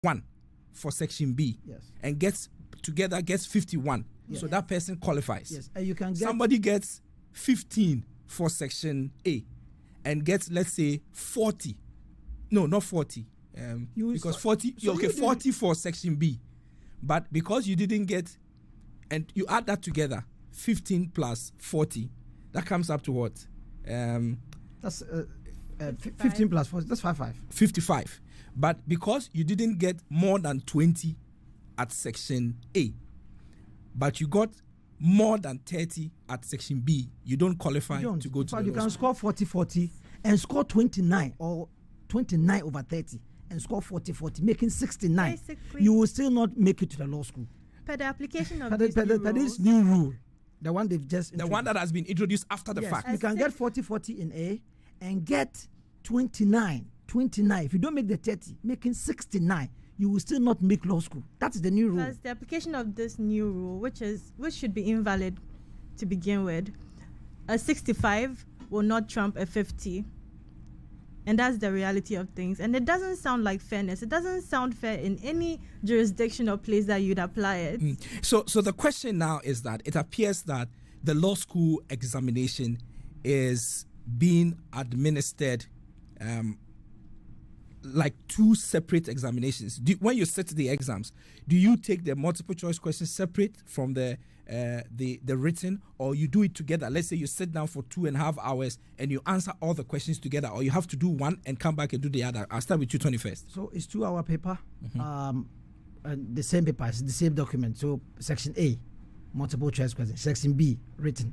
1 for section B, yes, and gets 51, yes, so that person qualifies. Yes, and you can get somebody gets 15 for section A and gets, let's say, 40. No, not 40. Because 40. So okay, 40 for section B, but because you didn't get, and you add that together, 15 plus 40, that comes up to what? That's 15 plus 40. That's 55. But because you didn't get more than 20 at section A, but you got more than 30 at section B, you don't qualify to go to the you can score 40 and score 29 or 29 over 30 and score 40, making 69. Basically, you will still not make it to the law school. Per the application of this new rule, the one they've just introduced. The one that has been introduced after the fact. You can get 40 in A and get 29. If you don't make the 30, making 69, you will still not make law school. That's the new rule. Because the application of this new rule, which should be invalid to begin with, a 65 will not trump a 50. And that's the reality of things. And it doesn't sound like fairness. It doesn't sound fair in any jurisdiction or place that you'd apply it. So the question now is that it appears that the law school examination is being administered like two separate examinations. When you set the exams, do you take the multiple choice questions separate from the written, or you do it together? Let's say you sit down for 2.5 hours and you answer all the questions together, or you have to do one and come back and do the other. I'll start with you, 21st. So it's 2-hour paper, and the same paper, it's the same document. So section A, multiple choice questions. Section B, written,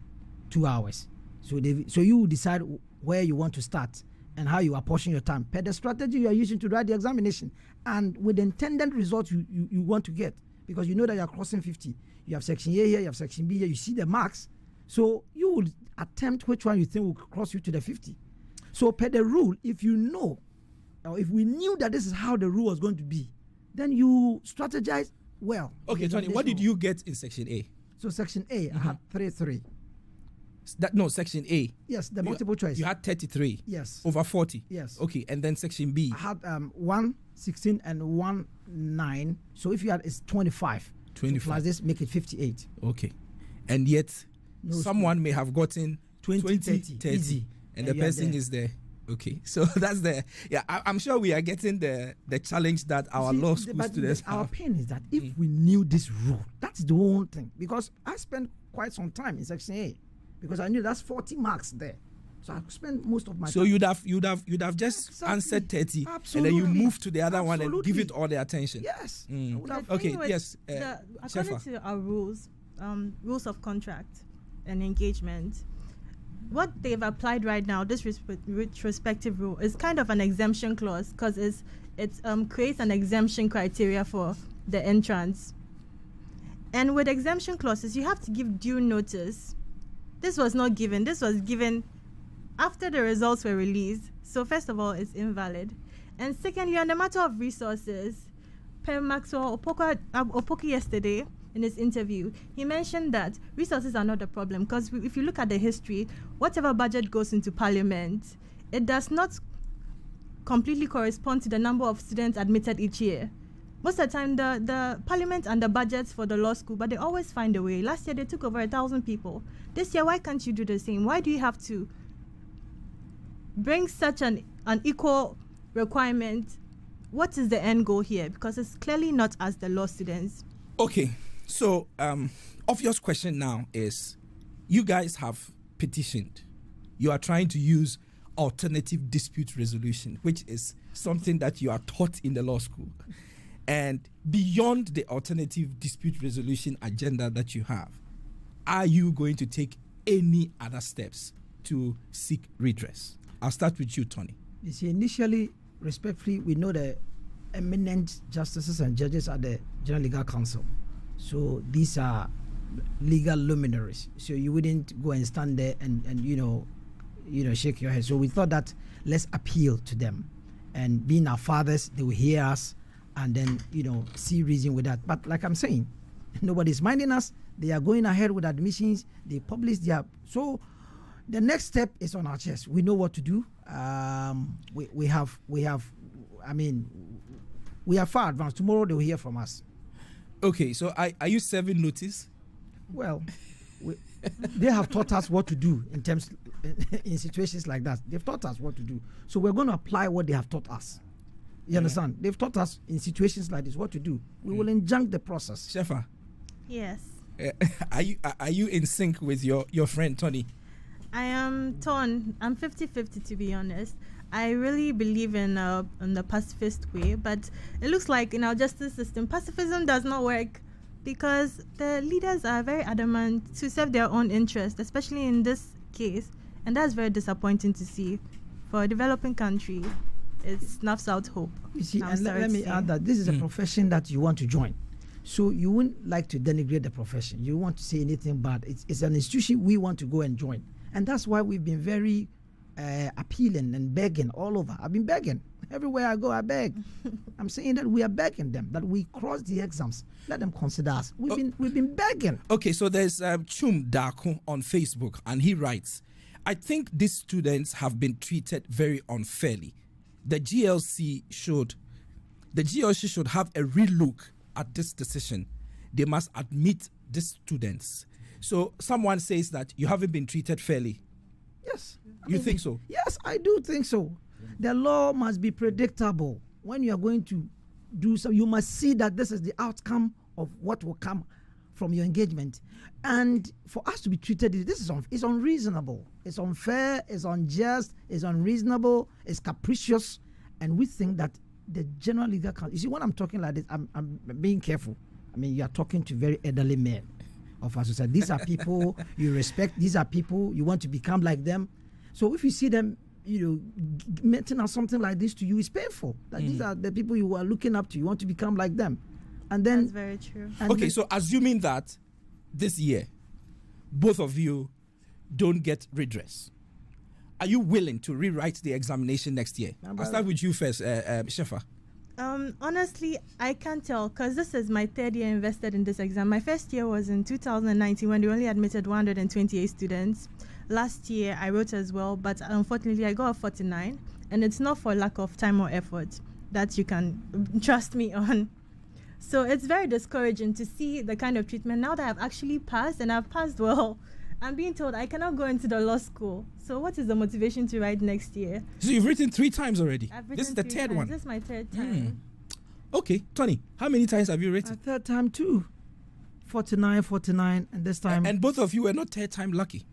2 hours. So you decide where you want to start and how you apportion your time per the strategy you are using to write the examination and with the intended result you want to get, because you know that you are crossing 50. You have section A here, you have section B here, you see the marks. So you will attempt which one you think will cross you to the 50. So per the rule, if you know, or if we knew that this is how the rule was going to be, then you strategize well. Okay, Tony, what did you get in section A? So section A, I had 3. Section A. Yes, the multiple choice. You had 33. Yes. Over 40. Yes. Okay, and then section B. I had 1, 16 and 1, 9. So if you had, it's 25. 25. So plus this, make it 58. Okay. And yet, someone may have gotten 20, 30. Easy. And the person is there. Okay, so that's the, I'm sure we are getting the challenge that our law school students have. Our pain is that if we knew this rule, that's the whole thing. Because I spent quite some time in section A, because I knew that's 40 marks there. So I spent most of my time. So you'd have just answered 30. Absolutely. And then you move to the other one and give it all the attention. Yes. Okay, yes. According to our rules of contract and engagement, what they've applied right now, this retrospective rule, is kind of an exemption clause, because it creates an exemption criteria for the entrance. And with exemption clauses, you have to give due notice. This was not given. This was given after the results were released. So first of all, it's invalid. And secondly, on the matter of resources, Per Maxwell Opoku yesterday in his interview, he mentioned that resources are not a problem, because if you look at the history, whatever budget goes into Parliament, it does not completely correspond to the number of students admitted each year. Most of the time, the Parliament and the budgets for the law school, but they always find a way. Last year, they took over 1,000 people. This year, why can't you do the same? Why do you have to bring such an equal requirement? What is the end goal here? Because it's clearly not as the law students. Okay, so obvious question now is, you guys have petitioned. You are trying to use alternative dispute resolution, which is something that you are taught in the law school. And beyond the alternative dispute resolution agenda that you have, are you going to take any other steps to seek redress? I'll start with you, Tony. You see, initially, respectfully, we know the eminent justices and judges are the General Legal Council. So these are legal luminaries. So you wouldn't go and stand there and shake your head. So we thought that let's appeal to them. And being our fathers, they will hear us and then, see reason with that. But like I'm saying, nobody's minding us. They are going ahead with admissions. They publish their... So the next step is on our chest. We know what to do. We have. I mean, we are far advanced. Tomorrow they will hear from us. Okay, so are you serving notice? Well, they have taught us what to do in situations like that. They've taught us what to do. So we're going to apply what they have taught us. You understand? They've taught us in situations like this what to do. We will injunct the process. Shefa? Yes. Are you in sync with your friend Tony? I am torn. I'm 50-50 to be honest. I really believe in the pacifist way, but it looks like in our justice system, pacifism does not work because the leaders are very adamant to serve their own interest, especially in this case, and that's very disappointing to see. For a developing country, it snuffs out hope. You see, and let me add that this is a profession that you want to join. So you wouldn't like to denigrate the profession. You want to say anything bad. It's an institution we want to go and join. And that's why we've been very appealing and begging all over. I've been begging. Everywhere I go, I beg. I'm saying that we are begging them, that we cross the exams. Let them consider us. We've been begging. Okay, so there's Chum Daku on Facebook, and he writes, I think these students have been treated very unfairly. The GLC should have a real look at this decision. They must admit these students. So someone says that you haven't been treated fairly. Yes. You think so? Yes, I do think so. The law must be predictable. When you are going to do so, you must see that this is the outcome of what will come from your engagement. And for us to be treated, it's unreasonable. It's unfair, it's unjust, it's unreasonable, it's capricious. And we think that the general legal council, you see, when I'm talking like this, I'm being careful. I mean, you are talking to very elderly men of our society. These are people you respect. These are people you want to become like them. So if you see them, mentioning something like this to you, it's painful. That these are the people you are looking up to. You want to become like them. And then that's very true. Okay, so assuming that this year, both of you don't get redress, are you willing to rewrite the examination next year? I'll start with you first, Shefa. Honestly, I can't tell because this is my third year invested in this exam. My first year was in 2019 when they only admitted 128 students. Last year, I wrote as well, but unfortunately, I got a 49, and it's not for lack of time or effort that you can trust me on. So it's very discouraging to see the kind of treatment now that I've actually passed, and I've passed well. I'm being told I cannot go into the law school. So what is the motivation to write next year? So you've written 3 times already. This is the third one. This is my third time. Okay, Tony, how many times have you written? A third time too. 49, and this time. And both of you were not third time lucky.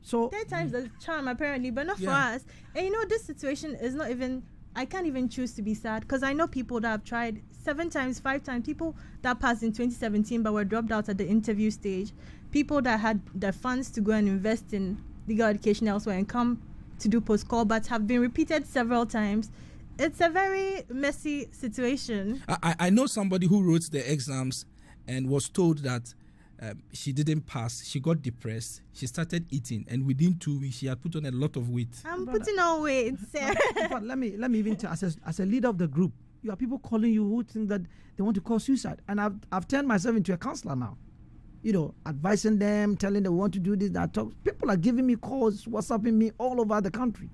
So third time's the charm apparently, but not for us. And this situation is not even, I can't even choose to be sad because I know people that have tried 7 times, 5 times, people that passed in 2017 but were dropped out at the interview stage, people that had the funds to go and invest in legal education elsewhere and come to do post-call but have been repeated several times. It's a very messy situation. I know somebody who wrote the exams and was told that she didn't pass. She got depressed. She started eating, and within 2 weeks, she had put on a lot of weight. I'm putting on weight, Sarah. But let me even tell, as a leader of the group, you have people calling you who think that they want to call suicide, and I've turned myself into a counselor now. Advising them, telling them we want to do this, that. People are giving me calls, WhatsApping me all over the country.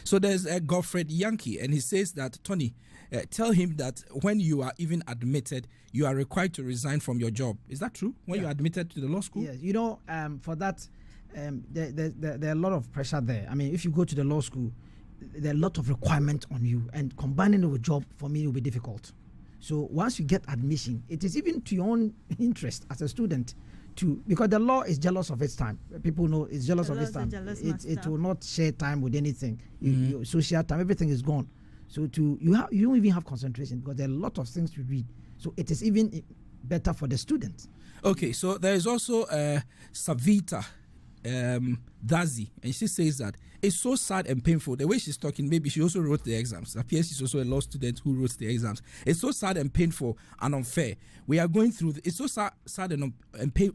So there's a Godfred Yankee, and he says that, Tony, tell him that when you are even admitted, you are required to resign from your job. Is that true? When you're admitted to the law school? Yes. For that, there are a lot of pressure there. I mean, if you go to the law school, there are a lot of requirements on you, and combining it with job, for me, will be difficult. So once you get admission, it is even to your own interest as a student because the law is jealous of its time. People know it's jealous of its time. It will not share time with anything. Your social time, everything is gone. So you don't even have concentration because there are a lot of things to read. So it is even better for the student. Okay, so there is also Savita Dazi, and she says that it's so sad and painful. The way she's talking, maybe she also wrote the exams. It appears she's also a law student who wrote the exams. It's so sad and painful and unfair. We are going through it's so sad and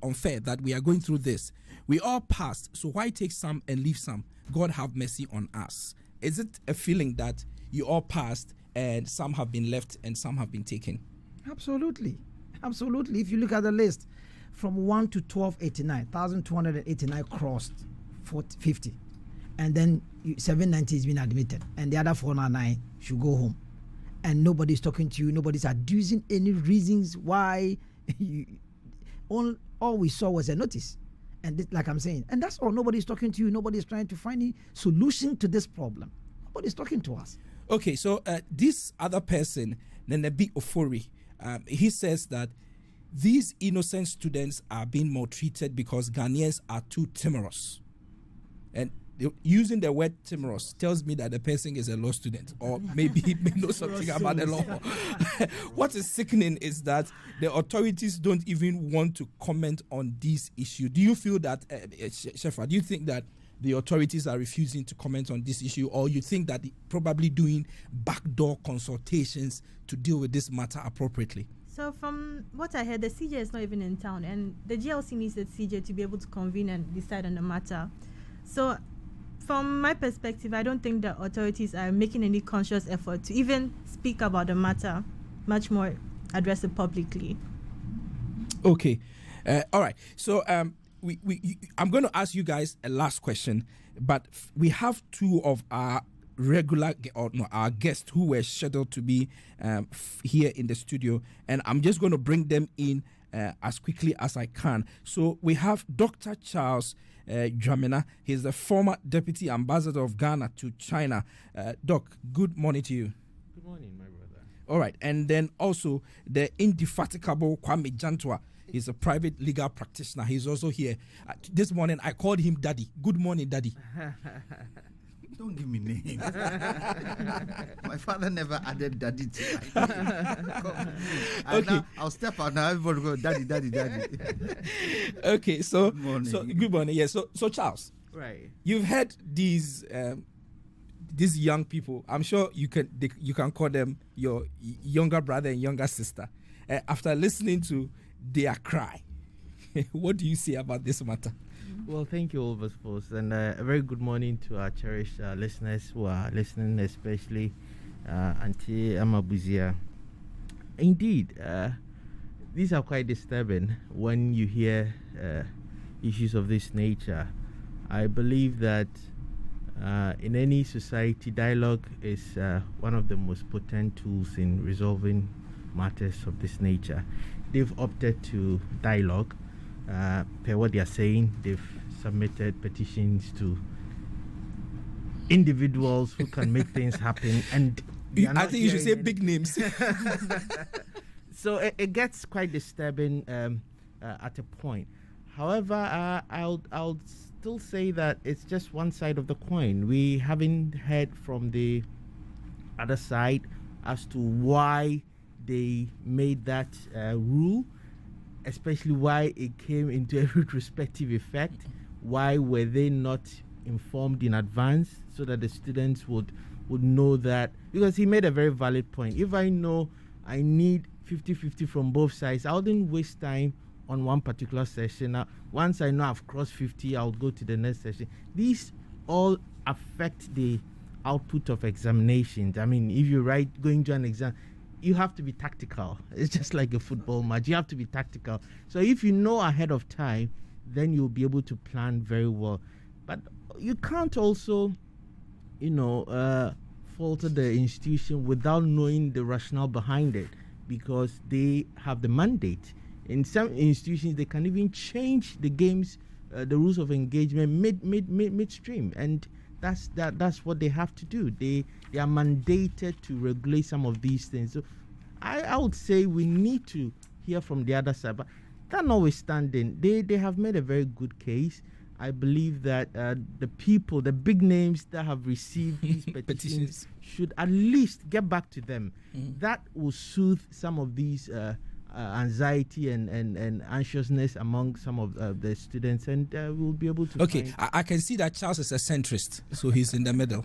unfair that we are going through this. We all passed, so why take some and leave some? God have mercy on us. Is it a feeling that you all passed and some have been left and some have been taken? Absolutely. If you look at the list, from 1 to 1289, 1,289 crossed 50. And then 790 is been admitted. And the other 499 should go home. and nobody's talking to you, nobody's adducing any reasons why all we saw was a notice. And like I'm saying, and that's all. Nobody's talking to you, nobody's trying to find a solution to this problem. Nobody's talking to us. Okay, so this other person, Nenebi Ofori, he says that these innocent students are being maltreated because Ghanaians are too timorous. And using the word timorous tells me that the person is a law student, or maybe he may know something about the law. What is sickening is that the authorities don't even want to comment on this issue. Do you feel that, Shefa, do you think that the authorities are refusing to comment on this issue, or you think that they're probably doing backdoor consultations to deal with this matter appropriately? So from what I heard, the CJ is not even in town, and the GLC needs the CJ to be able to convene and decide on the matter. So from my perspective, I don't think the authorities are making any conscious effort to even speak about the matter, much more address it publicly. Okay. All right. So I'm going to ask you guys a last question, but we have two of our our guests who were scheduled to be here in the studio, and I'm just going to bring them in as quickly as I can. So we have Dr. Charles Dramina. He's the former Deputy Ambassador of Ghana to China. Doc, good morning to you. Good morning, my brother. All right, and then also the indefatigable Kwame Jantwa. He's a private legal practitioner. He's also here. This morning I called him Daddy. Good morning, Daddy. Don't give me names. My father never added daddy to my name. Okay. Now, I'll step out now. Everybody go, daddy, daddy, daddy. Okay, so good morning. Good morning. Yeah, so Charles. Right. You've heard these young people. I'm sure you can call them your younger brother and younger sister. After listening to their cry, what do you say about this matter? Well, thank you, all of us, and a very good morning to our cherished listeners who are listening, especially Auntie Amabuzia. Indeed, these are quite disturbing when you hear issues of this nature. I believe that in any society, dialogue is one of the most potent tools in resolving matters of this nature. They've opted to dialogue. Per what they are saying, they've submitted petitions to individuals who can make things happen, and I think you should say big names. So it gets quite disturbing at a point. However, I'll still say that it's just one side of the coin. We haven't heard from the other side as to why they made that rule, especially why it came into a retrospective effect. Why were they not informed in advance so that the students would know that? Because he made a very valid point. If I know I need 50-50 from both sides, I wouldn't waste time on one particular session. Now, once I know I've crossed 50, I'll go to the next session. These all affect the output of examinations. I mean, if you're going to an exam, you have to be tactical. It's just like a football match. You have to be tactical. So if you know ahead of time, then you'll be able to plan very well. But you can't also, falter the institution without knowing the rationale behind it, because they have the mandate. In some institutions, they can even change the games, the rules of engagement midstream, and that's what they have to do. They are mandated to regulate some of these things. So I would say we need to hear from the other side. But that notwithstanding, they have made a very good case. I believe that the people, the big names that have received these petitions should at least get back to them. That will soothe some of these anxiety and anxiousness among some of the students, and we'll be able to. Okay, I can see that Charles is a centrist, so he's in the middle.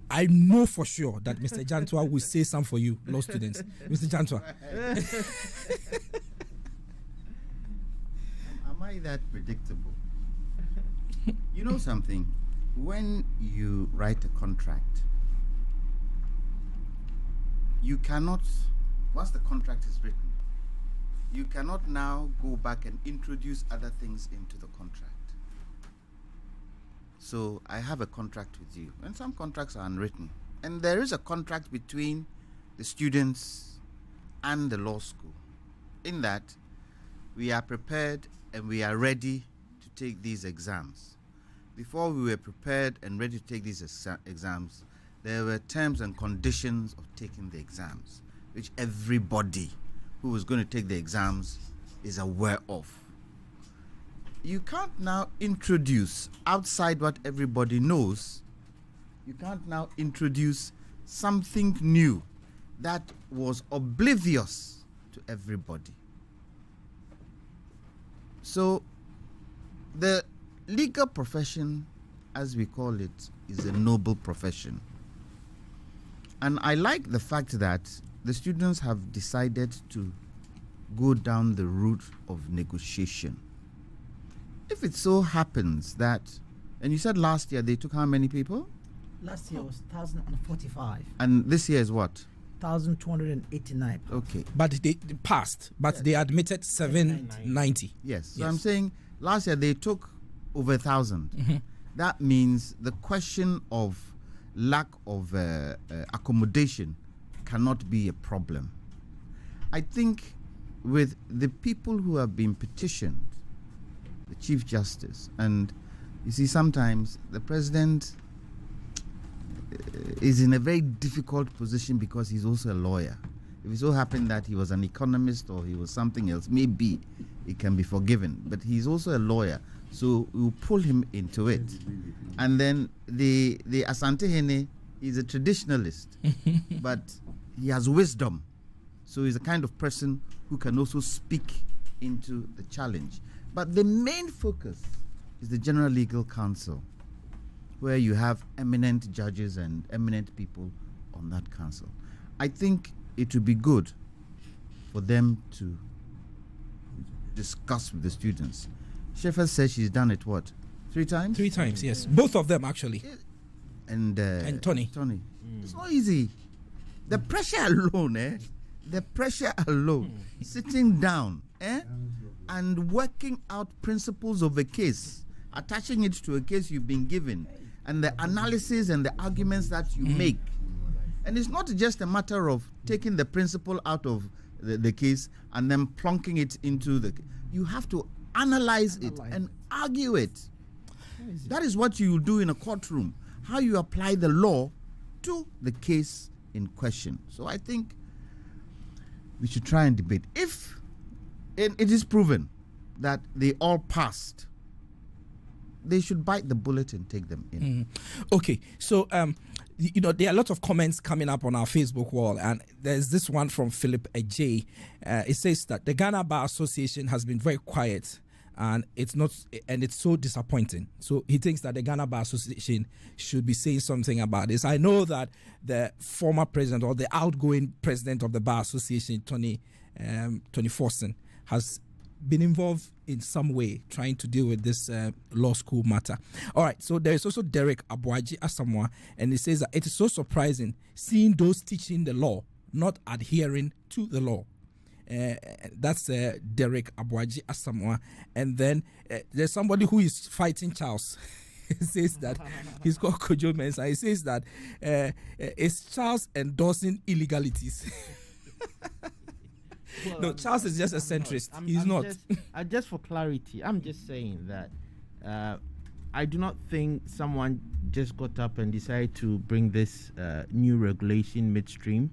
I know for sure that Mr. Jantwa will say something for you, law students. Mr. Jantwa. Am I that predictable? You know something? When you write a contract, you cannot, once the contract is written, you cannot now go back and introduce other things into the contract. So I have a contract with you, and some contracts are unwritten. And there is a contract between the students, and the law school, in that we are prepared and we are ready to take these exams. Before we were prepared and ready to take these exams, there were terms and conditions of taking the exams, which everybody who was going to take the exams is aware of. You can't now introduce, outside what everybody knows, you can't now introduce something new that was oblivious to everybody. So the legal profession, as we call it, is a noble profession. And I like the fact that the students have decided to go down the route of negotiation. If it so happens that, and you said last year they took how many people? Last year was 1,045. And this year is what? 1,289. Okay. But they passed, but they admitted 790. Yes. So Yes. I'm saying last year they took over 1,000. That means the question of lack of accommodation cannot be a problem. I think with the people who have been petitioned, the Chief Justice, and you see sometimes the President is in a very difficult position because he's also a lawyer. If it so happened that he was an economist or he was something else, maybe it can be forgiven. But he's also a lawyer, so we'll pull him into it. And then the Asante Hene is a traditionalist, but he has wisdom. So he's a kind of person who can also speak into the challenge. But the main focus is the General Legal Council, where you have eminent judges and eminent people on that council. I think it would be good for them to discuss with the students. Shefa says she's done it, what, 3 times? 3 times, yes. Both of them, actually. And Tony. It's not easy. The pressure alone, sitting down, and working out principles of a case, attaching it to a case you've been given, and the analysis and the arguments that you make. And it's not just a matter of taking the principle out of the case and then plonking it into the... You have to analyze it and argue it. That is what you do in a courtroom, how you apply the law to the case in question. So I think we should try and debate. If it is proven that they all passed, they should bite the bullet and take them in. Okay, so you know, there are a lot of comments coming up on our Facebook wall, and there's this one from Philip J. It says that the Ghana Bar Association has been very quiet, and it's so disappointing. So he thinks that the Ghana Bar Association should be saying something about this. I know that the former president, or the outgoing president of the Bar Association, Tony Forson, has been involved in some way trying to deal with this law school matter. All right, so there is also Derek Abuaji Asamoah, and he says that it is so surprising seeing those teaching the law not adhering to the law. That's Derek Abuaji Asamoah. And then there's somebody who is fighting Charles. He says that he's called Kojo Mensah. He says that is Charles endorsing illegalities? Well, no, Charles is just a centrist. He's not. Just for clarity, I'm just saying that I do not think someone just got up and decided to bring this new regulation midstream.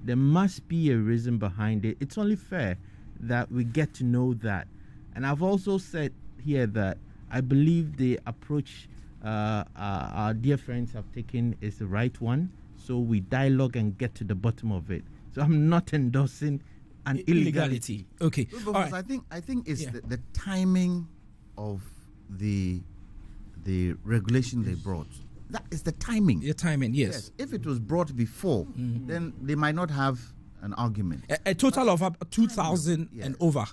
There must be a reason behind it. It's only fair that we get to know that. And I've also said here that I believe the approach our dear friends have taken is the right one. So we dialogue and get to the bottom of it. So I'm not endorsing an illegality. Okay. Because I think it's the timing of the regulation they brought. That is the timing. The timing, yes. If it was brought before, then they might not have an argument. A total of 2,000 and over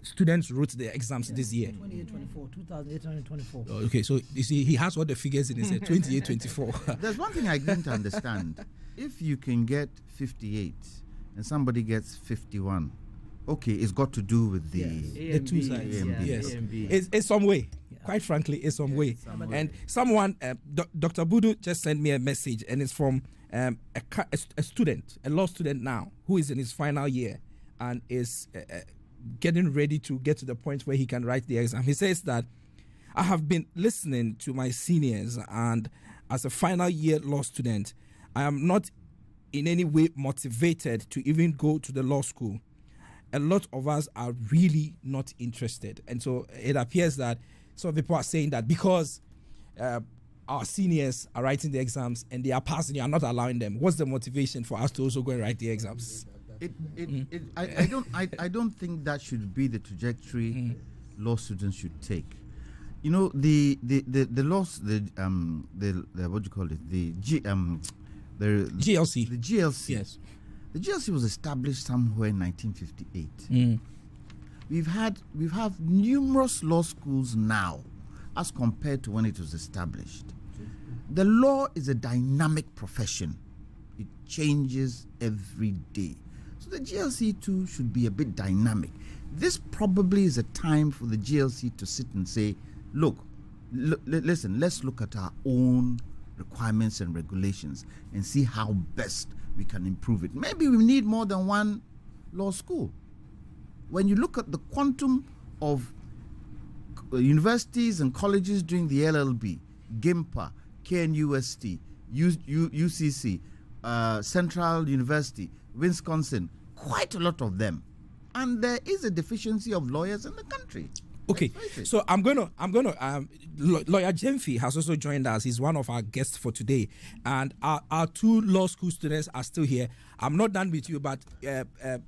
students wrote their exams this year. 2824, 2,824. Okay, so you see, he has all the figures in his head. 2824. There's one thing I didn't understand. If you can get 58 and somebody gets 51, okay, it's got to do with the two sides. Yes, AMB. it's some way. Quite frankly, it's some way. And someone, Dr. Budu, just sent me a message, and it's from a student, a law student now, who is in his final year and is getting ready to get to the point where he can write the exam. He says that, I have been listening to my seniors, and as a final year law student, I am not in any way motivated to even go to the law school. A lot of us are really not interested. And so it appears that some people are saying that because our seniors are writing the exams and they are passing, you are not allowing them. What's the motivation for us to also go and write the exams? I don't think that should be the trajectory law students should take. You know, the laws, the what do you call it? The GLC. The GLC. Yes. The GLC was established somewhere in 1958. We have numerous law schools now as compared to when it was established. The law is a dynamic profession. It changes every day. So the GLC too should be a bit dynamic. This probably is a time for the GLC to sit and say, look, listen, let's look at our own requirements and regulations and see how best we can improve it. Maybe we need more than one law school. When you look at the quantum of universities and colleges doing the LLB, GIMPA, KNUST, UCC, Central University, Wisconsin, quite a lot of them. And there is a deficiency of lawyers in the country. Okay, so I'm gonna. Lawyer Jemfi has also joined us. He's one of our guests for today, and our two law school students are still here. I'm not done with you, but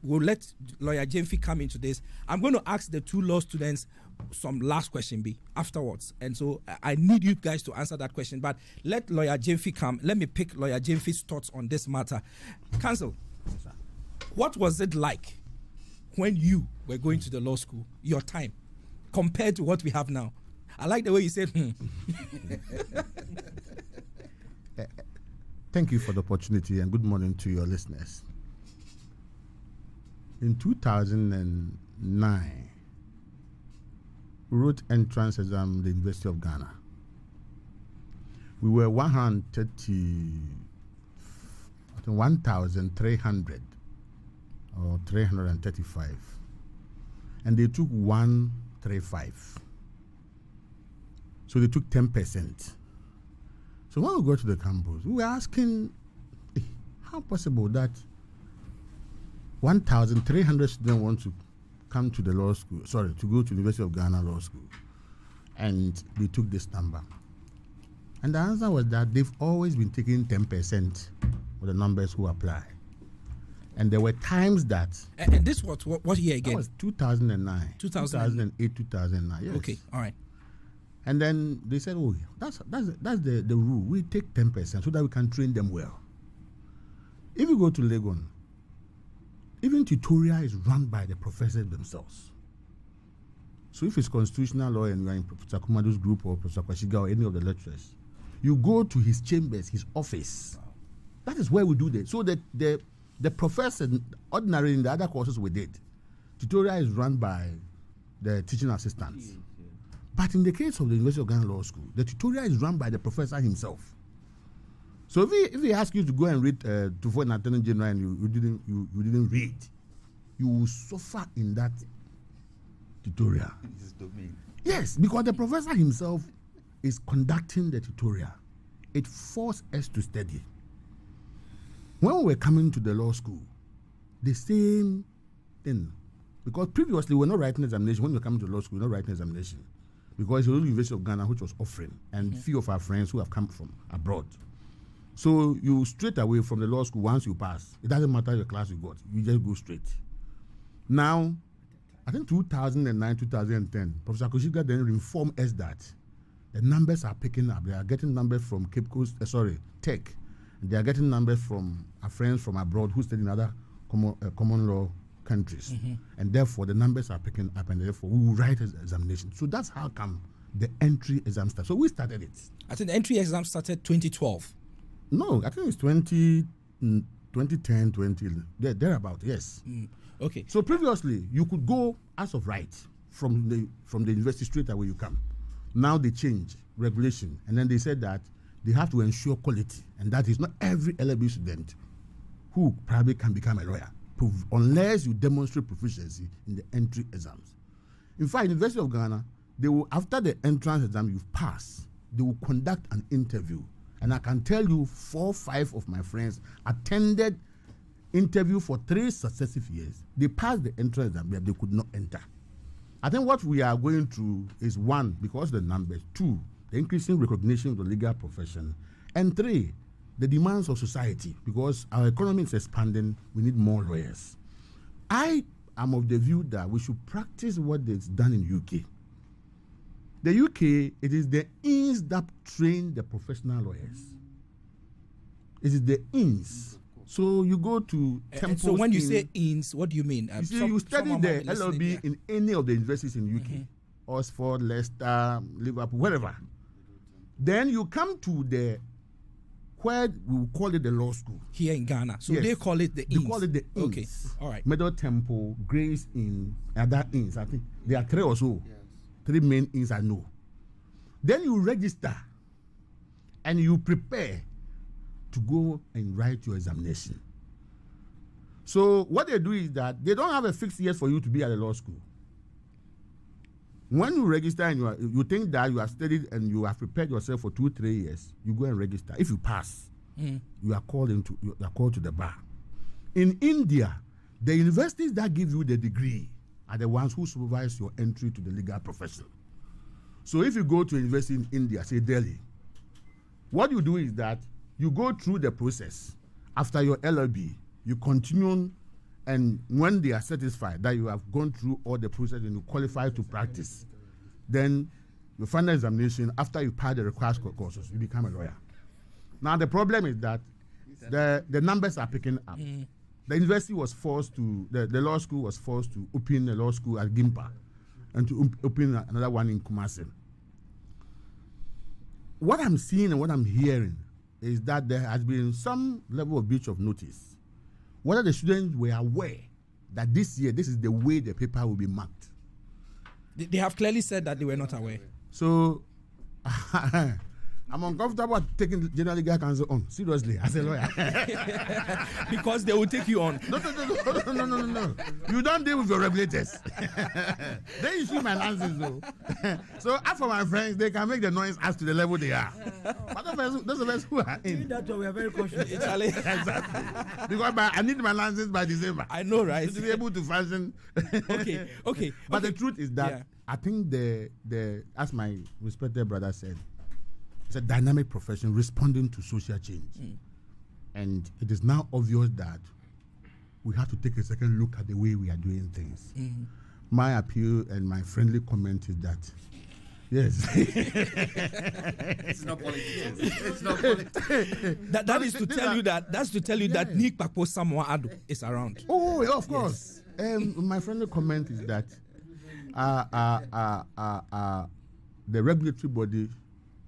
we'll let Lawyer Jemfi come into this. I'm going to ask the two law students some last question afterwards, and so I need you guys to answer that question. But let Lawyer Jemfi come. Let me pick Lawyer Jemfi's thoughts on this matter. Counsel, what was it like when you were going to the law school? Your time, compared to what we have now. I like the way you said, Thank you for the opportunity and good morning to your listeners. In 2009, we wrote entrance exam at the University of Ghana. We were 1,300 or 335. And they took 135. So they took 10%. So when we got to the campus, we were asking, how possible that 1,300 students want to come to the law school, to go to the University of Ghana Law School. And they took this number. And the answer was that they've always been taking 10% of the numbers who apply. And there were times that... And this what year again? That was 2009. 2008, 2009, yes. Okay, all right. And then they said, oh, that's the rule. We take 10% so that we can train them well. If you go to Legon, even tutorial is run by the professors themselves. So if it's constitutional law and you are in Professor Kumadu's group or Professor Kwashiga or any of the lecturers, you go to his chambers, his office. Wow. That is where we do that. So that the professor, ordinarily in the other courses we did, tutorial is run by the teaching assistants. But in the case of the University of Ghana Law School, the tutorial is run by the professor himself. So if he asks you to go and read to for an Attorney General and you didn't read, you will suffer in that tutorial. His domain. Yes, because the professor himself is conducting the tutorial. It forced us to study. When we were coming to the law school, the same thing. Because previously we were not writing examination. When we were coming to law school, we were not writing examination. Because it was the University of Ghana which was offering, and few of our friends who have come from abroad. So you straight away from the law school, once you pass, it doesn't matter your class you got, you just go straight. Now, I think 2009, 2010, Professor Koshiga then informed us that the numbers are picking up. They are getting numbers from Cape Coast, Tech. And they are getting numbers from our friends from abroad who study in other common law countries. And therefore, the numbers are picking up, and therefore, we will write an examination. So that's how come the entry exam started. So we started it. I think the entry exam started 2012. No, I think it's 2010, 20, thereabout, yes. Okay. So previously, you could go as of right from the university straight away you come. Now they change regulation, and then they said that they have to ensure quality, and that is not every LLB student who probably can become a lawyer, unless you demonstrate proficiency in the entry exams. In fact, University of Ghana, they will, after the entrance exam you've passed, they will conduct an interview. And I can tell you 4 or 5 of my friends attended interview for 3 successive years. They passed the entrance exam, but they could not enter. I think what we are going through is 1, because of the numbers, 2, the increasing recognition of the legal profession, and 3, the demands of society, because our economy is expanding, we need more lawyers. I am of the view that we should practice what is done in UK. The UK, it is the inns that train the professional lawyers. It is the inns. So you go to Temple. So when you say inns, what do you mean? You see, you study the LLB in any of the universities in UK, Oxford, Leicester, Liverpool, wherever. Then you come to the where we will call it the law school here in Ghana. So yes. they call it the inns. They call it the inns. Okay, all right. Middle Temple, Grace Inn, other inns. I think there are 3 or so. Yes. 3 main inns I know. Then you register and you prepare to go and write your examination. So what they do is that they don't have a fixed year for you to be at a law school. When you register and you think that you have studied and you have prepared yourself for 2-3 years, you go and register. If you pass, you are called to the bar. In India, the universities that give you the degree are the ones who supervise your entry to the legal profession. So if you go to a university in India, say Delhi, what you do is that you go through the process. After your LLB, you continue, and when they are satisfied that you have gone through all the process and you qualify to practice, then your final examination, after you pass the required courses, you become a lawyer. Now the problem is that the numbers are picking up. The university was forced to, the law school was forced to open a law school at Gimpa and to open another one in Kumasi. What I'm seeing and what I'm hearing is that there has been some level of breach of notice. Whether the students were aware that this year, this is the way the paper will be marked. They have clearly said that they were not aware. So, I'm uncomfortable taking General Legal Counsel on, seriously, as a lawyer. Because they will take you on. No. You don't deal with your regulators. They issue my licenses, though. So, as for my friends, they can make the noise as to the level they are. But those of us who are in. That's why we are very cautious. Exactly. Because I need my license by December. I know, right? To be able to function. Okay. But the truth is that I think as my respected brother said, it's a dynamic profession responding to social change. And it is now obvious that we have to take a second look at the way we are doing things. My appeal and my friendly comment is that, yes. It's not politics. It's not politics. That is to tell you that, that's to tell you that Nick Pakpo Samoa Ado is around. Oh, of course. My friendly comment is that the regulatory body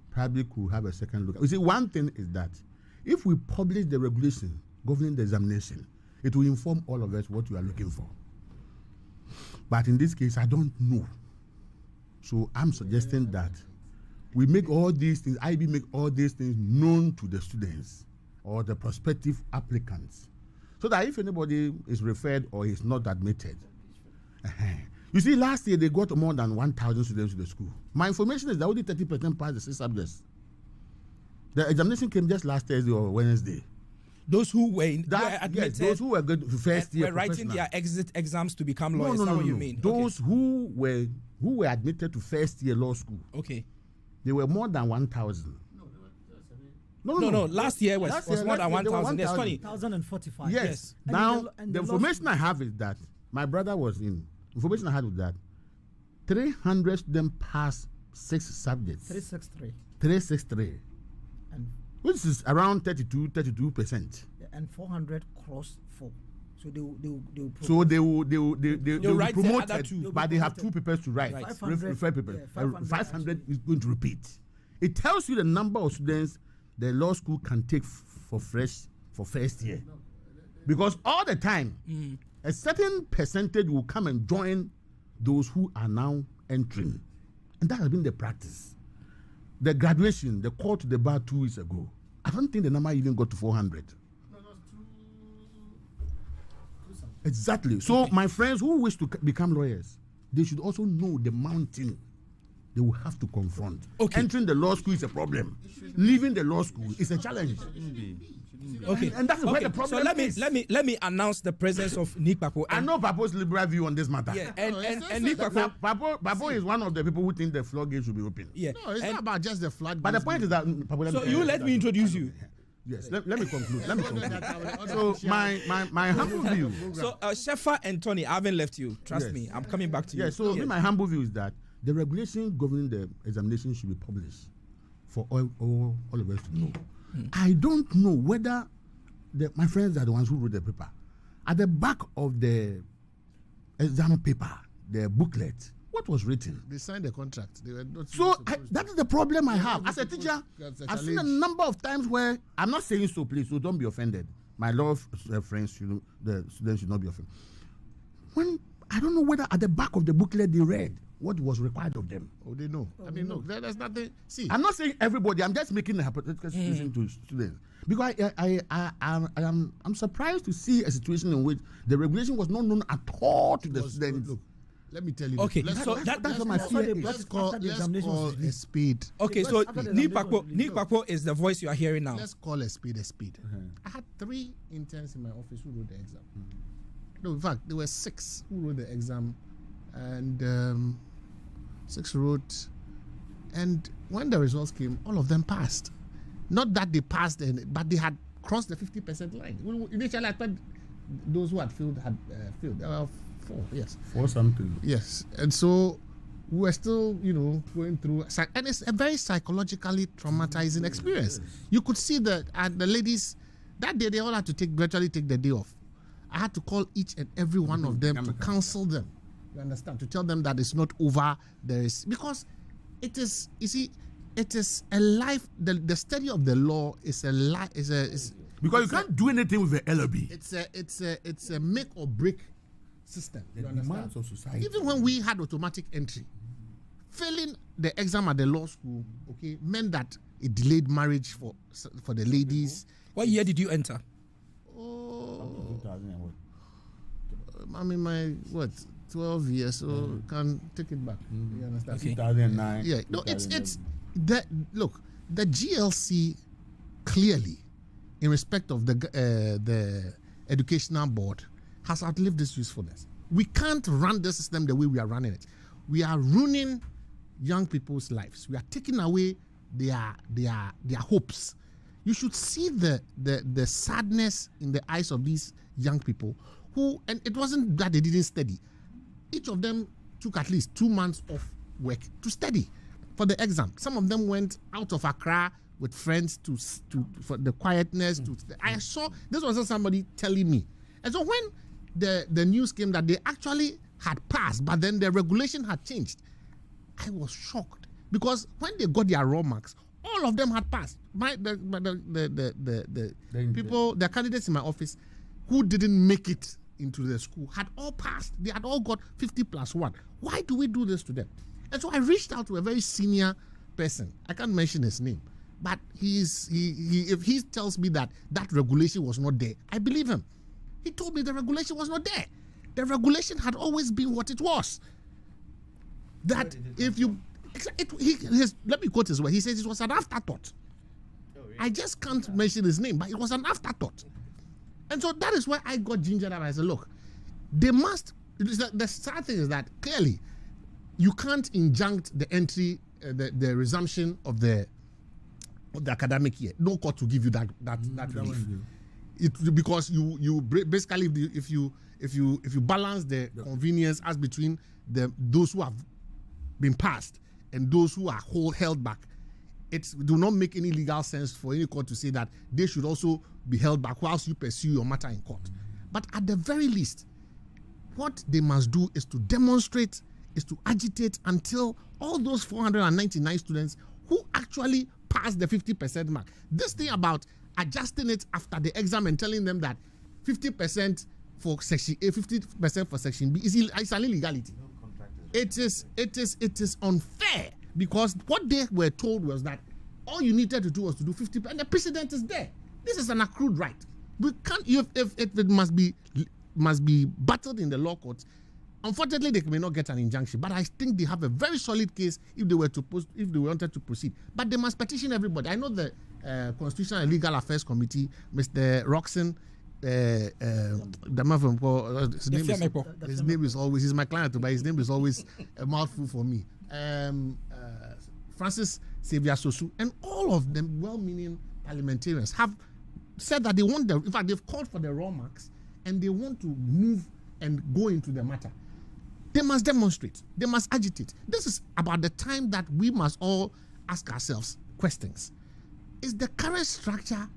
probably could have a second look. You see, one thing is that if we publish the regulation governing the examination, it will inform all of us what we are looking for. But in this case, I don't know. So I'm suggesting that we make all these things, IB make all these things known to the students or the prospective applicants, so that if anybody is referred or is not admitted. You see, last year they got more than 1,000 students to the school. My information is that only 30% passed the 6 subjects. The examination came just last Thursday or Wednesday. Those who were admitted, yes, those who were good first year were writing their exit exams to become lawyers. No, what you mean? Those who were admitted to first year law school. Okay. They were more than 1,000. No. Last year was more than 1,000. There's 1,045. Yes. Now the information I have is that my brother was in. Information I had with that, 300 students passed 6 subjects. 363. And which is around 32%. And 400 cross 4. So they will write be promoted, the other 2. but they have 2 papers to write. 500 papers. 500 is going to repeat. It tells you the number of students the law school can take for first year. Because all the time, a certain percentage will come and join those who are now entering. And that has been the practice. the graduation, the call to the bar 2 weeks ago, I don't think the number even got to 400. Exactly. So my friends who wish to become lawyers, they should also know the mountain they will have to confront. Okay. Entering the law school is a problem. Leaving the law school is a challenge. Okay, And that's where the problem is. So let me announce the presence of Nick Papo. I know Papo's liberal view on this matter. Yeah, and Nick Papo. Papo is one of the people who think the floodgate should be open. Yeah, No, it's not about just the flood. But the point is that Papo, so you let me introduce you. Yes, let me conclude. So my humble view. So Shefa and Tony, I haven't left you. Trust Yes. me, I'm coming back to you. Yeah, so my humble view is that the regulation governing the examination should be published for all of us to know. I don't know whether my friends are the ones who wrote the paper. At the back of the exam paper, the booklet, what was written? They signed the contract. They were not So that is the problem I have. As a teacher, That's a I've seen a challenge. number of times where, I'm not saying so, please, so don't be offended. My law friends, the students should not be offended. When, I don't know whether at the back of the booklet they read what was required of them. Oh, they know. I mean, look, there's nothing. See, I'm not saying everybody, I'm just making a hypothetical situation to students. Because I'm surprised to see a situation in which the regulation was not known at all to the students. look, let me tell you. Okay, let's so call- that's what my So fear they is. brought let's it call after the examination was a released. spade. Okay, Because so after the Nick examination was released. Papo is the voice you are hearing now. Let's call a spade a spade. I had 3 interns in my office who wrote the exam. No, in fact, there were 6 who wrote the exam, and 6 wrote. And when the results came, all of them passed. Not that they passed, but they had crossed the 50% line. Initially, I thought those who had failed had failed. There were 4, yes. For something. Yes, and so we were still, going through, and it's a very psychologically traumatizing experience. You could see that the ladies that day they all had to virtually take the day off. I had to call each and every one of them to counsel them. You understand? To tell them that it's not over. There is, because it is. You see, it is a life. The study of the law is a life. Because you can't do anything with the LLB. It's a make or break system. The You understand? demands of society. Even when we had automatic entry, failing the exam at the law school, okay, meant that it delayed marriage for the ladies. What year did you enter? Oh, I'm in my 12 years, so can take it back. You understand? Okay. 2009. Yeah, no, it's that. Look, the GLC clearly, in respect of the educational board, has outlived its usefulness. We can't run the system the way we are running it. We are ruining young people's lives. We are taking away their hopes. You should see the sadness in the eyes of these young people who, and it wasn't that they didn't study. Each of them took at least 2 months off work to study for the exam. Some of them went out of Accra with friends for the quietness. I saw, this was somebody telling me. And so when the news came that they actually had passed, but then the regulation had changed, I was shocked, because when they got their raw marks, all of them had passed. The people, the candidates in my office who didn't make it into the school had all passed. They had all got 50+1. Why do we do this to them? And so I reached out to a very senior person. I can't mention his name, but if he tells me that regulation was not there, I believe him. He told me the regulation was not there. The regulation had always been what it was. That if you, let me quote his word. He says it was an afterthought. I just can't mention his name, but it was an afterthought. And so that is why I got gingered up. I said, look, they must. The sad thing is that clearly you can't injunct the entry, the resumption of the academic year. No court will give you that relief. Because you basically, if you balance the convenience as between those who have been passed and those who are held back, it do not make any legal sense for any court to say that they should also be held back whilst you pursue your matter in court. But at the very least, what they must do is to demonstrate, is to agitate until all those 499 students who actually passed the 50% mark. This thing about adjusting it after the exam and telling them that 50% for section A, 50% for section B is an illegality. It is unfair, because what they were told was that all you needed to do was to do 50%, and the precedent is there. This is an accrued right. We can't, if it must be battled in the law courts. Unfortunately, they may not get an injunction, but I think they have a very solid case if they wanted to proceed. But they must petition everybody. I know the Constitutional and Legal Affairs Committee, Mr. Roxon, the man from his name is always, he's my client, but his name is always a mouthful for me. Francis Xavier Sosu, and all of them well-meaning parliamentarians have said that they want in fact, they've called for the raw marks and they want to move and go into the matter. They must demonstrate. They must agitate. This is about the time that we must all ask ourselves questions. Is the current structure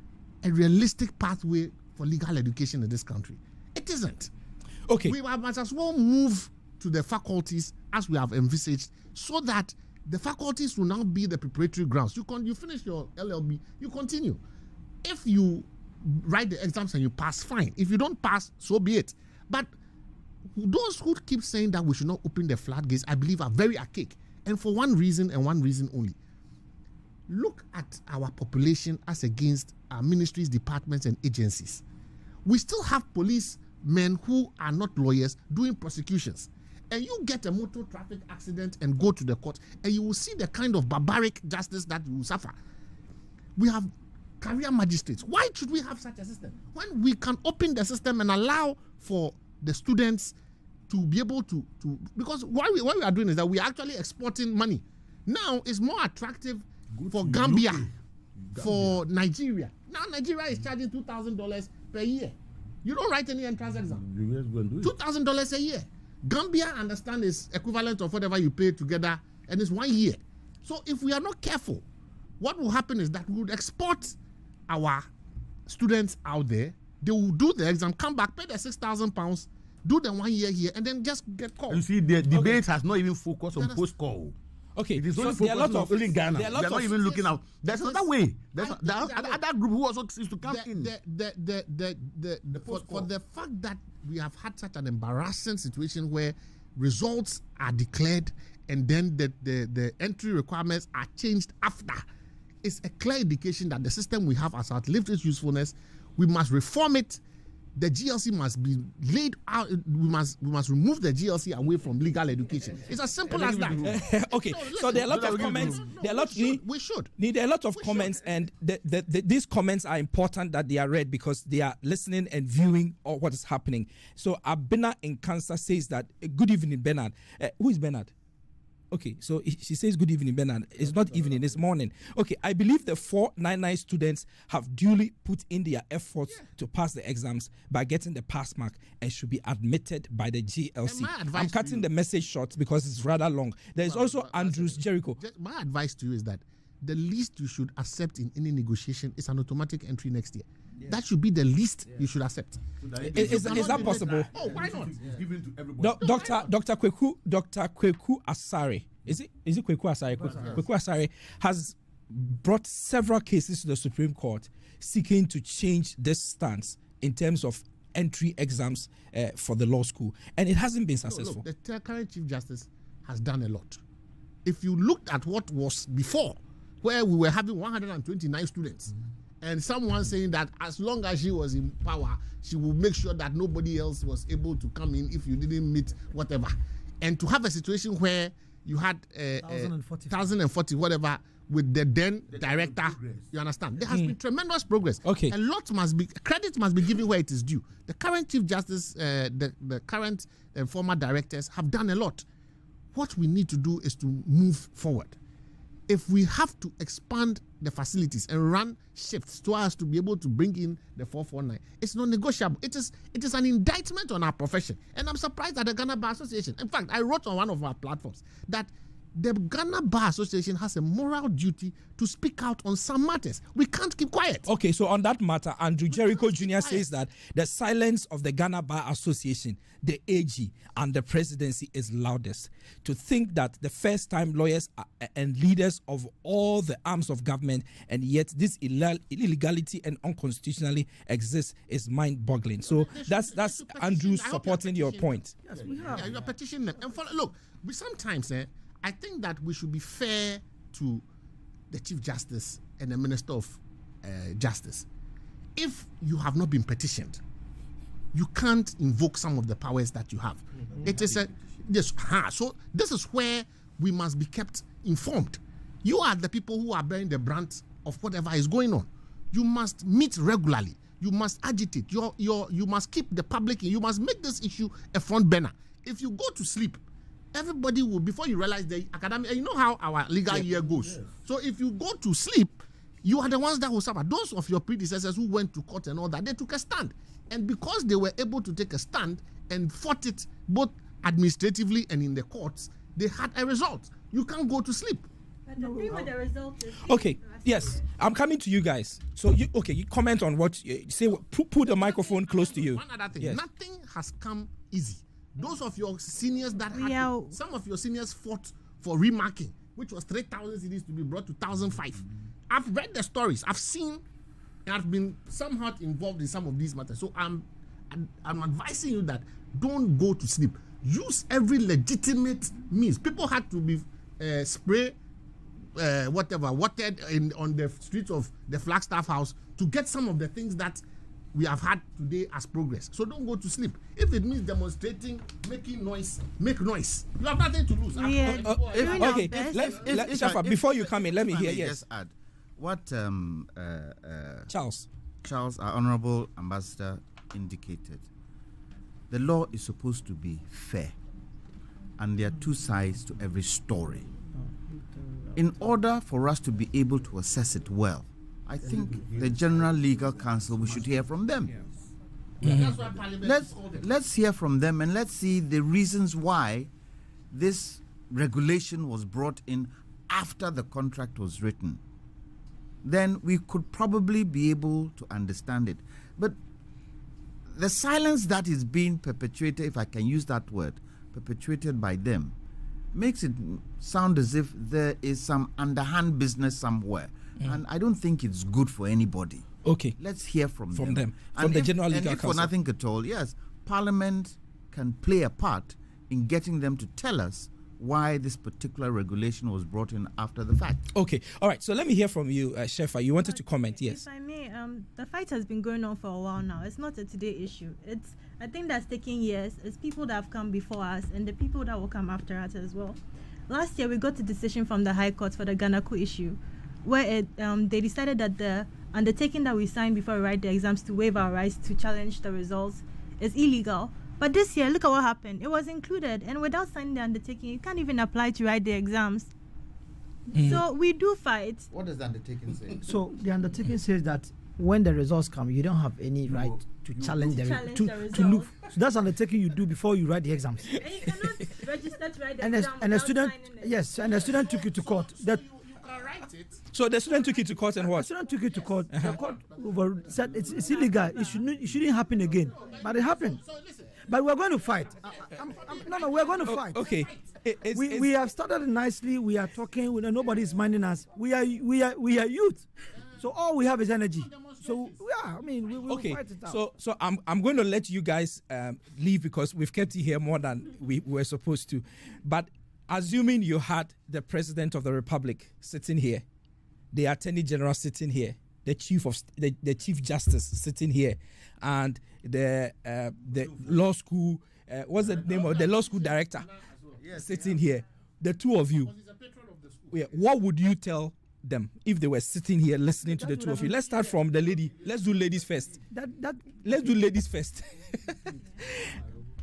a realistic pathway for legal education in this country? It isn't. Okay. We must as well move to the faculties as we have envisaged, so that the faculties will now be the preparatory grounds. You finish your LLB, you continue. If you write the exams and you pass, fine. If you don't pass, so be it. But those who keep saying that we should not open the floodgates, I believe, are very archaic. And for one reason and one reason only. Look at our population as against our ministries, departments, and agencies. We still have policemen who are not lawyers doing prosecutions. And you get a motor traffic accident and go to the court, and you will see the kind of barbaric justice that you will suffer. We have career magistrates. Why should we have such a system when we can open the system and allow for the students to be able to because what we are doing is that we are actually exporting money. Now it's more attractive for Gambia, for Nigeria. Now Nigeria is charging $2,000 per year. You don't write any entrance exam. $2,000 a year. Gambia, I understand, is equivalent of whatever you pay together, and it's 1 year. So if we are not careful, what will happen is that we would export our students out there. They will do the exam, come back, pay the £6,000, do the 1 year here, and then just get called. You see, the debate has not even focused on post-call. Okay, it is so only there are focused on only Ghana. They are not even looking out. There's another way. There's other group who also seems to come in. For the fact that we have had such an embarrassing situation where results are declared and then the entry requirements are changed after, it's a clear indication that the system we have has outlived its usefulness. We must reform it. The GLC must be laid out. We must remove the GLC away from legal education. It's as simple as that. Okay, so there are a lot of comments. There are a lot. We should. There are a lot of comments, and these comments are important that they are read because they are listening and viewing what is happening. So Abena in Kansas says that, good evening, Bernard. Who is Bernard? Okay, so she says, good evening, Bernard. It's not evening, it's morning. Okay, I believe the 499 students have duly put in their efforts to pass the exams by getting the pass mark and should be admitted by the GLC. I'm cutting the message short because it's rather long. There is also Andrews Jericho. My advice to you is that the least you should accept in any negotiation is an automatic entry next year. Yes. That should be the least you should accept. Is that possible? Oh, why not? It's given to everybody. Dr. Kweku Asare, is it Kweku Asare? Kweku Asare has brought several cases to the Supreme Court seeking to change this stance in terms of entry exams for the law school, and it hasn't been successful. Look, the current Chief Justice has done a lot. If you looked at what was before, where we were having 129 students, and someone saying that as long as she was in power, she would make sure that nobody else was able to come in if you didn't meet whatever. And to have a situation where you had 1,040 whatever with the then director, you understand? There has been tremendous progress. Okay. Credit must be given where it is due. The current Chief Justice, the current and former directors have done a lot. What we need to do is to move forward. If we have to expand the facilities and run shifts so as to be able to bring in the 449, it's non-negotiable. It is an indictment on our profession. And I'm surprised that the Ghana Bar Association, in fact, I wrote on one of our platforms that the Ghana Bar Association has a moral duty to speak out on some matters. We can't keep quiet. Okay, so on that matter, Andrew Jericho Jr. says that the silence of the Ghana Bar Association, the AG, and the presidency is loudest. To think that the first-time lawyers and leaders of all the arms of government, and yet this illegality and unconstitutionally exists, is mind-boggling. So that's Andrew supporting your point. Yes, we have. Your petition. And look, sometimes I think that we should be fair to the Chief Justice and the Minister of Justice. If you have not been petitioned, you can't invoke some of the powers that you have. It is so this is where we must be kept informed. You are the people who are bearing the brunt of whatever is going on. You must meet regularly. You must agitate. You must keep the public. You must make this issue a front burner. If you go to sleep, everybody will, before you realize the academic, you know how our legal year goes. Yes. So if you go to sleep, you are the ones that will suffer. Those of your predecessors who went to court and all that, they took a stand. And because they were able to take a stand and fought it both administratively and in the courts, they had a result. You can't go to sleep. But the thing with the result is... Okay, yes, I'm coming to you guys. So, you comment on what you say, put the microphone close to you. One other thing, nothing has come easy. Those of your seniors that had some of your seniors fought for remarking, which was 3,000 CDs to be brought to 1,005. I've read the stories. I've seen, and I've been somehow involved in some of these matters. So I'm advising you that don't go to sleep. Use every legitimate means. People had to be watered on the streets of the Flagstaff House to get some of the things that we have had today as progress. So don't go to sleep. If it means demonstrating, making noise, make noise. You have nothing to lose. Shafa, before you come in, let me hear. Yes. Just add what Charles, our honorable ambassador, indicated. The law is supposed to be fair, and there are two sides to every story. In order for us to be able to assess it well, I think the General Legal Counsel, we should hear from them. Let's hear from them, and let's see the reasons why this regulation was brought in after the contract was written. Then we could probably be able to understand it. But the silence that is being perpetuated, if I can use that word, perpetuated by them, makes it sound as if there is some underhand business somewhere. And I don't think it's good for anybody. Okay. Let's hear from them. From the General Legal Counsel. For nothing at all, yes, Parliament can play a part in getting them to tell us why this particular regulation was brought in after the fact. Okay. All right. So let me hear from you, Shefa. You wanted to comment, yes. If I may, the fight has been going on for a while now. It's not a today issue. I think that's taking years. It's people that have come before us and the people that will come after us as well. Last year, we got a decision from the High Court for the Ganaku issue, where they decided that the undertaking that we signed before we write the exams to waive our rights to challenge the results is illegal. But this year, look at what happened. It was included, and without signing the undertaking, you can't even apply to write the exams. So we do fight. What does the undertaking say? So the undertaking says that when the results come, you don't have any right to challenge the results. Look. So that's undertaking you do before you write the exams. And you cannot register to write the and exam and the without student, signing it. yes, and the student took you to court. So the student took it to court and what? The student took it to court. The court said it's illegal. It shouldn't happen again. But it happened. But we're going to fight. We're going to fight. Okay. We have started nicely. We are talking. Nobody is minding us. We are youth. So all we have is energy. So we will fight it out. So I'm going to let you guys leave because we've kept you here more than we were supposed to. But assuming you had the President of the Republic sitting here, the Attorney General sitting here, the Chief Justice sitting here, and the law school, what's the name of the law school director sitting here, the two of you, what would you tell them if they were sitting here listening to the two of you? Let's start from the lady. Let's do ladies first. Let's do ladies first.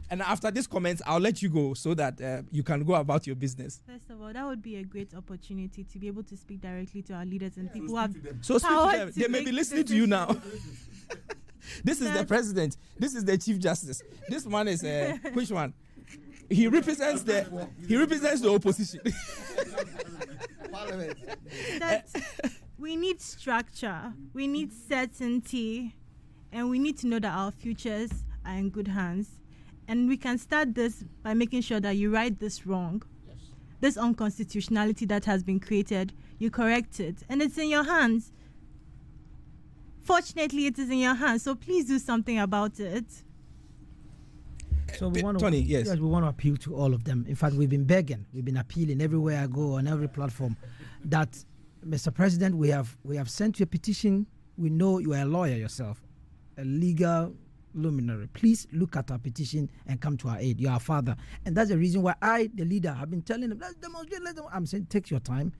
And after this comments, I'll let you go so that you can go about your business. First of all, that would be a great opportunity to be able to speak directly to our leaders and people who have so speak to them. They may be listening to you now. This is the president. This is the chief justice. This one is which one? He represents the opposition. That we need structure, we need certainty, and we need to know that our futures are in good hands. And we can start this by making sure that you right this wrong. Yes. This unconstitutionality that has been created, you correct it. And it's in your hands. Fortunately, it is in your hands. So please do something about it. So we want to, Tony, yes. we want to appeal to all of them. In fact, we've been begging, we've been appealing everywhere I go on every platform that, Mr. President, we have sent you a petition. We know you are a lawyer yourself, a legal luminary. Please look at our petition and come to our aid. You are our father. And that's the reason why I, the leader, have been telling them, let's demonstrate, I'm saying, take your time.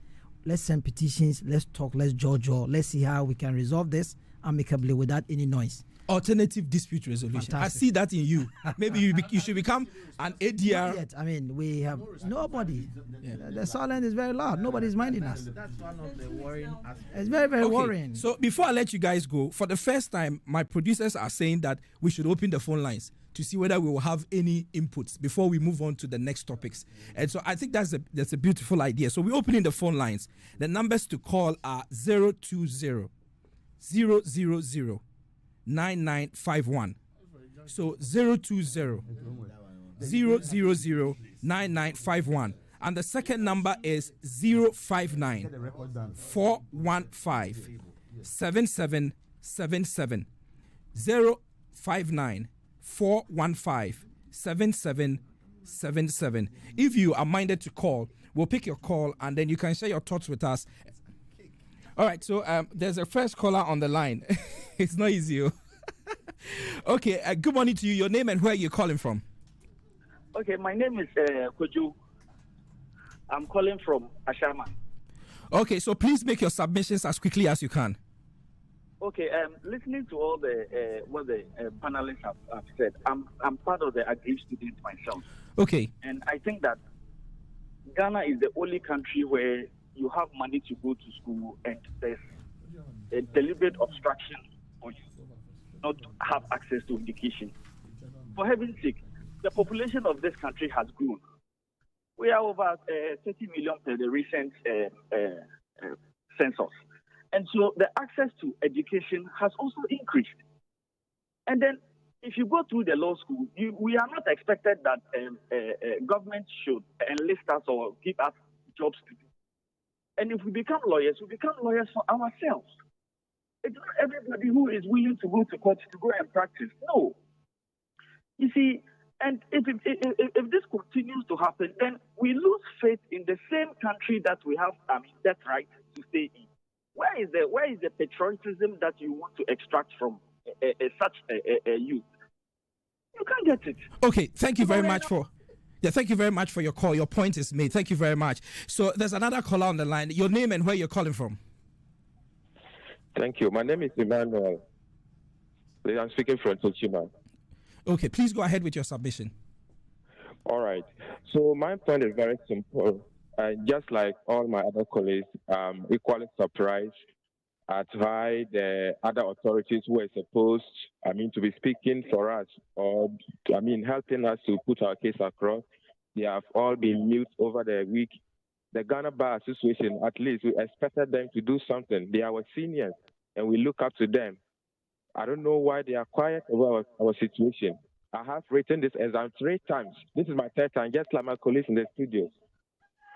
Let's send petitions. Let's talk. Let's judge. Let's see how we can resolve this amicably without any noise. Alternative dispute resolution. Fantastic. I see that in you. Maybe you should become an ADR. Yet, I mean, we have nobody. Yeah. The silence is very loud. Nobody's minding us. That's one of the worrying aspects. It's very, very worrying. So before I let you guys go, for the first time, my producers are saying that we should open the phone lines to see whether we will have any inputs before we move on to the next topics. And so I think that's a beautiful idea. So we're opening the phone lines. The numbers to call are 020 000 9951. So 020 000 9951. And the second number is 059 415 7777. 059 415 7777. If you are minded to call, we'll pick your call and then you can share your thoughts with us. All right, so there's a first caller on the line. It's not easy. Okay, good morning to you. Your name and where you're calling from? Okay, my name is Koju. I'm calling from Ashama. Okay, so please make your submissions as quickly as you can. Okay, listening to all the what the panelists have said, I'm part of the Agri students myself. Okay. And I think that Ghana is the only country where you have money to go to school and there's a deliberate obstruction for you not to have access to education. For heaven's sake, the population of this country has grown. We are over 30 million per the recent census. And so the access to education has also increased. And then if you go through the law school, we are not expected that government should enlist us or give us jobs to do. And if we become lawyers for ourselves. It's not everybody who is willing to go to court to go and practice. No. You see, and if this continues to happen, then we lose faith in the same country that we have that right to stay in. Where is the patriotism that you want to extract from such a youth? You can't get it. Okay, thank you very much thank you very much for your call. Your point is made. Thank you very much. So there's another caller on the line. Your name and where you're calling from? Thank you. My name is Emmanuel. I'm speaking from Tochima. Okay, please go ahead with your submission. All right. So my point is very simple. Just like all my other colleagues, equally surprised at why the other authorities who were supposed, to be speaking for us or, helping us to put our case across, they have all been mute over the week. The Ghana Bar Association, at least, we expected them to do something. They are our seniors, and we look up to them. I don't know why they are quiet about our situation. I have written this exam 3 times. This is my 3rd time, just like my colleagues in the studios.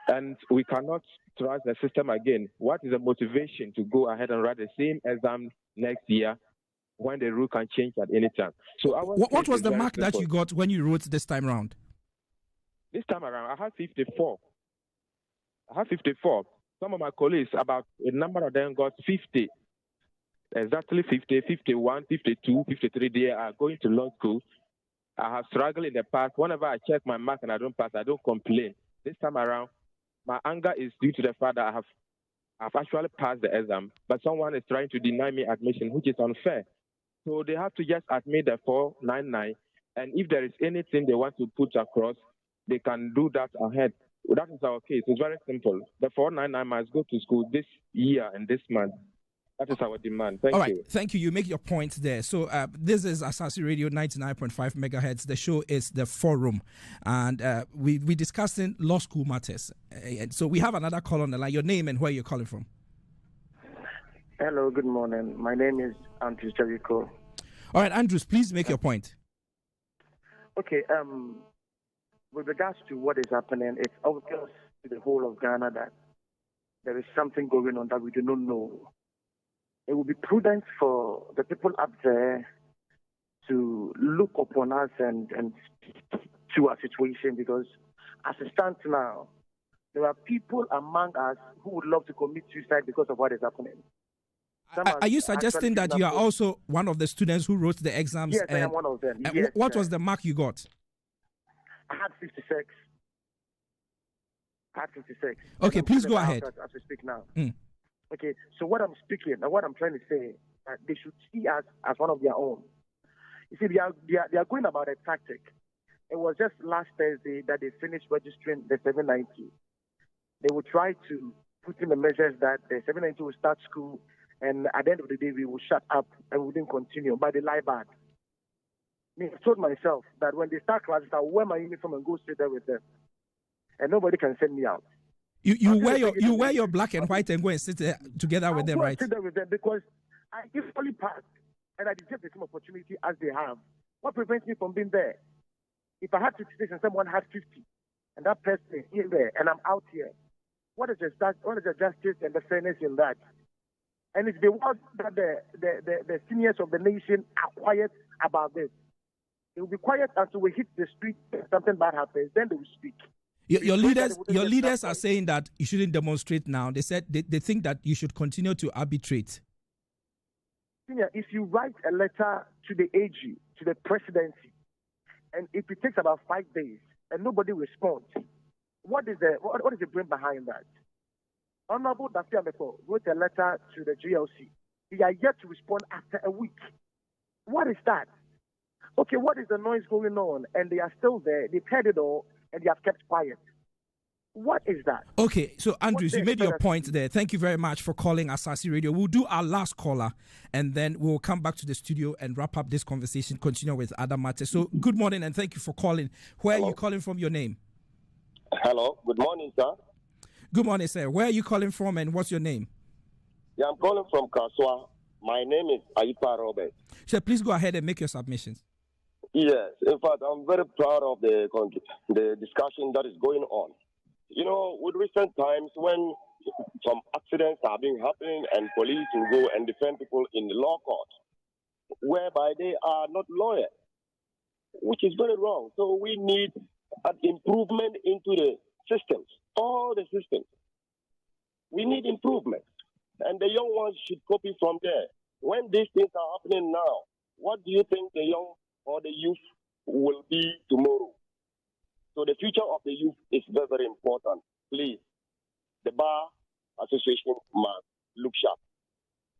And we cannot trust the system again. What is the motivation to go ahead and write the same exam next year when the rule can change at any time? So what was the mark that you got when you wrote this time around? This time around, I had 54. Some of my colleagues, about a number of them got 50. Exactly 50, 51, 52, 53. They are going to law school. I have struggled in the past. Whenever I check my mark and I don't pass, I don't complain. This time around, my anger is due to the fact that I've actually passed the exam, but someone is trying to deny me admission, which is unfair. So they have to just admit the 499, and if there is anything they want to put across, they can do that ahead. That is our case. It's very simple. The 499 must go to school this year and this month. That is our demand. Thank you. All right. Thank you. You make your point there. So this is Asaase Radio 99.5 megahertz. The show is The Forum. And we're discussing law school matters. And so we have another call on the line. Your name and where you're calling from. Hello, good morning. My name is Andrews Jericho. All right, Andrews, please make your point. Okay. With regards to what is happening, it's obvious to the whole of Ghana that there is something going on that we do not know. It would be prudent for the people up there to look upon us and to our situation, because as it stands now, there are people among us who would love to commit suicide because of what is happening. Are you suggesting that you are also one of the students who wrote the exams? Yes, I am one of them. Yes, what was the mark you got? I had 56. Okay, please go ahead. As we speak now. Okay, so what I'm trying to say, they should see us as one of their own. You see, they are going about a tactic. It was just last Thursday that they finished registering the 790. They will try to put in the measures that the 790 will start school, and at the end of the day, we will shut up and we wouldn't continue. But they lie back. I told myself that when they start classes, I'll wear my uniform and go sit there with them, and nobody can send me out. You wear your black and white and go and sit there together with them, right? Sit there with them because I equally passed, and I deserve the same opportunity as they have. What prevents me from being there? If I had 56 and someone had 50, and that person is in there, and I'm out here, what is the justice and the fairness in that? And it's the word that the seniors of the nation are quiet about this. They will be quiet until we hit the street and something bad happens. Then they will speak. Your leaders are saying that you shouldn't demonstrate now. They said they think that you should continue to arbitrate. Senior, if you write a letter to the AG, to the presidency, and if it takes about 5 days and nobody responds, what is the brain behind that? Honorable Dafi Ameko wrote a letter to the GLC. They are yet to respond after a week. What is that? Okay, what is the noise going on? And they are still there. They've heard it all, and they have kept quiet. What is that? Okay, so Andrews, you made your point there. Thank you very much for calling Asaase Radio. We'll do our last caller, and then we'll come back to the studio and wrap up this conversation, continue with other matters. So good morning, and thank you for calling. Where are you calling from? Your name? Hello, good morning, sir. Good morning, sir. Where are you calling from, and what's your name? Yeah, I'm calling from Kaswa. My name is Aipa Robert. Sir, please go ahead and make your submissions. Yes, in fact, I'm very proud of the discussion that is going on. You know, with recent times when some accidents have been happening and police will go and defend people in the law court, whereby they are not lawyers, which is very wrong. So we need an improvement into the systems, all the systems. We need improvement. And the young ones should copy from there. When these things are happening now, what do you think the young or the youth will be tomorrow? So the future of the youth is very, very important. Please, the Bar Association must look sharp.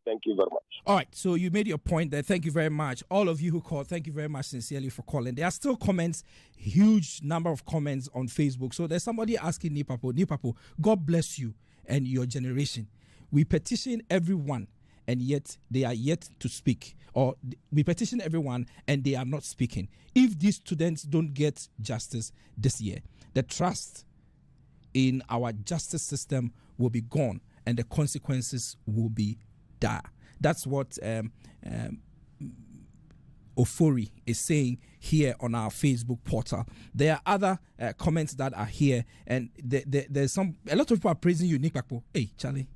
Thank you very much. All right, so you made your point there. Thank you very much. All of you who called, thank you very much sincerely for calling. There are still comments, huge number of comments on Facebook. So there's somebody asking Nipapo, God bless you and your generation. We petition everyone, and yet they are yet to speak. Or we petition everyone, and they are not speaking. If these students don't get justice this year, the trust in our justice system will be gone, and the consequences will be dire. That's what Ofori is saying here on our Facebook portal. There are other comments that are here, and there's a lot of people are praising you, Nick Bakpo. Hey, Charlie,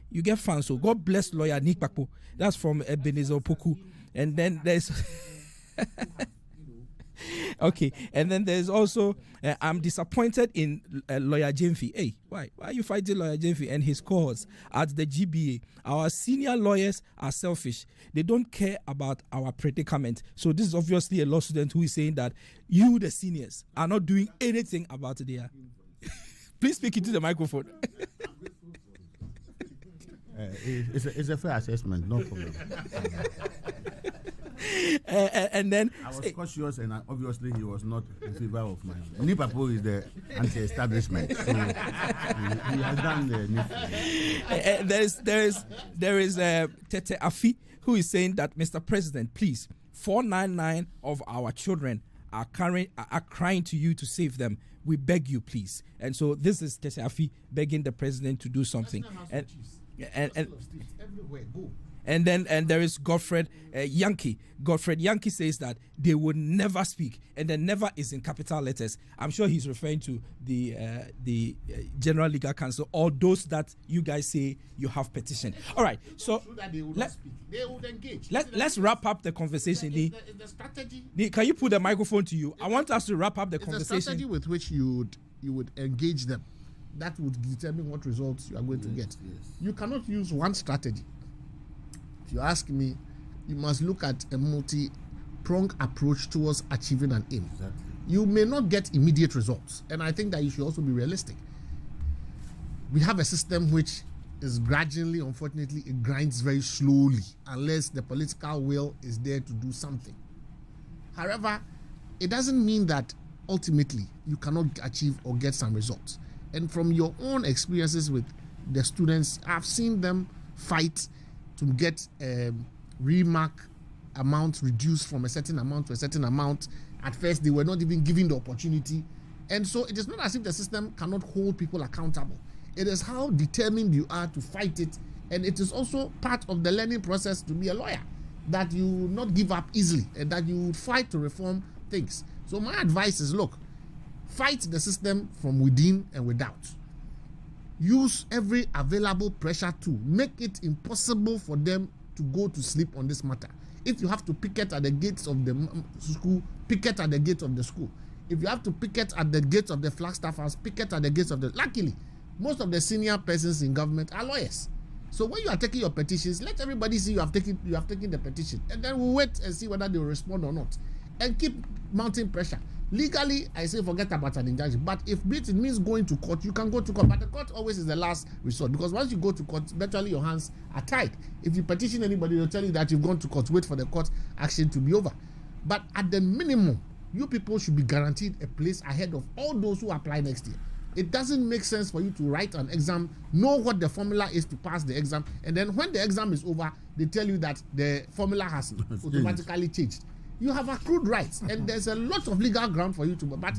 you get fans, so God bless lawyer Nick Bakpo. That's from Ebenezer Opoku. And then there's okay, and then there's also I'm disappointed in lawyer Jemfi. Hey, why are you fighting lawyer Jemfi and his cause at the GBA? Our senior lawyers are selfish. They don't care about our predicament. So this is obviously a law student who is saying that you, the seniors, are not doing anything about it there. Please speak into the microphone. It's a fair assessment, no problem. And then I was cautious, and obviously he was not in favor of mine. Nipapo is the anti-establishment, so he has done the there is Tete Afi who is saying that, Mr. President, please, 499 of our children are crying to you to save them. We beg you, please. And so this is Tete Afi begging the president to do something. And everywhere go. And there is Godfred Yankee. Godfred Yankee says that they would never speak, and then never is in capital letters. I'm sure he's referring to the General Legal Council, or those that you guys say you have petitioned. All right, so that they would not speak. They would engage. Let's wrap up the conversation. Is the strategy? Can you put the microphone to you? I want us to wrap up the conversation. The strategy with which you would engage them that would determine what results you are going to get. Yes. You cannot use one strategy. If you ask me, you must look at a multi-pronged approach towards achieving an aim. Exactly. You may not get immediate results, and I think that you should also be realistic. We have a system which is gradually, unfortunately, it grinds very slowly unless the political will is there to do something. However, it doesn't mean that ultimately you cannot achieve or get some results. And from your own experiences with the students, I've seen them fight to get remark amount reduced from a certain amount to a certain amount. At first, they were not even given the opportunity. And so it is not as if the system cannot hold people accountable. It is how determined you are to fight it. And it is also part of the learning process to be a lawyer, that you will not give up easily and that you will fight to reform things. So my advice is, look, fight the system from within and without. Use every available pressure to make it impossible for them to go to sleep on this matter. If you have to picket at the gates of the school, picket at the gates of the school. If you have to picket at the gates of the Flagstaff House, picket at the gates of the... Luckily, most of the senior persons in government are lawyers. So when you are taking your petitions, let everybody see you have taken the petition. And then we'll wait and see whether they will respond or not. And keep mounting pressure. Legally, I say forget about an injunction. But if it means going to court, you can go to court. But the court always is the last resort, because once you go to court, virtually your hands are tied. If you petition anybody, they'll tell you that you've gone to court. Wait for the court action to be over. But at the minimum, you people should be guaranteed a place ahead of all those who apply next year. It doesn't make sense for you to write an exam, know what the formula is to pass the exam, and then when the exam is over, they tell you that the formula has automatically changed. You have accrued rights, and there's a lot of legal ground for you to, but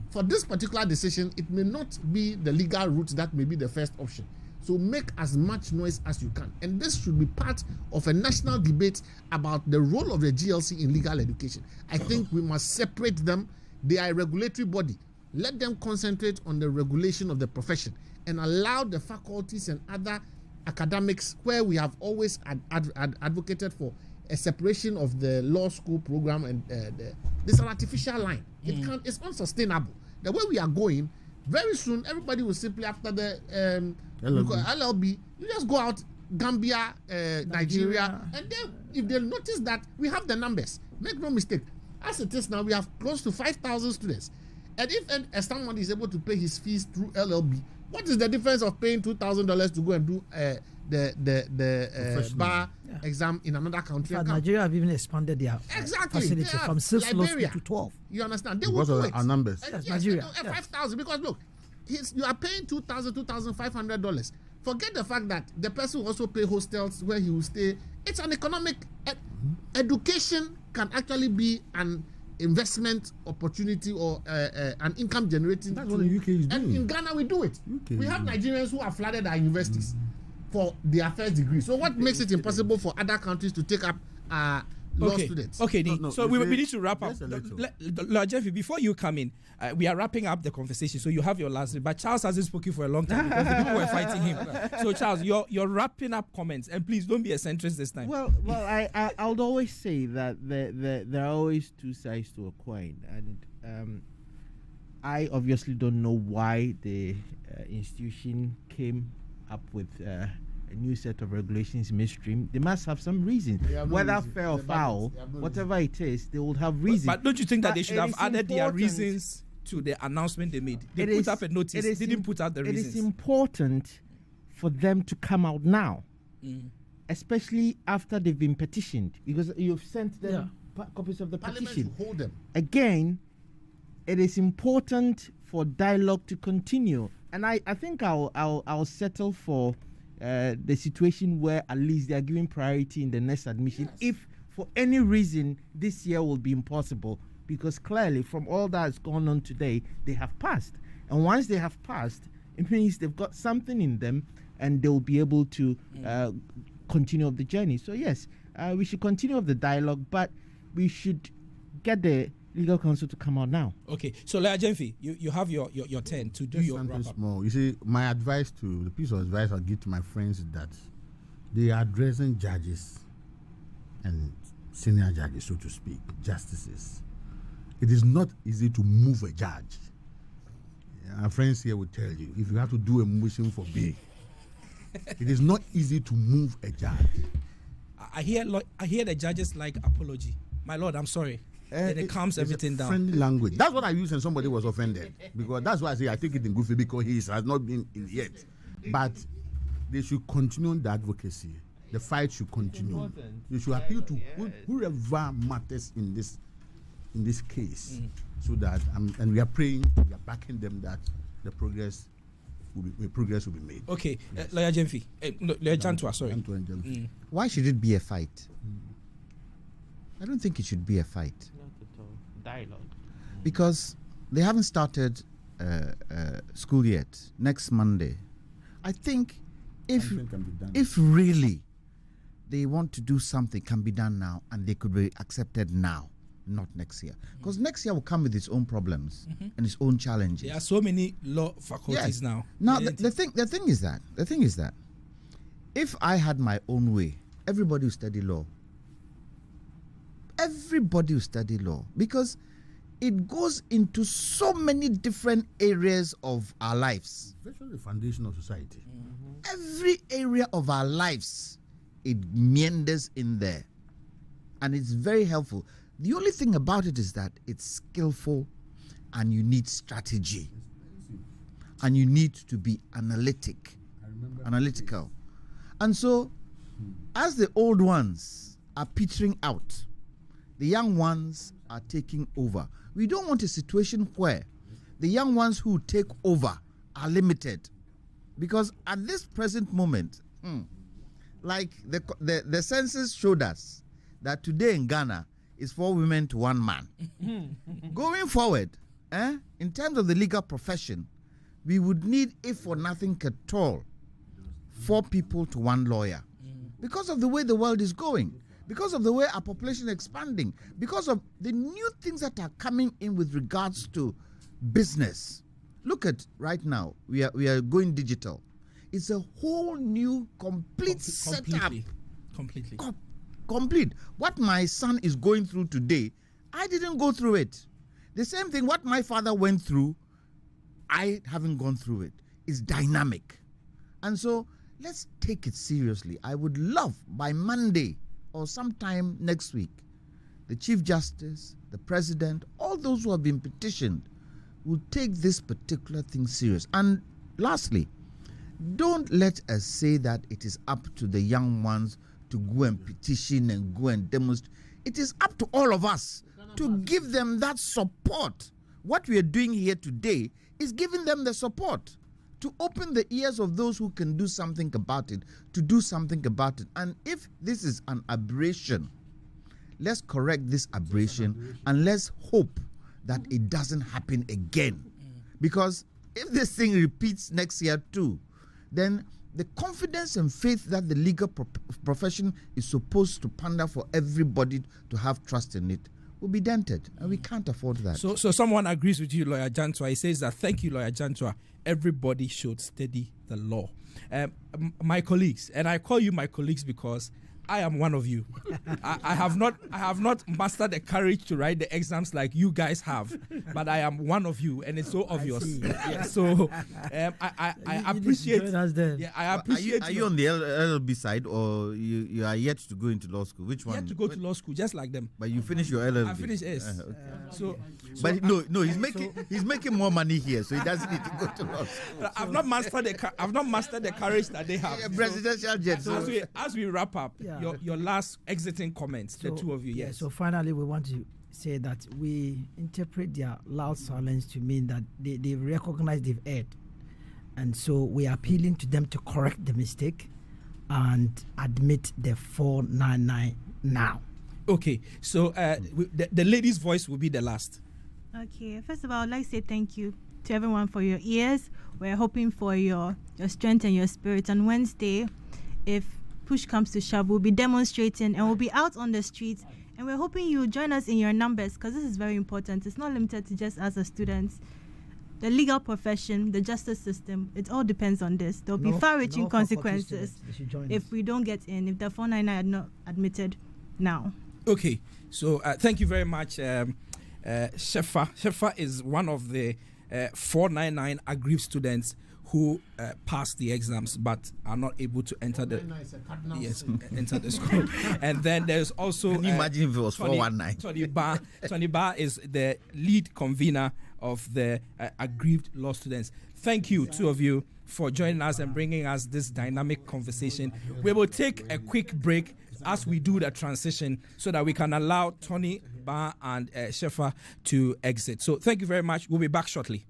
for this particular decision, it may not be the legal route that may be the first option. So make as much noise as you can. And this should be part of a national debate about the role of the GLC in legal education. I think we must separate them. They are a regulatory body. Let them concentrate on the regulation of the profession and allow the faculties and other academics, where we have always advocated for a separation of the law school program, and there's an artificial line. It's unsustainable. The way we are going, very soon everybody will simply, after the LLB, you just go out Gambia, Nigeria, and then if they notice that we have the numbers, make no mistake, as it is now, we have close to 5,000 students. And if someone is able to pay his fees through LLB, what is the difference of paying $2,000 to go and do the bar exam in another country? In fact, Nigeria have even expanded their facility from 6 law school to 12. You understand? They because will of do it. Our numbers. Yes, Nigeria. 5,000, because look, you are paying $2,500. Forget the fact that the person will also pay hostels where he will stay. It's an economic... education can actually be an investment opportunity or an income generating. That's what the UK is doing. And in Ghana, we do it. We have Nigerians who have flooded our universities for their first degree. So what makes it impossible for other countries to take up law students? Okay, so we need to wrap up. Lord Jeffrey, before you come in, we are wrapping up the conversation, so you have your last. But Charles hasn't spoken for a long time because the people were fighting him. So Charles, you're wrapping up comments, and please don't be a centrist this time. Well, I would always say that there are always two sides to a coin, and I obviously don't know why the institution came up with a new set of regulations midstream. They must have some reason. Whether fair or foul, whatever it is, they would have reasons. But don't you think that they should have added their reasons to the announcement they made? They put up a notice. They didn't put out the reasons. It is important for them to come out now, especially after they've been petitioned, because you've sent them copies of the petition. Hold them. Again, it is important for dialogue to continue, and I think I'll settle for the situation where at least they are giving priority in the next admission. Yes. If for any reason this year will be impossible, because clearly from all that has gone on today, they have passed. And once they have passed, it means they've got something in them, and they'll be able to continue of the journey. So yes, we should continue of the dialogue, but we should get the legal counsel to come out now. Okay, so Lawyer Jemfi, you have your turn to do your wrap up. Small. You see, my advice the piece of advice I give to my friends is that they are addressing judges and senior judges, so to speak, justices. It is not easy to move a judge. Our friends here will tell you, if you have to do a motion for bail, it is not easy to move a judge. I hear the judges like apology. My lord, I'm sorry. It calms everything down. Friendly language. That's what I use when somebody was offended. Because that's why I say I take it in goofy, because he has not been in yet. But they should continue the advocacy. The fight should continue. They should appeal to whoever matters in this case. So that and we are praying, we are backing them that the progress will be made. Okay, yes. Lawyer Jemfi, Lawyer Jantua, sorry. Why should it be a fight? I don't think it should be a fight. Not at all. Dialogue. Because they haven't started school yet. Next Monday, I think if really they want to do something, can be done now, and they could be accepted now, not next year. Because next year will come with its own problems and its own challenges. There are so many law faculties now. Now the thing is that if I had my own way, everybody will study law. Everybody will study law, because it goes into so many different areas of our lives. Especially the foundation of society. Every area of our lives, it meanders in there. And it's very helpful. The only thing about it is that it's skillful, and you need strategy. And you need to be analytical. And so, as the old ones are petering out, the young ones are taking over. We don't want a situation where the young ones who take over are limited. Because at this present moment, like the census showed us that today in Ghana is 4 women to 1 man. Going forward, in terms of the legal profession, we would need, if for nothing at all, 4 people to 1 lawyer. Because of the way the world is going. Because of the way our population is expanding, because of the new things that are coming in with regards to business. Look at right now, we are going digital. It's a whole new complete setup. Completely. Complete. What my son is going through today, I didn't go through it. The same thing what my father went through, I haven't gone through it. It's dynamic. And so let's take it seriously. I would love by Monday or sometime next week, the Chief Justice, the President, all those who have been petitioned will take this particular thing serious. And lastly, don't let us say that it is up to the young ones to go and petition and go and demonstrate. It is up to all of us to give them that support. What we are doing here today is giving them the support to open the ears of those who can do something about it, to do something about it. And if this is an aberration, let's correct this aberration and let's hope that it doesn't happen again. Because if this thing repeats next year too, then the confidence and faith that the legal profession is supposed to pander for everybody to have trust in it will be dented, and we can't afford that. So someone agrees with you, Lawyer Jantua. He says that, thank you, Lawyer Jantua, everybody should study the law. My colleagues, and I call you my colleagues because I am one of you. I have not mastered the courage to write the exams like you guys have, but I am one of you, and it's so obvious. Yeah, so I appreciate. Yeah, I appreciate. Are you on the LLB side, or you are yet to go into law school? Which one? Yet to go to law school, just like them. But you finish your LLB. I finished S. Okay. But no, he's making more money here, so he doesn't need to go to law school. I've not mastered the courage that they have. Yeah, presidential jet. So as we wrap up. Yeah. Your last exiting comments, the two of you, yes. So finally, we want to say that we interpret their loud silence to mean that they recognize they've erred. And so we are appealing to them to correct the mistake and admit the 499 now. Okay, so the lady's voice will be the last. Okay, first of all, I'd like to say thank you to everyone for your ears. We're hoping for your strength and your spirit. On Wednesday, if push comes to shove, we'll be demonstrating and we'll be out on the streets. And we're hoping you'll join us in your numbers, because this is very important. It's not limited to just us as students. The legal profession, the justice system, it all depends on this. There'll be far-reaching consequences if we don't get in, if the 499 are not admitted now. Okay, so thank you very much, Shefa. Shefa is one of the 499 aggrieved students who passed the exams but are not able to enter the enter the school. And then there's also can you imagine if it was 419? Tony Ba is the lead convener of the aggrieved law students. Thank you, two of you, for joining us and bringing us this dynamic conversation. We will take a quick break as we do the transition so that we can allow Tony Ba and Shefa to exit. So thank you very much. We'll be back shortly.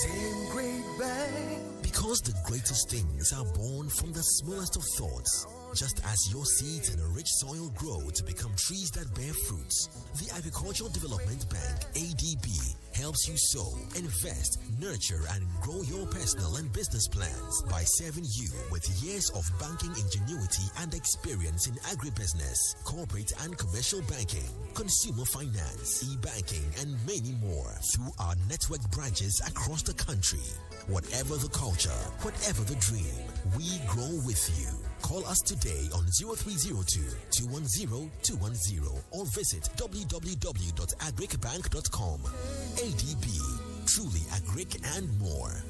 Same great bang. Because the greatest things are born from the smallest of thoughts. Just as your seeds in a rich soil grow to become trees that bear fruits, the Agricultural Development Bank, ADB, helps you sow, invest, nurture, and grow your personal and business plans by serving you with years of banking ingenuity and experience in agribusiness, corporate and commercial banking, consumer finance, e-banking, and many more through our network branches across the country. Whatever the culture, whatever the dream, we grow with you. Call us today on 0302-210-210 or visit www.agricbank.com. ADB, truly agric and more.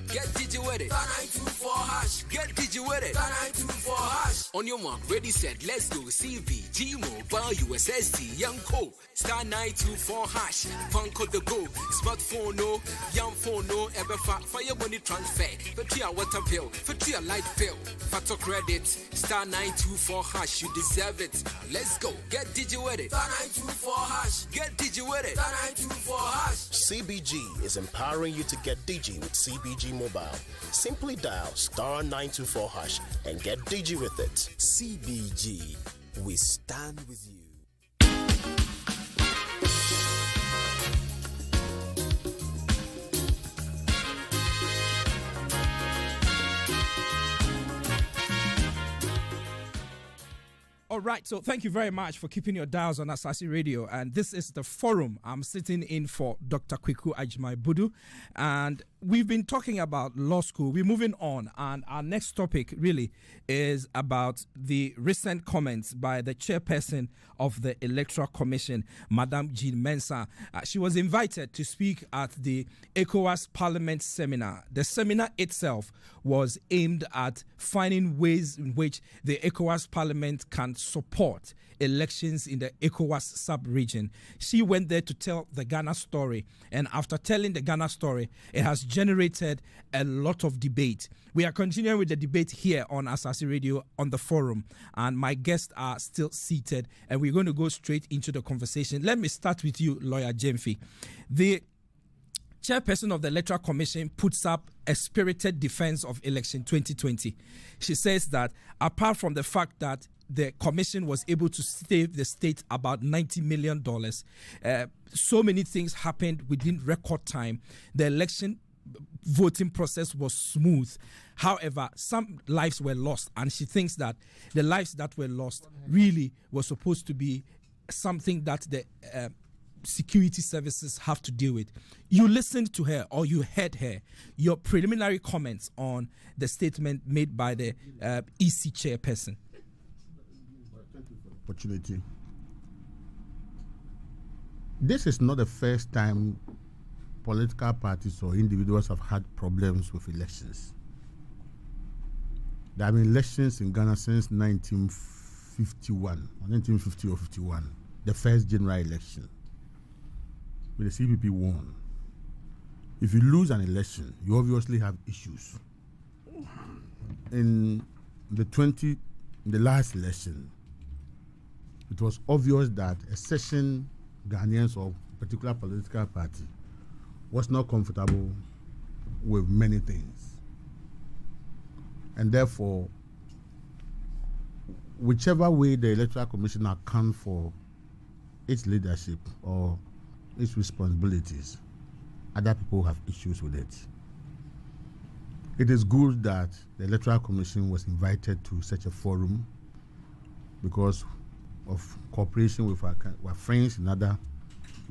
Get digi with it. 924#. Get digi with it. 924#. On your mark, ready, set, let's go. CBG Mobile, USSD, Young Co. Star 924#. Punk the go. Smartphone no, young phone no. Ever fire money transfer. For 3 water bill, for 3 light bill. Factor credit. Star 924#. You deserve it. Let's go. Get digi with it. Star 924#. Get digi with it. Star 924#. CBG is empowering you to get digi with CBG Mobile. Simply dial star 924# and get digi with it. CBG, we stand with you. All right, so thank you very much for keeping your dials on Asaase Radio. And this is the forum. I'm sitting in for Dr. Kweku Agyeman-Bodu. And we've been talking about law school. We're moving on. And our next topic really is about the recent comments by the chairperson of the Electoral Commission, Madam Jean Mensah. She was invited to speak at the ECOWAS Parliament Seminar. The seminar itself was aimed at finding ways in which the ECOWAS Parliament can support elections in the ECOWAS sub-region. She went there to tell the Ghana story, and after telling the Ghana story, it has generated a lot of debate. We are continuing with the debate here on Asaase Radio on the forum, and my guests are still seated, and we're going to go straight into the conversation. Let me start with you, Lawyer Gyamfi. The chairperson of the Electoral Commission puts up a spirited defense of election 2020. She says that apart from the fact that the commission was able to save the state about $90 million, so many things happened within record time. The election voting process was smooth. However, some lives were lost, and she thinks that the lives that were lost really was supposed to be something that the security services have to deal with. You listened to her, or you heard her. Your preliminary comments on the statement made by the EC chairperson. Opportunity. This is not the first time political parties or individuals have had problems with elections. There have been elections in Ghana since 1951, or 1950 or 51, the first general election, where the CPP won. If you lose an election, you obviously have issues. In the last election, it was obvious that a session Ghanaians or particular political party was not comfortable with many things. And therefore, whichever way the Electoral Commission account for its leadership or its responsibilities, other people have issues with it. It is good that the Electoral Commission was invited to such a forum because of cooperation with our friends in other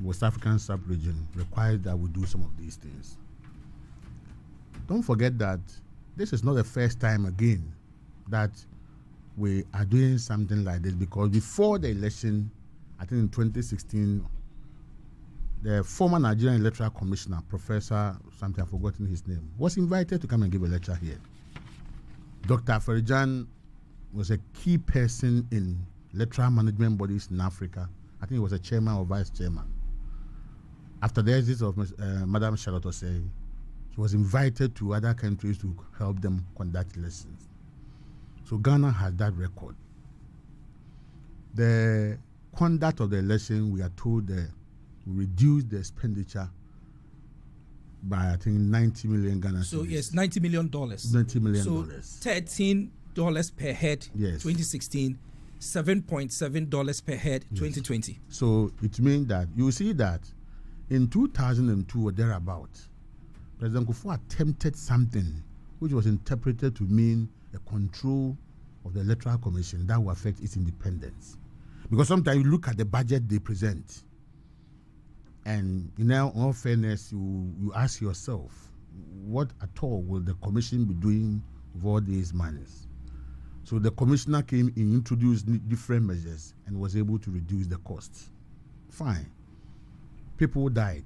West African sub-region requires that we do some of these things. Don't forget that this is not the first time again that we are doing something like this, because before the election, I think in 2016, the former Nigerian Electoral Commissioner, Professor something, I've forgotten his name, was invited to come and give a lecture here. Dr. Aferijan was a key person in electoral management bodies in Africa. I think he was a chairman or vice chairman. After the exit of Madam Charlotte Osei, he was invited to other countries to help them conduct elections. So Ghana has that record. The conduct of the election, we are told we reduced the expenditure by, I think, 90 million Ghana. So yes, $90 million. $90 million. So $13 per head, yes. 2016, $7.7 per head, yes. 2020. So it means that you see that in 2002 or thereabout, President Kufuor attempted something which was interpreted to mean a control of the Electoral Commission that will affect its independence. Because sometimes you look at the budget they present, and in all fairness, you ask yourself, what at all will the Commission be doing with all these monies? So the Commissioner came and introduced different measures and was able to reduce the costs. Fine. People died.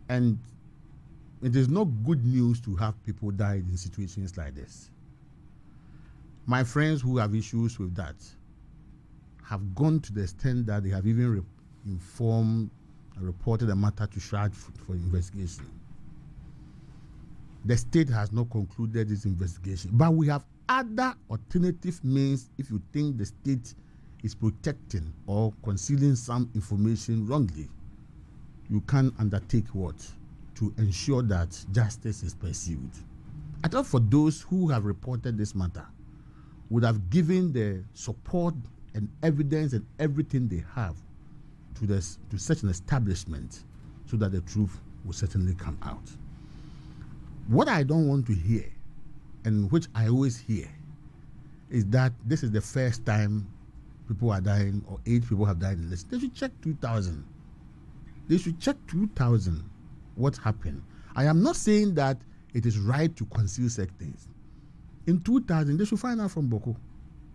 And it is not good news to have people die in situations like this. My friends who have issues with that have gone to the extent that they have even informed and reported the matter to SHRAD for investigation. The state has not concluded this investigation, but we have other alternative means if you think the state is protecting or concealing some information wrongly. You can undertake what? To ensure that justice is pursued. I thought for those who have reported this matter would have given the support and evidence and everything they have to such an establishment so that the truth will certainly come out. What I don't want to hear, and which I always hear, is that this is the first time people are dying or 8 people have died in this. They should check 2000. They should check 2000. What happened? I am not saying that it is right to conceal such things. In 2000, they should find out from Boko.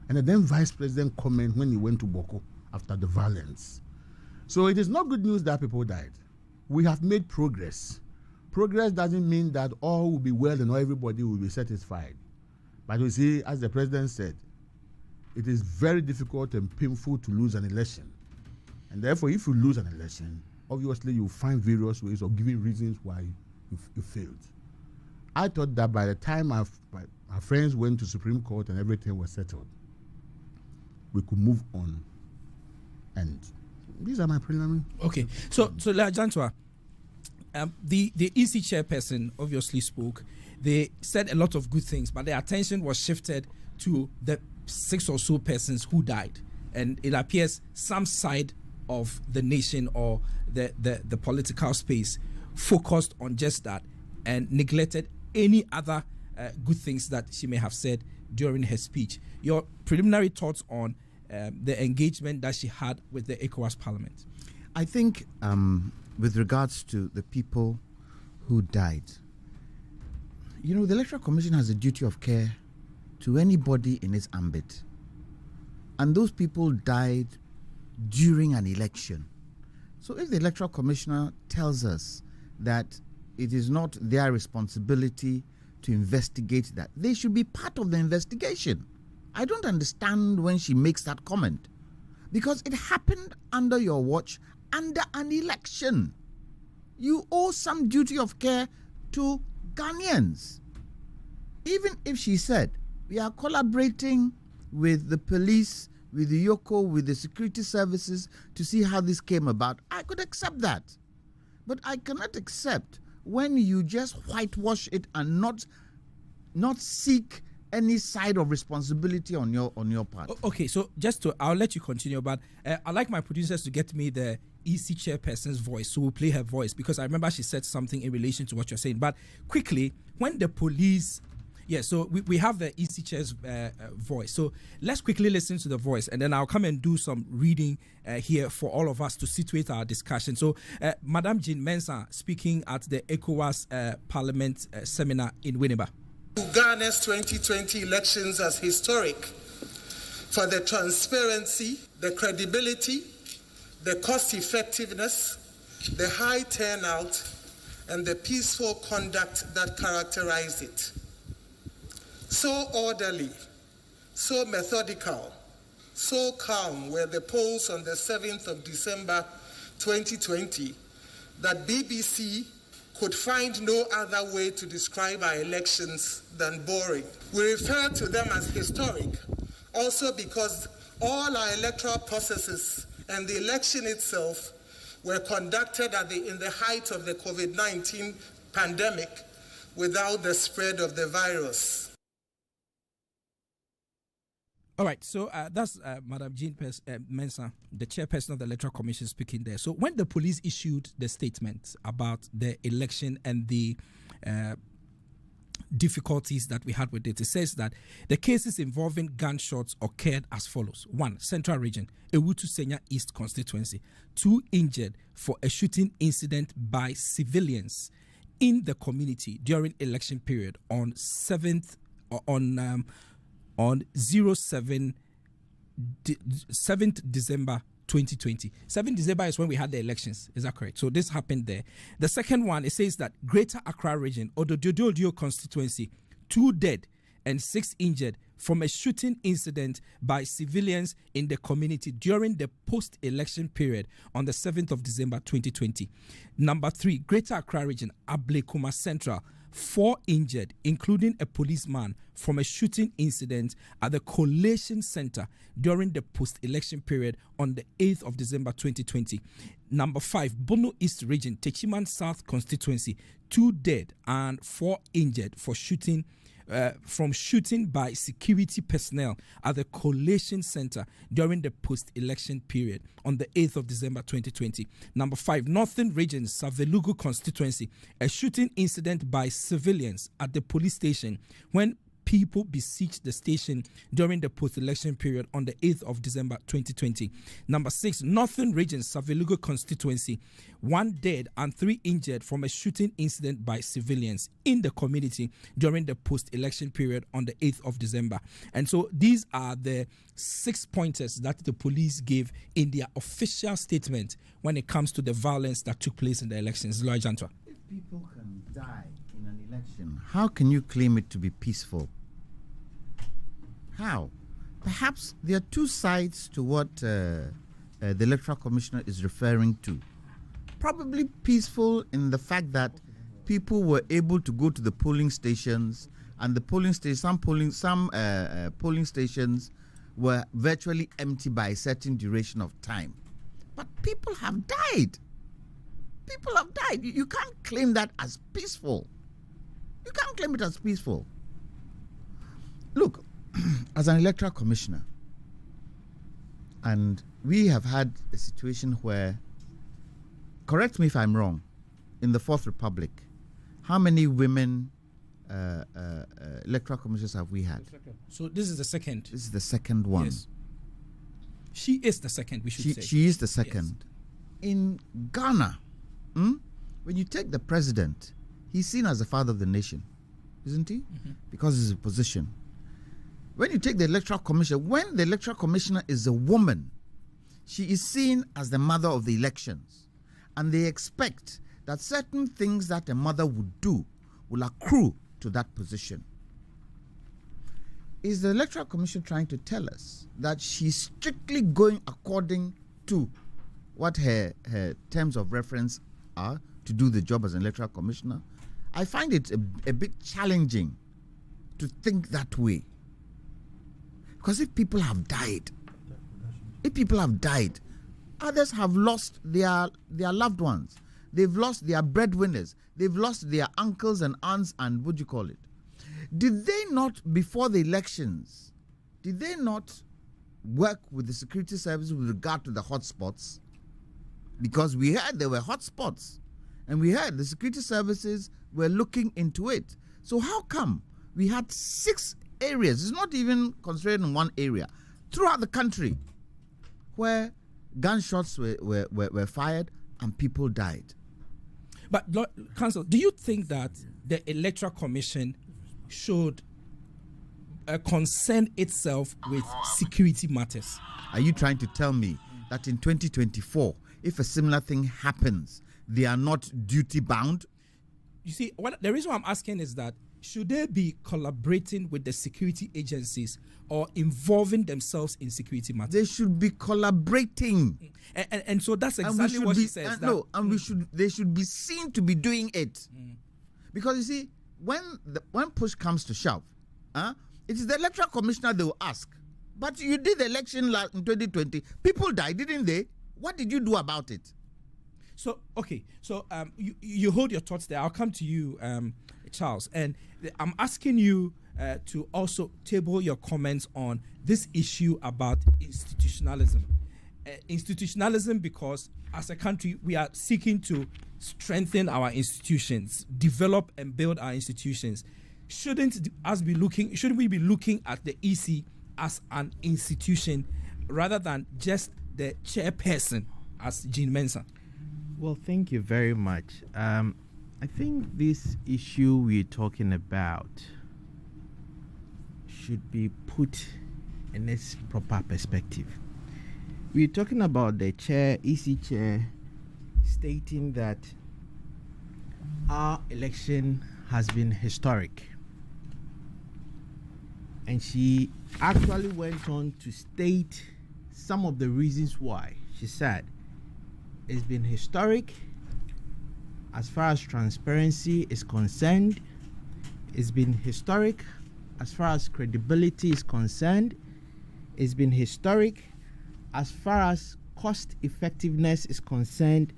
And the then Vice President comment when he went to Boko after the violence. So it is not good news that people died. We have made progress. Progress doesn't mean that all will be well and everybody will be satisfied. But you see, as the President said, it is very difficult and painful to lose an election. And therefore, if you lose an election, obviously you find various ways of giving reasons why you failed. I thought that by the time our friends went to Supreme Court and everything was settled, we could move on. And these are my preliminary. Okay. So Lajantwa, the EC chairperson obviously spoke. They said a lot of good things, but their attention was shifted to the 6 or so persons who died. And it appears some side of the nation or the political space focused on just that and neglected any other good things that she may have said during her speech. Your preliminary thoughts on the engagement that she had with the ECOWAS Parliament? I think with regards to the people who died, the Electoral Commission has a duty of care to anybody in its ambit. And those people died during an election. So if the Electoral Commissioner tells us that it is not their responsibility to investigate that, they should be part of the investigation. I don't understand when she makes that comment, because it happened under your watch, under an election. You owe some duty of care to Ghanaians. Even if she said, we are collaborating with the police, with the Yoko, with the security services to see how this came about, I could accept that. But I cannot accept when you just whitewash it and not seek any side of responsibility on your part. Okay, so I'll let you continue, but I'd like my producers to get me the EC chairperson's voice, so we'll play her voice, because I remember she said something in relation to what you're saying. But quickly, when the police... Yeah, so we have the EC chair's voice. So let's quickly listen to the voice, and then I'll come and do some reading here for all of us to situate our discussion. So Madam Jean Mensah speaking at the ECOWAS Parliament seminar in Winneba. Ghana's 2020 elections as historic for the transparency, the credibility, the cost effectiveness, the high turnout, and the peaceful conduct that characterized it. So orderly, so methodical, so calm were the polls on the 7th of December 2020 that BBC could find no other way to describe our elections than boring. We refer to them as historic also because all our electoral processes and the election itself were conducted in the height of the COVID-19 pandemic without the spread of the virus. All right, so that's Madam Jean Mensah, the chairperson of the Electoral Commission, speaking there. So when the police issued the statement about the election and the difficulties that we had with it, it says that the cases involving gunshots occurred as follows. 1, Central Region, Ewutu Senya East Constituency. 2, injured for a shooting incident by civilians in the community during election period on 7th on 7th December 2020. 7th December is when we had the elections. Is that correct? So this happened there. The second one, it says that Greater Accra Region, Odododio constituency, 2 dead and 6 injured from a shooting incident by civilians in the community during the post-election period on the 7th of December 2020. Number 3, Greater Accra Region, Ablekuma Central, 4 injured, including a policeman from a shooting incident at the Collation Center during the post-election period on the 8th of December 2020. Number 5, Bono East Region, Techiman South Constituency, 2 dead and 4 injured for shooting by security personnel at the Collation Center during the post-election period on the 8th of December 2020. Number 5, Northern Region, Savelugu Constituency, a shooting incident by civilians at the police station when people besieged the station during the post-election period on the 8th of December 2020. Number 6, Northern Region, Savelugu Constituency, 1 dead and 3 injured from a shooting incident by civilians in the community during the post-election period on the 8th of December. And so these are the 6 pointers that the police gave in their official statement when it comes to the violence that took place in the elections. Lawyer Jantwa. If people can die in an election, how can you claim it to be peaceful? How? Perhaps there are 2 sides to what the Electoral Commissioner is referring to. Probably peaceful in the fact that people were able to go to the polling stations, and the polling some polling stations were virtually empty by a certain duration of time. But people have died. People have died. You can't claim that as peaceful. You can't claim it as peaceful. Look, as an electoral commissioner, and we have had a situation where, correct me if I'm wrong, in the Fourth Republic, how many women electoral commissioners have we had? So this is the second. This is the second one. Yes. She is the second, we should say. She is the second. Yes. In Ghana, when you take the president, he's seen as the father of the nation, isn't he? Mm-hmm. Because he's a position. When you take the electoral commissioner, when the electoral commissioner is a woman, she is seen as the mother of the elections. And they expect that certain things that a mother would do will accrue to that position. Is the Electoral Commission trying to tell us that she's strictly going according to what her terms of reference are to do the job as an Electoral Commissioner? I find it a bit challenging to think that way. Because if people have died, others have lost their loved ones. They've lost their breadwinners. They've lost their uncles and aunts and what do you call it? Did they not, before the elections, did they not work with the security services with regard to the hotspots? Because we heard there were hotspots, and we heard the security services were looking into it. So how come we had 6 areas, it's not even concentrated in one area, throughout the country, where gunshots were fired and people died? But, Counsel, do you think that the Electoral Commission should concern itself with security matters? Are you trying to tell me that in 2024, if a similar thing happens, they are not duty bound? You see, the reason why I'm asking is that should they be collaborating with the security agencies or involving themselves in security matters? They should be collaborating. And so that's exactly what she says. They should be seen to be doing it. Because you see, when push comes to shove, it is the Electoral Commissioner they will ask. But you did the election in 2020. People died, didn't they? What did you do about it? So, okay. So you hold your thoughts there. I'll come to you, Charles. And I'm asking you to also table your comments on this issue about institutionalism. Institutionalism because as a country, we are seeking to strengthen our institutions, develop and build our institutions. Shouldn't we be looking at the EC as an institution rather than just the chairperson as Jean Mensah? Well, thank you very much. I think this issue we're talking about should be put in its proper perspective. We're talking about the EC chair, stating that our election has been historic. And she actually went on to state some of the reasons why. She said, it's been historic as far as transparency is concerned. It's been historic as far as credibility is concerned. It's been historic as far as cost effectiveness is concerned,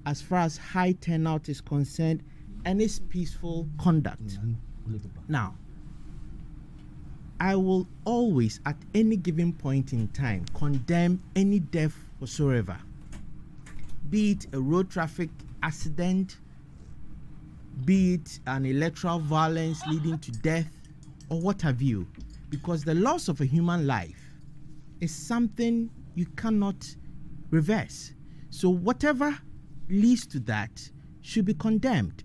as far as high turnout is concerned, and its peaceful conduct. Now, I will always, at any given point in time, condemn any death whatsoever, be it a road traffic accident, be it an electoral violence leading to death, or what have you, because the loss of a human life is something you cannot reverse. So whatever leads to that should be condemned.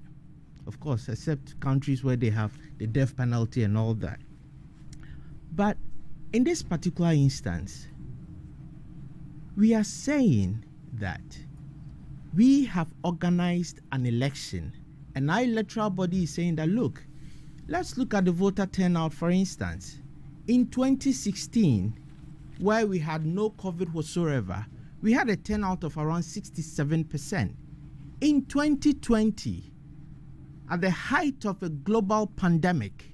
Of course, except countries where they have the death penalty and all that. But in this particular instance, we are saying that we have organized an election, and our electoral body is saying that, look, let's look at the voter turnout, for instance. In 2016, where we had no COVID whatsoever, we had a turnout of around 67%. In 2020, at the height of a global pandemic,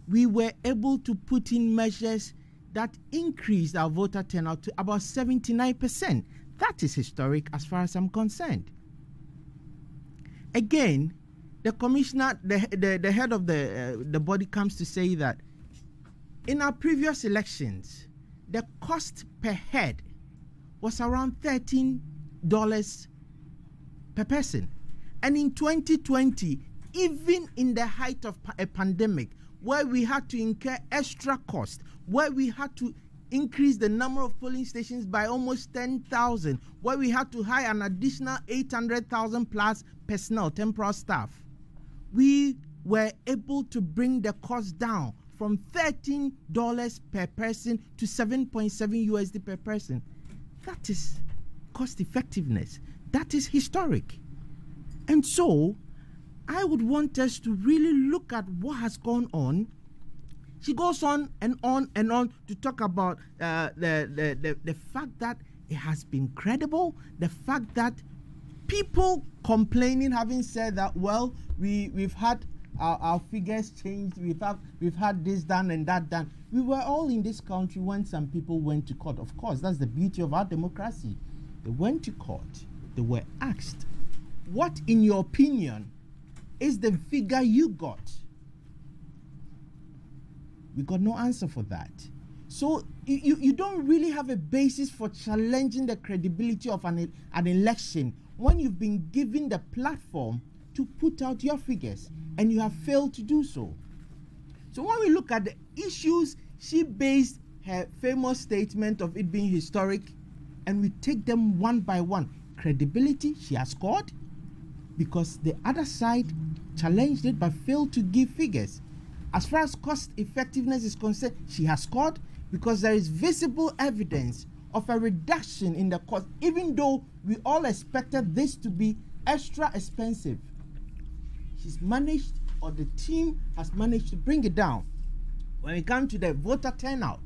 we were able to put in measures that increased our voter turnout to about 79%. That is historic as far as I'm concerned. Again, the commissioner, the head of the body comes to say that in our previous elections, the cost per head was around $13 per person. And in 2020, even in the height of a pandemic, where we had to incur extra cost, where we had to increase the number of polling stations by almost 10,000, where we had to hire an additional 800,000 plus personnel, temporary staff, we were able to bring the cost down from $13 per person to 7.7 USD per person. That is cost effectiveness. That is historic. And so I would want us to really look at what has gone on. She goes on and on and on to talk about the fact that it has been credible, the fact that people complaining, having said that, well, we've had our figures changed, we've had this done and that done. We were all in this country when some people went to court. Of course, that's the beauty of our democracy. They went to court, they were asked, what in your opinion is the figure you got? We got no answer for that. So you don't really have a basis for challenging the credibility of an election when you've been given the platform to put out your figures and you have failed to do so. So when we look at the issues, she based her famous statement of it being historic, and we take them one by one. Credibility, she has scored because the other side challenged it but failed to give figures. As far as cost effectiveness is concerned, she has scored because there is visible evidence of a reduction in the cost, even though we all expected this to be extra expensive. She's managed, or the team has managed to bring it down. When it comes to the voter turnout,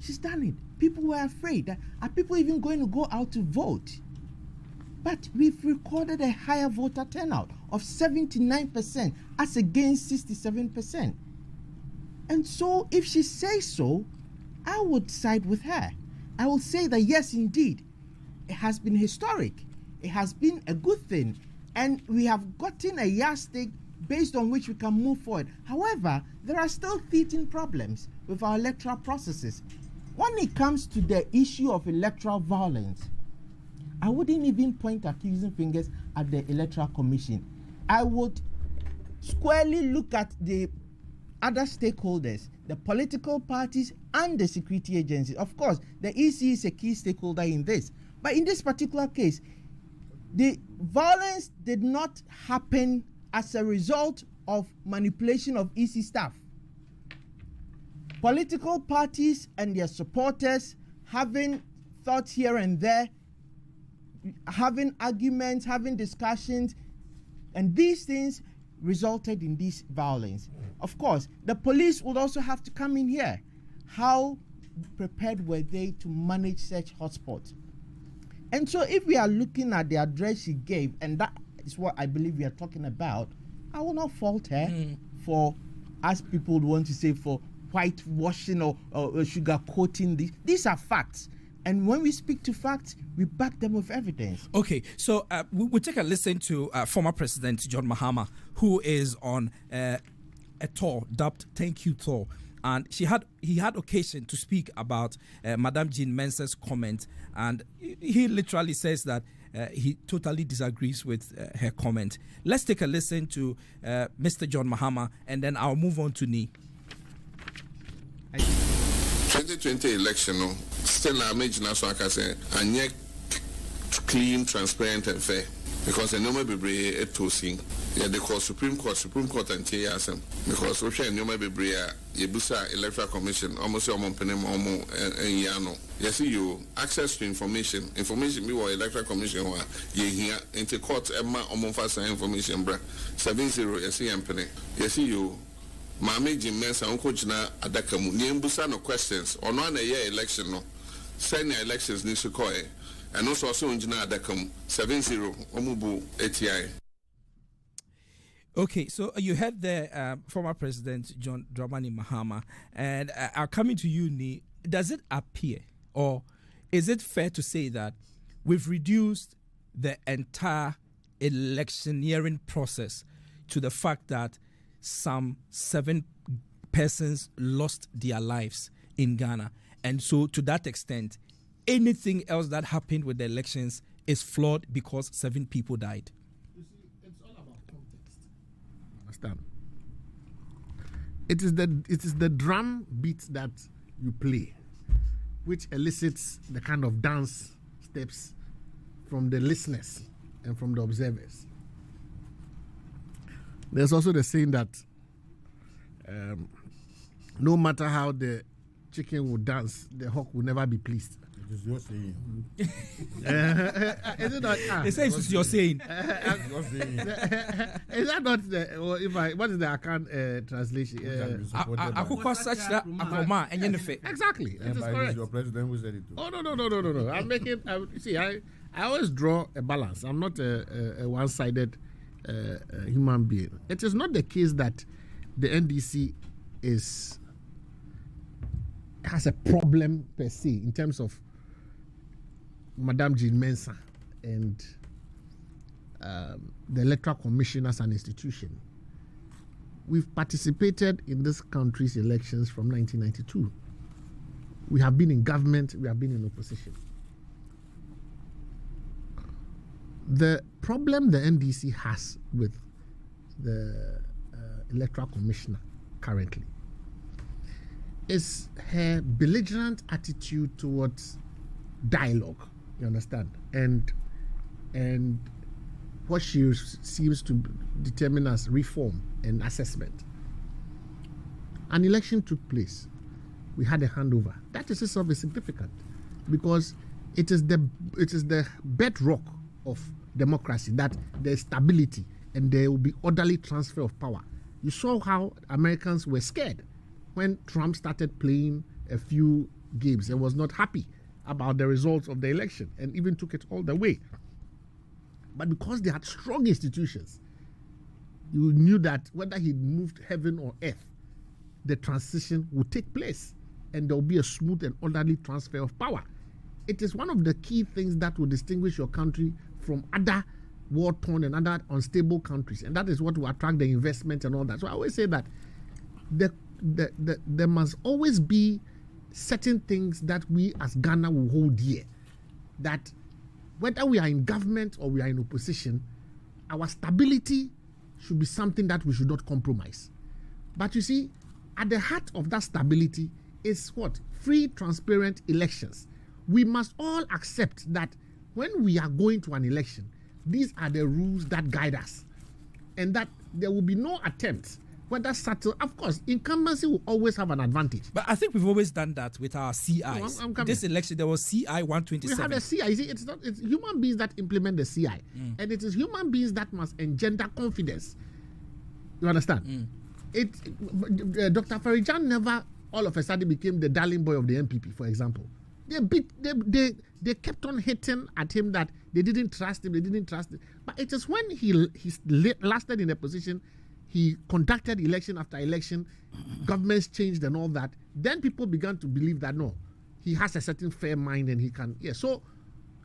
she's done it. People were afraid. Are people even going to go out to vote? But we've recorded a higher voter turnout of 79% as against 67%. And so if she says so, I would side with her. I will say that yes, indeed, it has been historic. It has been a good thing. And we have gotten a yardstick based on which we can move forward. However, there are still teething problems with our electoral processes. When it comes to the issue of electoral violence, I wouldn't even point accusing fingers at the Electoral Commission. I would squarely look at the other stakeholders, the political parties and the security agencies. Of course, the EC is a key stakeholder in this. But in this particular case, the violence did not happen as a result of manipulation of EC staff. Political parties and their supporters having thoughts here and there, having arguments, having discussions, and these things resulted in this violence. Of course, the police would also have to come in here. How prepared were they to manage such hotspots? And so if we are looking at the address she gave, and that is what I believe we are talking about, I will not fault her for, as people would want to say, for whitewashing or sugarcoating. These are facts. And when we speak to facts, we back them with evidence. Okay, so we'll take a listen to former President John Mahama, who is on a tour dubbed Thank You Tour. And he had occasion to speak about Madame Jean Mensah's comment, and he literally says that he totally disagrees with her comment. Let's take a listen to Mr. John Mahama, and then I'll move on to Ni. 2020 election, no, still I imagine that's what I can say, and yet clean, transparent, and fair. Because the number be a tossing. Yeah, they call Supreme Court and TSM. Because we share number be brea, Yebusa Electoral Commission, almost your Monpenem and Yano. Yes, you access to information. Information be what Electoral Commission or ye here into court Emma Omonfasa information bra 70 yes, Yampene. Yes, you. Mame Jim Mensah unko jina adakamu. Ni mbusa no questions. Ono na year election no. Send your elections ni sukoe. And also unjina adakamu 70 omubu ATI. Okay, so you heard the former President John Dramani Mahama, and I'm coming to you, Ni. Does it appear, or is it fair to say that we've reduced the entire electioneering process to the fact that some 7 persons lost their lives in Ghana, and so to that extent, anything else that happened with the elections is flawed because 7 people died? You see, it's all about context. Understand? It is the drum beat that you play, which elicits the kind of dance steps from the listeners and from the observers. There's also the saying that no matter how the chicken will dance, the hawk will never be pleased. It is your saying. Is it not? They say it's your saying. Your saying. Is that not the? Or what is the account translation? Exactly. It is correct. Your president who said it too. Oh no! I'm making. See, I always draw a balance. I'm not a one-sided human being. It is not the case that the NDC has a problem per se in terms of Madame Jean Mensah and the Electoral Commission as an institution. we've participated in this country's elections from 1992. We have been in government, we have been in opposition. The problem the NDC has with the Electoral Commissioner currently is her belligerent attitude towards dialogue, you understand, and what she seems to determine as reform and assessment. An election took place. We had a handover. That is itself is significant because it is the bedrock of democracy, that there is stability and there will be orderly transfer of power. You saw how Americans were scared when Trump started playing a few games and was not happy about the results of the election and even took it all the way. But because they had strong institutions, you knew that whether he moved heaven or earth, the transition would take place and there will be a smooth and orderly transfer of power. It is one of the key things that will distinguish your country from other war-torn and other unstable countries, and that is what will attract the investment and all that. So I always say that there must always be certain things that we as Ghana will hold dear, that whether we are in government or we are in opposition, our stability should be something that we should not compromise. But you see, at the heart of that stability is what? Free, transparent elections. We must all accept that when we are going to an election, these are the rules that guide us, and that there will be no attempt, whether subtle. Of course, incumbency will always have an advantage. But I think we've always done that with our CIs. No, this election, there was CI 127. We had a CI. See, it's human beings that implement the CI, and it is human beings that must engender confidence. You understand? Dr. Farijan never all of a sudden became the darling boy of the MPP, for example. They kept on hitting at him that they didn't trust him, But it is when he lasted in a position, he conducted election after election, governments changed and all that, then people began to believe that no, he has a certain fair mind and he can, so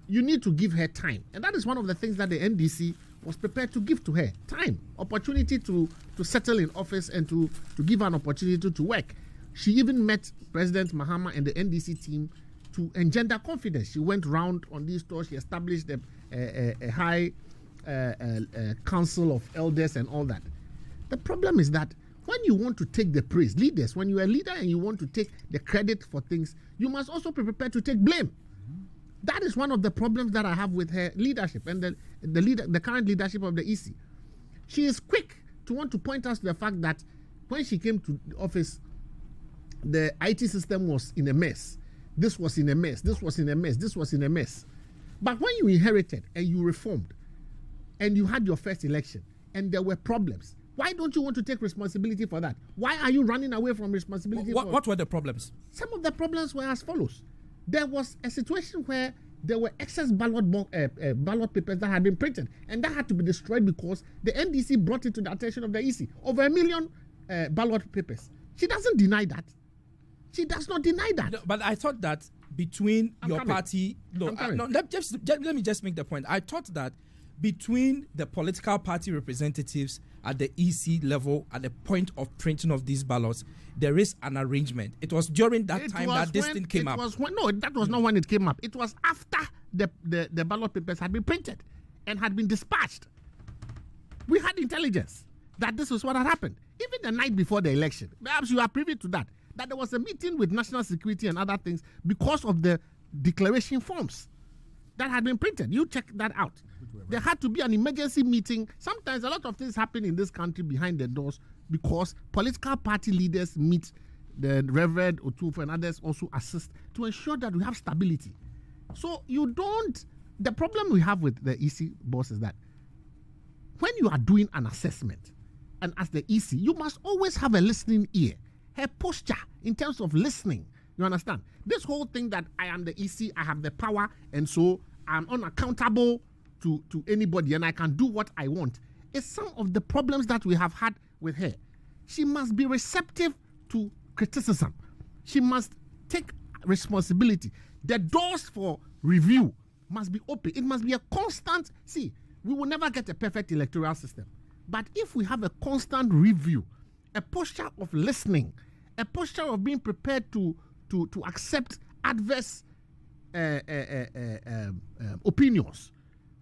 you need to give her time. And that is one of the things that the NDC was prepared to give to her. Time, opportunity to settle in office and to give her an opportunity to work. She even met President Mahama and the NDC team to engender confidence. She went round on these tours. She established a high council of elders and all that. The problem is that when you want to take the praise, leaders, when you are a leader and you want to take the credit for things, you must also be prepared to take blame. That is one of the problems that I have with her leadership and the current leadership of the EC. She is quick to want to point us to the fact that when she came to the office, the IT system was in a mess. This was in a mess. This was in a mess. This was in a mess. But when you inherited and you reformed and you had your first election and there were problems, why don't you want to take responsibility for that? Why are you running away from responsibility? What were the problems? Some of the problems were as follows. There was a situation where there were excess ballot papers that had been printed, and that had to be destroyed because the NDC brought it to the attention of the EC. Over 1 million ballot papers. She doesn't deny that. She does not deny that. No, but I thought that between party... let me just make the point. I thought that between the political party representatives at the EC level, at the point of printing of these ballots, there is an arrangement. It was during that time that this thing came up. That was not when it came up. It was after the ballot papers had been printed and had been dispatched. We had intelligence that this was what had happened. Even the night before the election, perhaps you are privy to that there was a meeting with national security and other things because of the declaration forms that had been printed. You check that out. There had to be an emergency meeting. Sometimes a lot of things happen in this country behind the doors because political party leaders meet, the Reverend Otufu and others also assist to ensure that we have stability. So the problem we have with the EC boss is that when you are doing an assessment, and as the EC, you must always have a listening ear. Her posture in terms of listening, you understand? This whole thing that I am the EC, I have the power, and so I'm unaccountable to anybody and I can do what I want, is some of the problems that we have had with her. She must be receptive to criticism. She must take responsibility. The doors for review must be open. It must be a constant, we will never get a perfect electoral system. But if we have a constant review a posture of listening, a posture of being prepared to accept adverse opinions.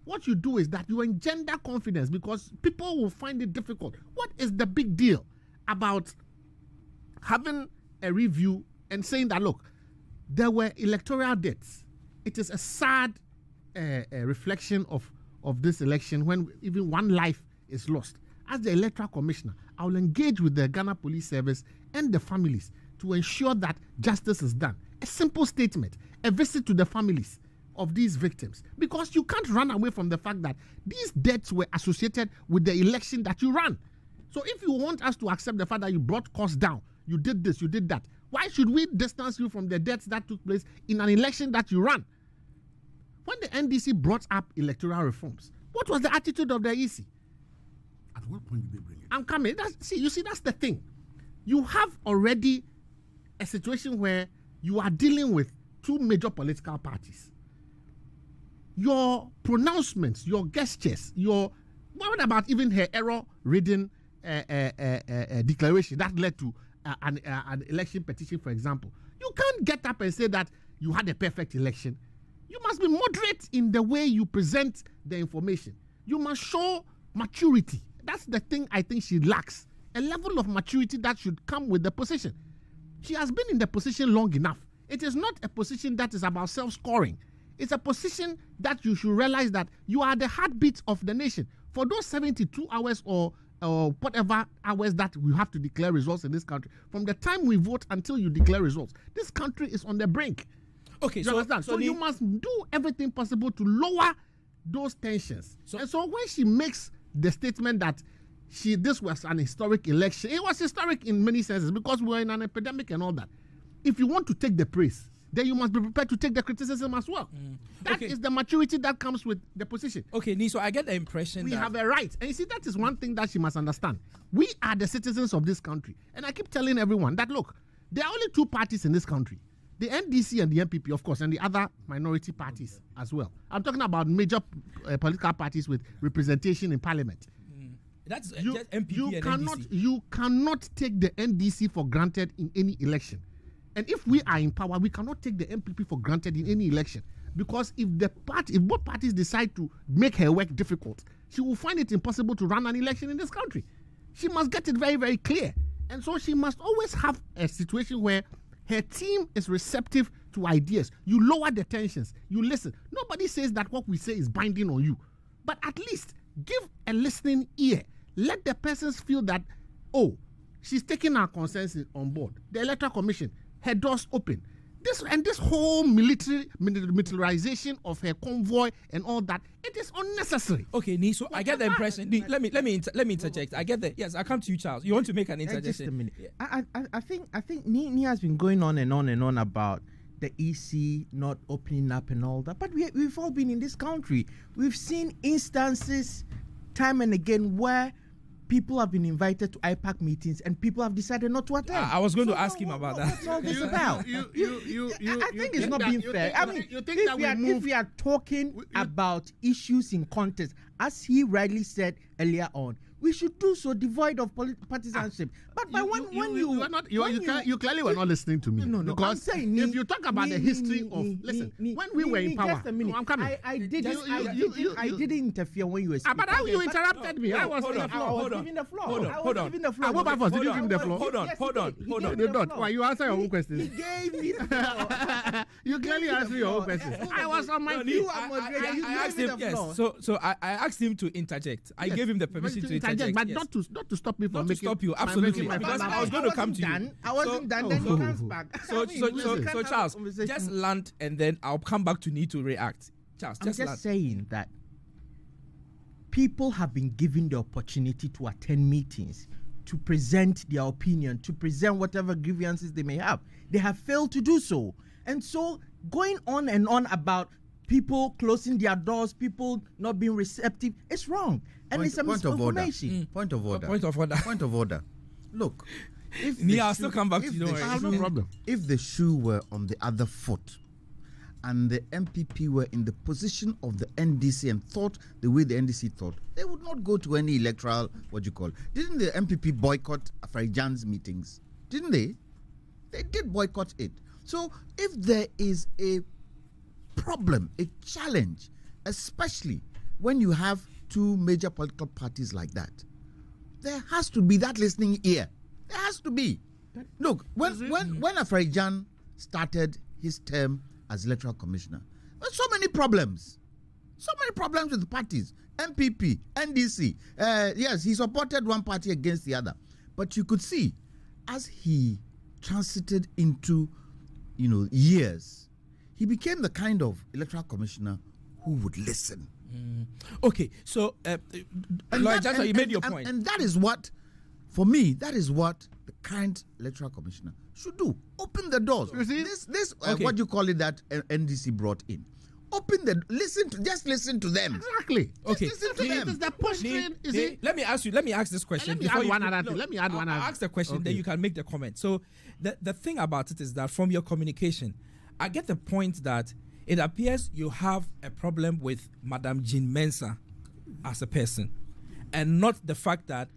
What you do is that you engender confidence because people will find it difficult. What is the big deal about having a review and saying that, look, there were electoral deaths? It is a sad reflection of this election when even one life is lost. As the electoral commissioner, I will engage with the Ghana Police Service and the families to ensure that justice is done. A simple statement, a visit to the families of these victims, because you can't run away from the fact that these deaths were associated with the election that you ran. So if you want us to accept the fact that you brought costs down, you did this, you did that, why should we distance you from the deaths that took place in an election that you ran? When the NDC brought up electoral reforms, what was the attitude of the EC? At what point did they bring it? I'm coming. That's the thing. You have already a situation where you are dealing with two major political parties. Your pronouncements, your gestures, what about even her error-ridden declaration that led to an election petition, for example? You can't get up and say that you had a perfect election. You must be moderate in the way you present the information. You must show maturity. That's the thing I think she lacks. A level of maturity that should come with the position. She has been in the position long enough. It is not a position that is about self-scoring. It's a position that you should realize that you are the heartbeat of the nation. For those 72 hours or whatever hours that we have to declare results in this country, from the time we vote until you declare results, this country is on the brink. Okay, you understand? So you must do everything possible to lower those tensions. And so when she makes the statement that this was an historic election, it was historic in many senses because we were in an epidemic and all that. If you want to take the praise, then you must be prepared to take the criticism as well. That is the maturity that comes with the position. Okay, Niso, I get the impression we have a right. And you see, that is one thing that she must understand. We are the citizens of this country. And I keep telling everyone that, look, there are only two parties in this country. The NDC and the MPP, of course, and the other minority parties as well. I'm talking about major political parties with representation in parliament. That's just MPP and NDC. You cannot take the NDC for granted in any election. And if we are in power, we cannot take the MPP for granted in any election. Because if both parties decide to make her work difficult, she will find it impossible to run an election in this country. She must get it very, very clear. And so she must always have a situation where her team is receptive to ideas. You lower the tensions. You listen. Nobody says that what we say is binding on you. But at least give a listening ear. Let the persons feel that, oh, she's taking our concerns on board. The Electoral Commission, her doors open. This whole militarization of her convoy and all that, it is unnecessary. Okay, Niso, I get the impression. Let me interject. I get the yes. I come to you, Charles. You want to make an interjection? Just a minute. Yeah. I think Nia has been going on and on and on about the EC not opening up and all that. But we've all been in this country. We've seen instances time and again where people have been invited to IPAC meetings and people have decided not to attend. I was going to ask him about that. What's all this about? I think it's not being fair. I mean, if we are talking about issues in context, as he rightly said earlier on, we should do so devoid of partisanship. But you clearly were not listening to me. No. Because I'm saying, if you talk about the history of when we were in power, just a minute. I'm coming. I didn't interfere when you were speaking. But how you interrupted me? I was giving the floor. Hold on. Did you give me the floor? Hold on. You don't. Why you answer your own questions? He gave me the floor. You clearly answered your own questions. I was on my feet. I asked him. Yes. So I asked him to interject. I gave him the permission to interject. But not to stop me from making. Not to stop you. Absolutely. Because I was going to come to you. I wasn't done. Then he comes back. So Charles, just land and then I'll come back to need to react. Charles, I'm just saying that people have been given the opportunity to attend meetings, to present their opinion, to present whatever grievances they may have. They have failed to do so. And so going on and on about people closing their doors, people not being receptive, it's wrong. And it's a misinformation. Point of order. Look, I'll still come back to you. No problem. If the shoe were on the other foot, and the MPP were in the position of the NDC and thought the way the NDC thought, they would not go to any electoral, Didn't the MPP boycott Afarijan's meetings? Didn't they? They did boycott it. So if there is a problem, a challenge, especially when you have two major political parties like that, there has to be that listening ear. There has to be. Look, when Afarijan started his term as electoral commissioner, there were so many problems. So many problems with the parties. MPP, NDC. Yes, he supported one party against the other. But you could see, as he transited into, years, he became the kind of electoral commissioner who would listen. Okay, so, Lloyd Johnson, you made your point. And that is what, for me, that is what the current electoral commissioner should do. Open the doors. You see? This Okay. what you call it that NDC brought in. Open the, just listen to them. Exactly. Okay. Listen to them. Is the question, is it? Let me ask this question. Let me add one other thing. Let me add one other I'll ask the question, Okay. then you can make the comment. So the thing about it is that from your communication, I get the point that it appears you have a problem with Madam Jean Mensah as a person, and not the fact that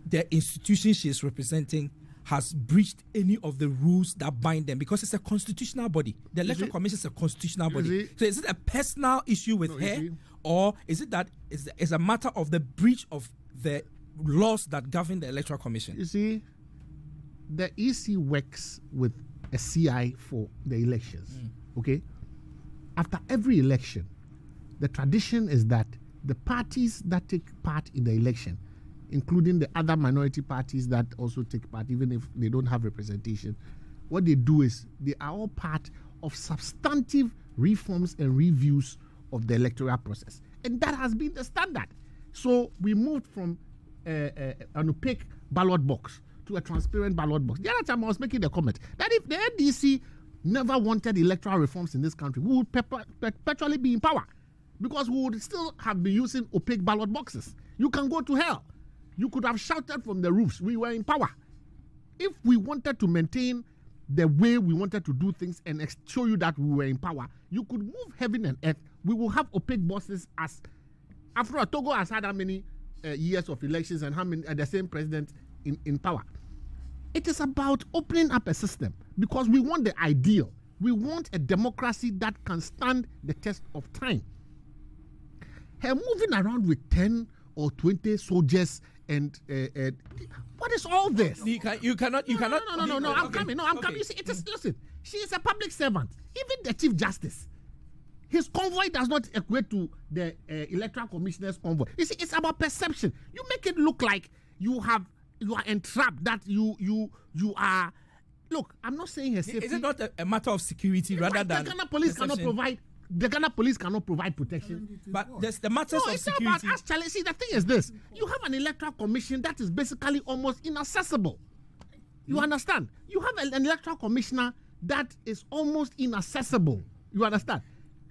the institution she is representing has breached any of the rules that bind them, because it's a constitutional body. The Electoral Commission is a constitutional body. So is it a personal issue with her, or is it that it's a matter of the breach of the laws that govern the Electoral Commission? You see, the EC works with a CI for the elections. Okay? After every election, the tradition is that the parties that take part in the election, including the other minority parties that also take part, even if they don't have representation, what they do is they are all part of substantive reforms and reviews of the electoral process. And that has been the standard. So we moved from an opaque ballot box to a transparent ballot box. The other time I was making the comment that if the NDC never wanted electoral reforms in this country, we would perpetually be in power, because we would still have been using opaque ballot boxes. You can go to hell. You could have shouted from the roofs, we were in power. If we wanted to maintain the way we wanted to do things and show you that we were in power, you could move heaven and earth. We will have opaque bosses. As after all, Togo has had how many years of elections and how many the same president in power. It is about opening up a system, because we want the ideal. We want a democracy that can stand the test of time. Her moving around with 10 or 20 soldiers and what is all this? You cannot. No. I'm coming. You see, it is, listen. She is a public servant. Even the Chief Justice, his convoy does not equate to the Electoral Commissioner's convoy. You see, it's about perception. You make it look like you are entrapped. That you are. Look, I'm not saying her safety. Is it not a matter of security rather than the Ghana police cannot provide? The Ghana police cannot provide protection. But there's the matters of it's security. Not about us. See, the thing is this: you have an electoral commission that is basically almost inaccessible. You understand? You have an electoral commissioner that is almost inaccessible. You understand?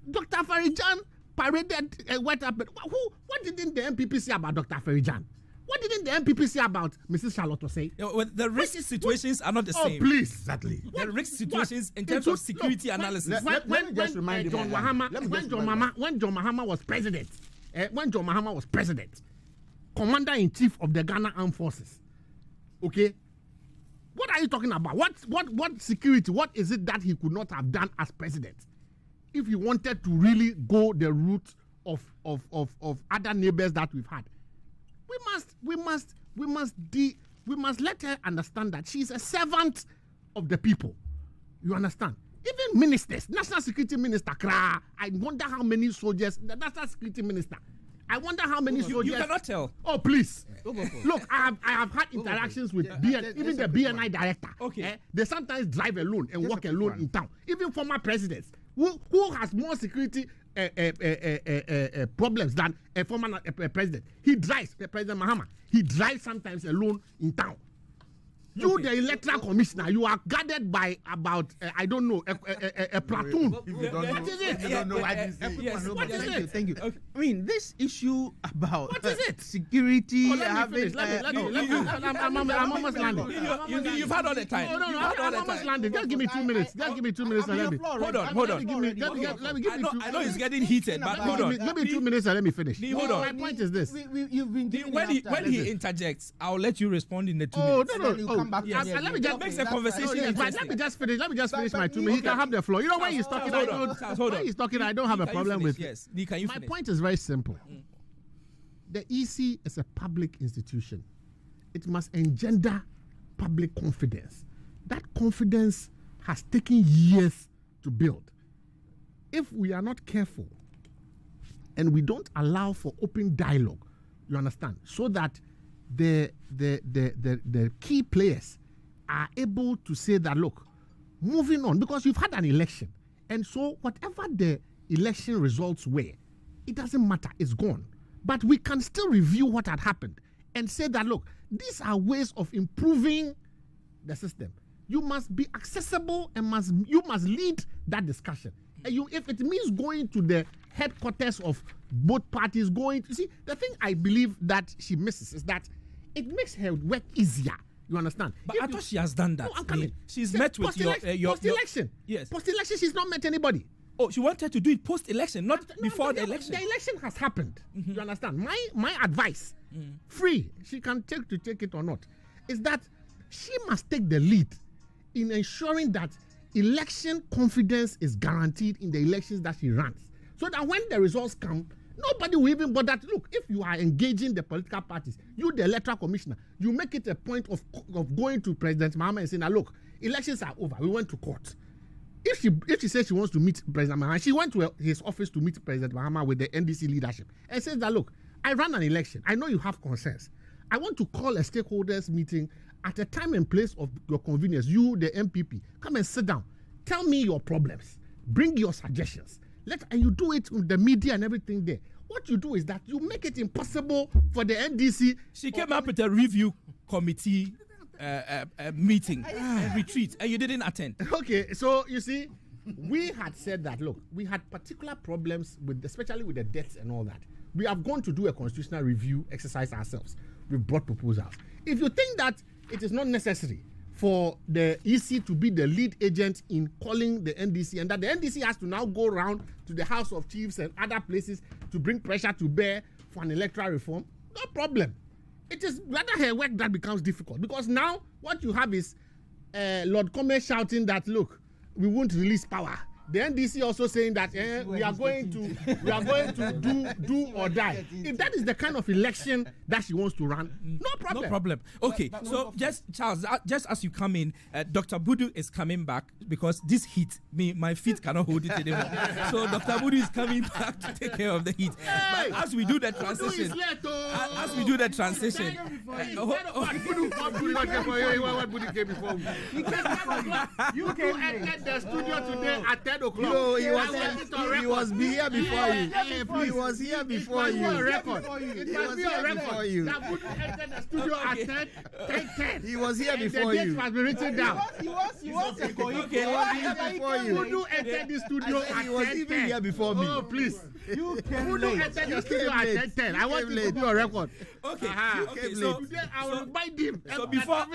Dr. Afarijan paraded what happened. What didn't the MPP say about Dr. Afarijan? What didn't the MPP say about Mrs. Charlotte say? The risk situations are not the same. Oh, please, exactly. The risk situations in terms of security analysis. When John Mahama was president, commander-in-chief of the Ghana Armed Forces, okay? What are you talking about? What security? What is it that he could not have done as president if he wanted to really go the route of other neighbors that we've had? We must let her understand that she's a servant of the people. You understand? Even ministers, National Security Minister, I wonder how many soldiers, the National Security Minister, I wonder how many soldiers. You cannot tell. Oh, please. Look, I have had interactions with even the BNI director. Okay. They sometimes drive alone and walk alone in town. Even former presidents who has more security problems than a former president. He drives, President Mahama. He drives sometimes alone in town. You, the electoral commissioner, you are guarded by about I don't know a platoon. What is it? You don't know what this is. What is it? Thank you. Okay. I mean, this issue about what is it? Security. Let me finish. I'm almost landing. You've had all the time. No, I'm almost landing. Just give me 2 minutes. Just give me 2 minutes and let me. Hold on. Let me give me 2. I know it's getting heated, but hold on. Give me 2 minutes and let me finish. Hold on. My point is this. You've been when he interjects, I'll let you respond in the 2 minutes. Let me just makes the conversation. Let me just finish my 2 minutes. He can have the floor. You know when he's talking, I don't have a problem with. Yes. My point is very simple. The EC is a public institution. It must engender public confidence. That confidence has taken years to build. If we are not careful and we don't allow for open dialogue, you understand, so that the key players are able to say that, look, moving on, because you've had an election, and so whatever the election results were, it doesn't matter, it's gone. But we can still review what had happened and say that, look, these are ways of improving the system. You must be accessible and you must lead that discussion. And if it means going to the headquarters of both parties, see, the thing I believe that she misses is that it makes her work easier. You understand? But I thought she has done that. No, I'm coming. She's met with your post-election. Yes. Post-election, she's not met anybody. Oh, she wanted to do it post-election, not before the election. The election has happened. You understand? My advice, free, she can take it or not, is that she must take the lead in ensuring that election confidence is guaranteed in the elections that she runs. So that when the results come, nobody will even bother to look. If you are engaging the political parties, you, the electoral commissioner, you make it a point of going to President Mahama and saying, now look, elections are over. We went to court. If she says she wants to meet President Mahama, she went to his office to meet President Mahama with the NDC leadership and says that, look, I ran an election. I know you have concerns. I want to call a stakeholders meeting at a time and place of your convenience. You, the MPP, come and sit down. Tell me your problems. Bring your suggestions. And you do it with the media and everything there. What you do is that you make it impossible for the NDC. She came up with a review committee meeting and retreat, and you didn't attend. Okay, so you see, we had said that, look, we had particular problems especially with the debts and all that. We have gone to do a constitutional review exercise ourselves. We've brought proposals. If you think that it is not necessary for the EC to be the lead agent in calling the NDC, and that the NDC has to now go around to the House of Chiefs and other places to bring pressure to bear for an electoral reform, no problem. It is rather her work that becomes difficult, because now what you have is Lord Comey shouting that, look, we won't release power. The NDC also saying that we are going to do or die. If that is the kind of election that she wants to run, no problem. No problem. Okay, so Charles, just as you come in, Dr. Budu is coming back because this heat, my feet cannot hold it anymore. So Dr. Budu is coming back to take care of the heat. But as we do the transition, what Budu came before me? You entered the studio today at 10 o'clock. No, he was here before you. He was here before you. It must be a record. That Budu entered the studio at 10. He was here before you. The date you. must be written down. He was before you. Budu entered the studio at 10. He was even here before me. Oh, please. You came Budu late. entered the studio at 10. I want you to do a record. Okay. So today I will remind him. So before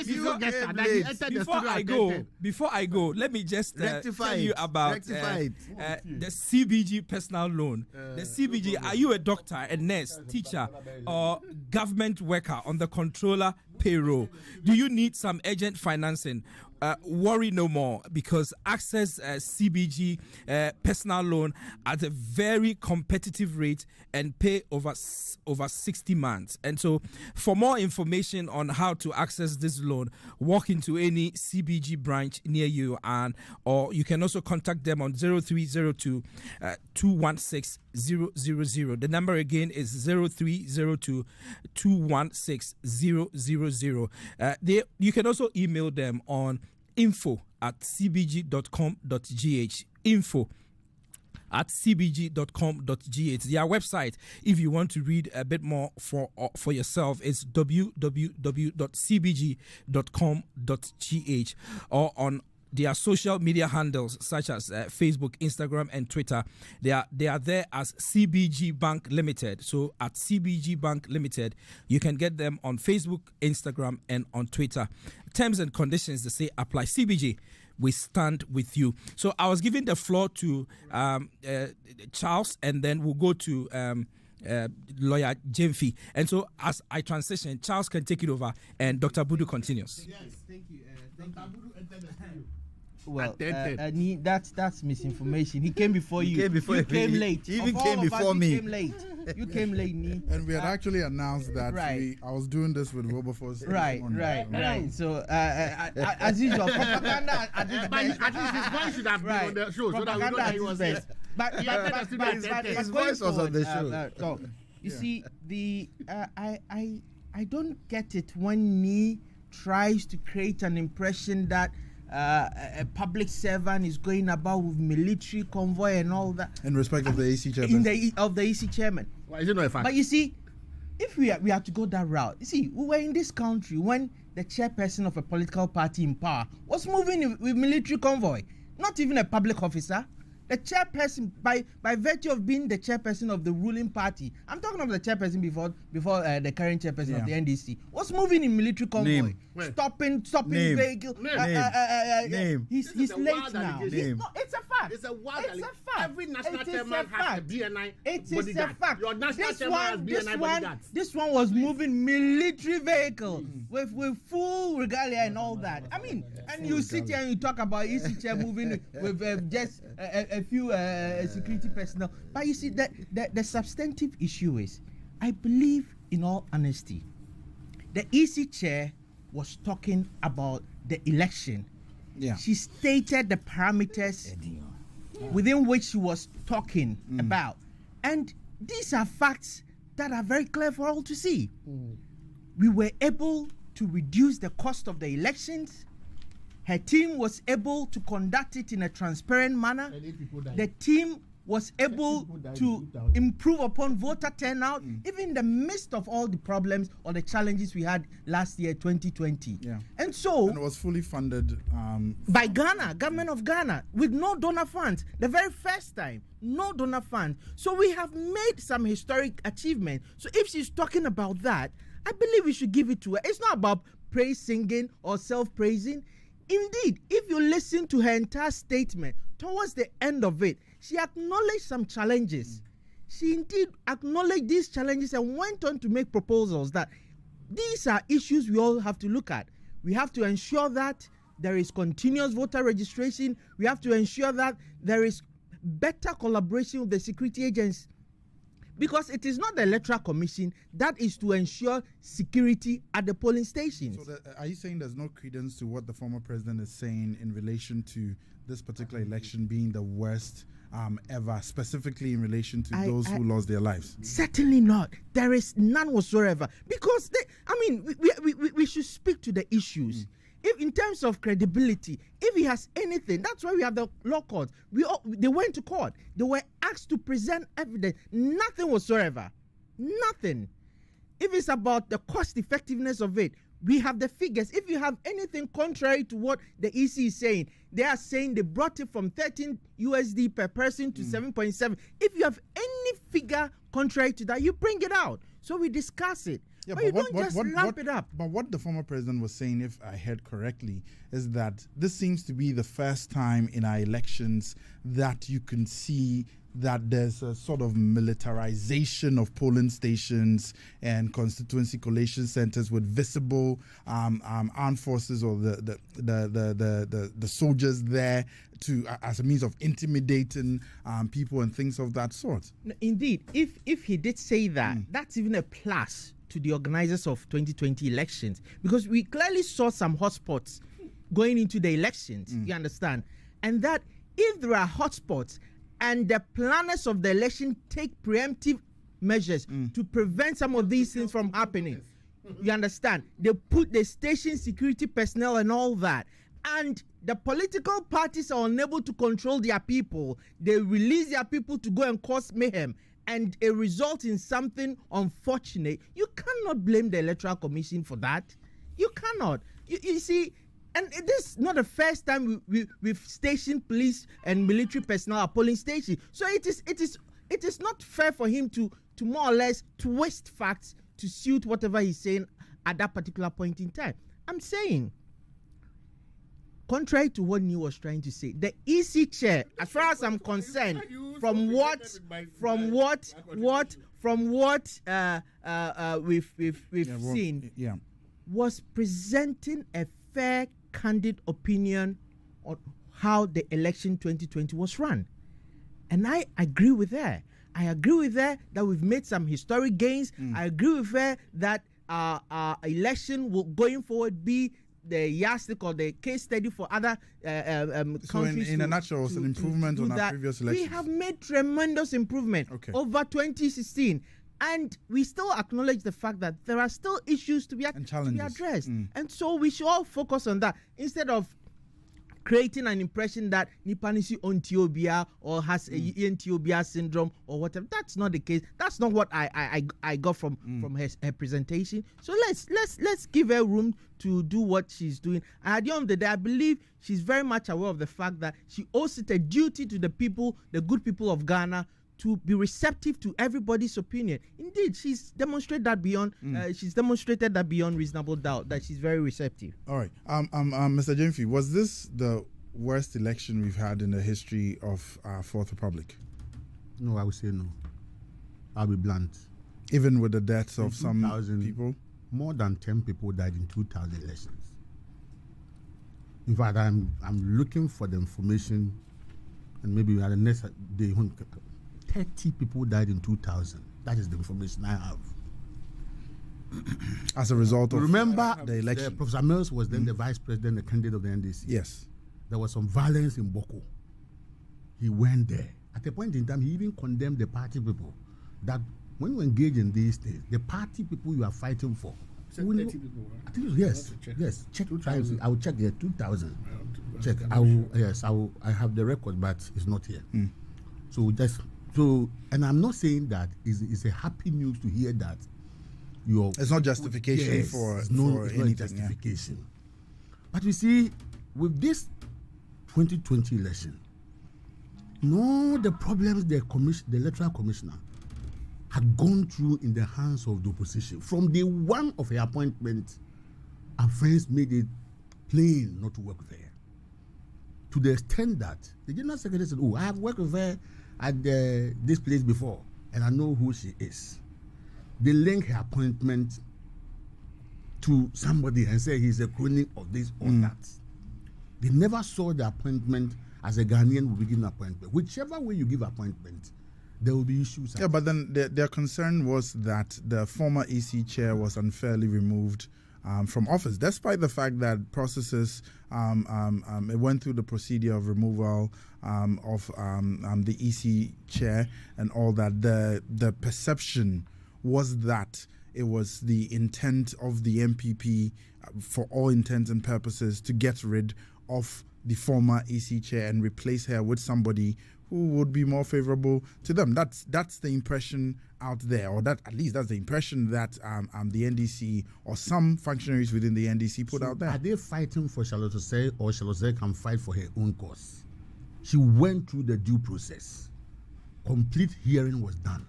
I go, let me just tell you about the CBG personal loan. The CBG, are you a doctor, a nurse, teacher, or government worker on the controller payroll? Do you need some urgent financing? Worry no more, because access CBG personal loan at a very competitive rate and pay over 60 months. And so for more information on how to access this loan, walk into any CBG branch near you, or you can also contact them on 0302 216 000. The number again is 0302 216 000. You can also email them on info@cbg.com.gh. info at cbg.com.gh. Their website, if you want to read a bit more for yourself, is www.cbg.com.gh, or on their social media handles such as Facebook, Instagram, and Twitter. They are there as CBG Bank Limited. So at CBG Bank Limited, you can get them on Facebook, Instagram, and on Twitter. Terms and conditions, they say, apply. CBG, we stand with you. So I was giving the floor to Charles, and then we'll go to lawyer Jemfi. And so as I transition, Charles can take it over, and Dr. Budu continues. Yes, thank you. Well, that's misinformation. He came before you. You came late. He even came before me. You came late. You came late, Nee. And we had actually announced that I was doing this with Wilberforce. Right. So, as usual, propaganda at this best. At least his voice should have been on the show, so that we know that he was there. But his voice was on the show. You see, I don't get it when Nee tries to create an impression that a public servant is going about with military convoy and all that. In respect of the EC chairman. Of the EC chairman. Why is it not a fact? But you see, if we have to go that route, you see, we were in this country when the chairperson of a political party in power was moving with military convoy, not even a public officer. The chairperson, by virtue of being the chairperson of the ruling party, I'm talking of the chairperson before the current chairperson of the NDC, was moving in military convoy, stopping vehicles. He's late now. It's a fact. It's a wild. It's a fact. Every national chairman has a BNI bodyguard. It's a fact. Your national chairman has BNI bodyguards. This one was moving military vehicles with full regalia and all that. I mean, and you sit here and you talk about EC chair moving with just a few security personnel. But you see, the substantive issue is, I believe, in all honesty, the EC chair was talking about the election. Yeah. She stated the parameters within which she was talking about. And these are facts that are very clear for all to see. We were able to reduce the cost of the elections. Her team was able to conduct it in a transparent manner. The team was able to improve upon voter turnout, even in the midst of all the problems or the challenges we had last year, 2020. Yeah. And it was fully funded by Ghana, government of Ghana, with no donor funds. The very first time, no donor funds. So we have made some historic achievement. So if she's talking about that, I believe we should give it to her. It's not about praise singing or self-praising. Indeed, if you listen to her entire statement, towards the end of it, she acknowledged some challenges. She indeed acknowledged these challenges and went on to make proposals that these are issues we all have to look at. We have to ensure that there is continuous voter registration. We have to ensure that there is better collaboration with the security agents. Because it is not the Electoral Commission that is to ensure security at the polling stations. So are you saying there's no credence to what the former president is saying in relation to this particular election being the worst ever, specifically in relation to those who lost their lives? Certainly not. There is none whatsoever. Because, we should speak to the issues. If in terms of credibility, if he has anything, that's why we have the law court. They went to court. They were asked to present evidence. Nothing whatsoever. Nothing. If it's about the cost effectiveness of it, we have the figures. If you have anything contrary to what the EC is saying, they are saying they brought it from 13 USD per person to 7.7. If you have any figure contrary to that, you bring it out. So we discuss it. Yeah, but you don't just ramp it up. But what the former president was saying, if I heard correctly, is that this seems to be the first time in our elections that you can see that there's a sort of militarization of polling stations and constituency collation centers with visible armed forces or the soldiers there to as a means of intimidating people and things of that sort. Indeed, if he did say that, that's even a plus to the organizers of 2020 elections, because we clearly saw some hotspots going into the elections, you understand? And that if there are hotspots and the planners of the election take preemptive measures to prevent some of these things from happening, you understand? They put the station security personnel and all that. and the political parties are unable to control their people, they release their people to go and cause mayhem, and it results in something unfortunate, you cannot blame the Electoral Commission for that. You cannot. You see, and this is not the first time we've stationed police and military personnel at polling stations. So it is not fair for him to more or less twist facts to suit whatever he's saying at that particular point in time. I'm saying, contrary to what Neil was trying to say, the EC chair, as far as I'm concerned, from what we've seen, was presenting a fair, candid opinion on how the election 2020 was run. And I agree with her. I agree with her that we've made some historic gains. I agree with her that our election will going forward be the yardstick or the case study for other countries. So in a nutshell, it's an improvement on our previous elections. We have made tremendous improvement over 2016. And we still acknowledge the fact that there are still issues to be addressed. And so we should all focus on that instead of creating an impression that Nipanisi Ontobia or has a Ontobia syndrome or whatever. That's not the case. That's not what I got from her presentation. So let's give her room to do what she's doing. And at the end of the day, I believe she's very much aware of the fact that she owes it a duty to the people, the good people of Ghana, to be receptive to everybody's opinion. Indeed, she's demonstrated that beyond reasonable doubt, that she's very receptive. All right, Mr. Jemfi, was this the worst election we've had in the history of our Fourth Republic? No, I would say no. I'll be blunt. Even with the deaths of some people, more than 10 people died in 2000 elections. In fact, I'm looking for the information, and maybe at the next day. 30 people died in 2000. That is the information I have. As a result of the election. Professor Mills was then the vice president, the candidate of the NDC. Yes. There was some violence in Boko. He went there. At a point in time, he even condemned the party people that when you engage in these things, the party people you are fighting for. 30 people, right? I think yes. Check. I will check here. 2000. Check. I have the record, but it's not here. And I'm not saying that it's a happy news to hear that it's not justification for it's not justification. Yeah. But we see with this 2020 election, the problems the electoral commissioner had gone through in the hands of the opposition from day one of her appointment, our friends made it plain not to work with her. To the extent that the general secretary said, I have worked with her at this place before, and I know who she is. They link her appointment to somebody and say he's a crony of this or that. They never saw the appointment as a Ghanaian will be given appointment. Whichever way you give appointment, there will be issues. Yeah, but then their concern was that the former EC chair was unfairly removed from office, despite the fact that processes it went through the procedure of removal of the EC chair and all that. The perception was that it was the intent of the MPP, for all intents and purposes, to get rid of the former EC chair and replace her with somebody who would be more favorable to them. That's the impression out there, or that at least that's the impression that the NDC or some functionaries within the NDC put out there. Are they fighting for Charlotte Osei, or Charlotte Osei can fight for her own cause? She went through the due process. Complete hearing was done.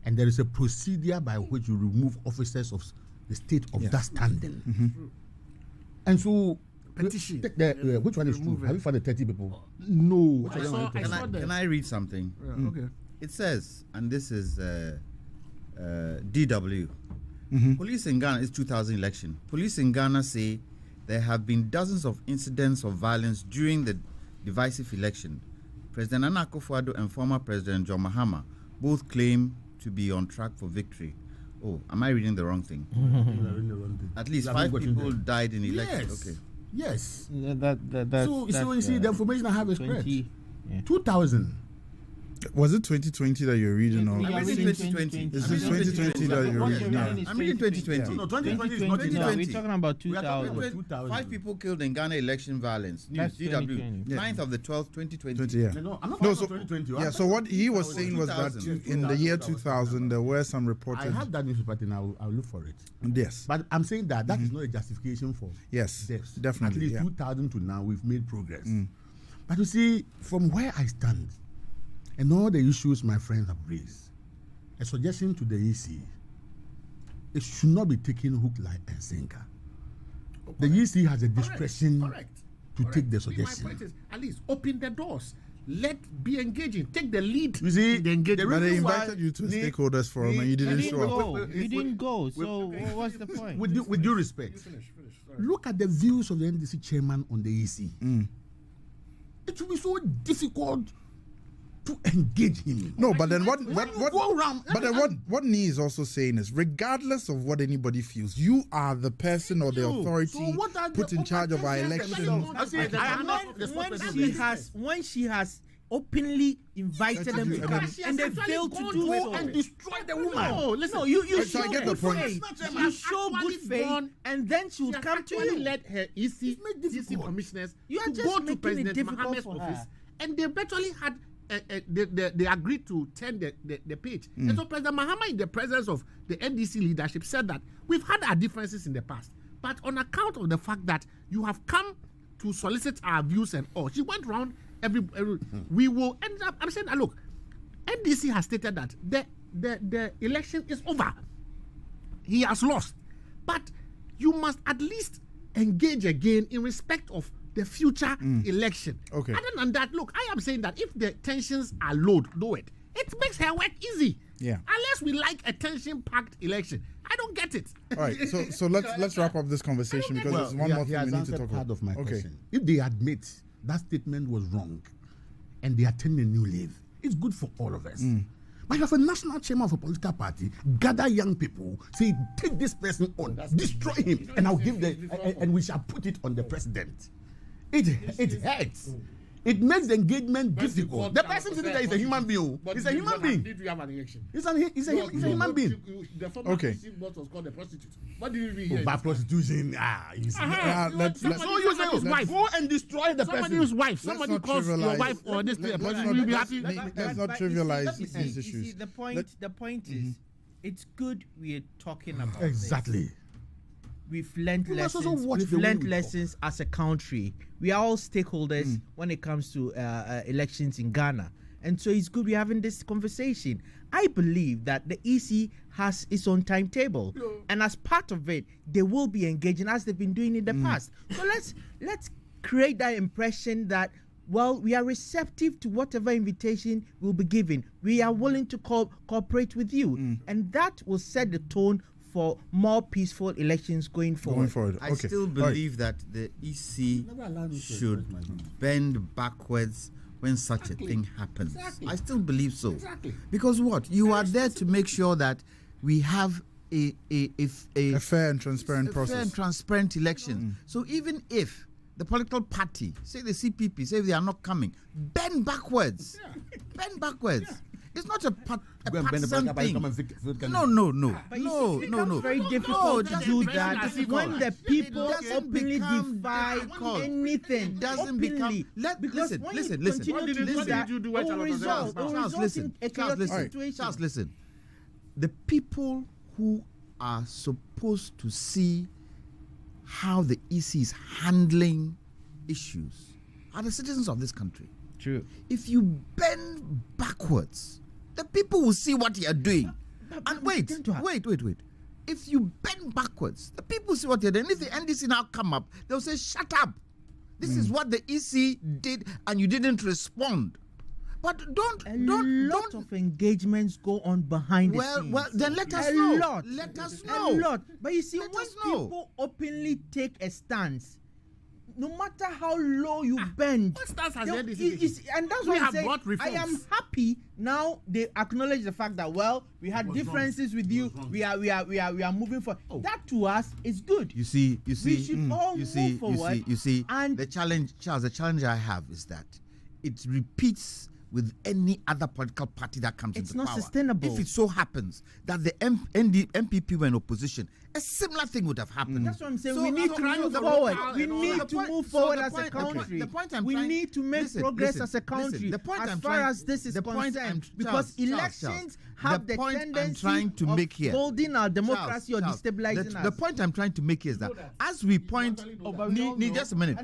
And there is a procedure by which you remove officers of the state of that standing. And so, petition. Which one is true? Have you found the 30 people? No. Can I read something? Yeah, okay. It says, and this is DW. Police in Ghana, it's 2000 election. Police in Ghana say there have been dozens of incidents of violence during the divisive election. President Nana Akufo-Addo and former President John Mahama both claim to be on track for victory. Oh, am I reading the wrong thing? At least 5 people died in the election. Yes. Okay. Yes. So you see, the information I have is correct. 2000. Was it 2020 that you're reading? Or I'm reading 2020. Is it 2020 that you're reading? I'm reading 2020. No, 2020 is not 2020. We're talking about We are talking 2000. about 5 people killed in Ghana election violence. News, That's DW. 2020. 9th of the 12th, 2020. 20, yeah. No, I'm not No, talking so, about 2020. yeah, so what he was saying was that 2000. in the year 2000, there were some I reported. have that newspaper and I'll look for it. Yes. But I'm saying that is not a justification for Yes, deaths. definitely, At least yeah. 2000 to now, we've made progress. But you see, from where I stand and all the issues my friends have raised, a suggestion to the EC, it should not be taken hook, line, and sinker. The EC has a discretion to take the suggestion. My point is, at least open the doors. Be engaging. Take the lead. You see, in the engagement. But they invited you to a stakeholders forum and you didn't show up. You didn't go. So what's the point? With due respect, look at the views of the NDC chairman on the EC. It will be so difficult to engage him. No, but then what Nee is also saying is, regardless of what anybody feels, you are the person or the authority put in charge of our elections. When she has openly invited them to come and they failed to do so and destroy the woman. No, listen, you So I show get the good point. faith. You show good faith, and then she will come to you. Let her EC commissioners You are to just go to making it President difficult Mohammed's for office, her. and they virtually had they agreed to turn the page. And so President Mahama, in the presence of the NDC leadership, said that we've had our differences in the past, but on account of the fact that you have come to solicit our views and all, she went around every we will end up. I'm saying that, look, NDC has stated that the election is over. He has lost, but you must at least engage again in respect of the future election. Okay. Other than that, look, I am saying that if the tensions are low, it makes her work easy. Yeah. Unless we like a tension-packed election, I don't get it. All right, so let's wrap up this conversation because there's one more thing we need to talk part about. of my question. If they admit that statement was wrong and they are turning a new leaf, it's good for all of us. But you have a national chairman of a political party, gather young people, say, take this person on, destroy him, and I'll give and we shall put it on the president. It hurts. It makes the engagement difficult. The person sitting there is a human being. He's a human being. Did we have an election? He's a human being. The former what was called a prostitute. What did you read here? By prostitution, let's go and destroy the person. Somebody's wife. Somebody calls your wife or this thing. You'll be happy. Let's not trivialize these issues. You see, the point is, it's good we're talking about exactly. This. We've learned You must also lessons. watch We've the way learned we lessons as a country. We are all stakeholders when it comes to elections in Ghana, and so it's good we're having this conversation. I believe that the EC has its own timetable, and as part of it, they will be engaging as they've been doing in the past. So let's create that impression that, well, we are receptive to whatever invitation we'll be given. We are willing to cooperate with you, and that will set the tone for more peaceful elections going forward. I still believe that the EC should bend backwards when such a thing happens. I still believe so. Because what? You are there to make sure that we have a fair and transparent process. Fair and transparent election. So even if the political party, say the CPP, say they are not coming, bend backwards. Bend backwards. It's not a partisan thing. No. But it's very difficult to do that when the people openly defy anything. It doesn't openly. become. Listen. Charles, listen. The people who are supposed to see how the EC is handling issues are the citizens of this country. True. If you bend backwards, the people will see what you are doing. And wait. If you bend backwards, the people see what you're doing. If the NDC now come up, they'll say, shut up. This is what the EC did and you didn't respond. But don't of engagements go on behind the scenes. Well, then let us know. Let us know. A lot. But you see, when people openly take a stance, no matter how low you bend, what stance has the NDC? And that's why I am happy now. They acknowledge the fact that, well, we had differences with you. We are moving forward. That to us is good. You see, we should all move forward. You see, and the challenge, Charles, the challenge I have is that it repeats with any other political party that comes into power. It's not sustainable. If it so happens that the MPP were in opposition, a similar thing would have happened. That's what I'm saying. So we need to move forward. We need to move forward as a country. We need to make progress as a country as far as this is concerned. Because elections have the tendency of holding our democracy or destabilizing us. The point I'm trying to make is that as we point, just a minute,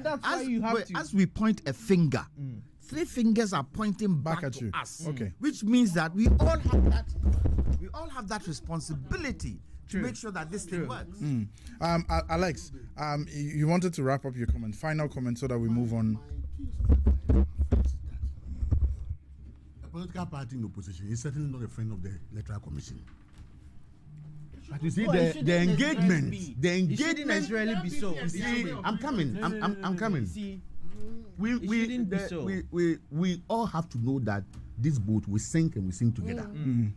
as we point a finger, 3 fingers are pointing back at us. Okay. Which means that we all have that responsibility to make sure that this thing works. Alex, you wanted to wrap up your comment, final comment, so that we move on. A political party in opposition is certainly not a friend of the Electoral Commission. But you see, the engagement. It shouldn't necessarily be so. I'm coming. I'm coming. We all have to know that this boat will sink and we sink together. And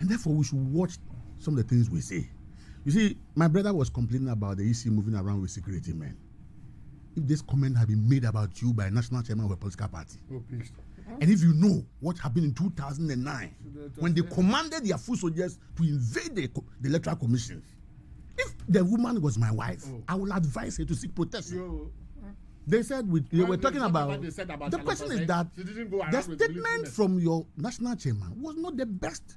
therefore we should watch some of the things we say. You see, my brother was complaining about the EC moving around with security men. If this comment had been made about you by a national chairman of a political party, and if you know what happened in 2009 when they commanded their full soldiers to invade the Electoral Commission, if the woman was my wife, I would advise her to seek protection. They said they were talking about. The question is that the statement from your national chairman was not the best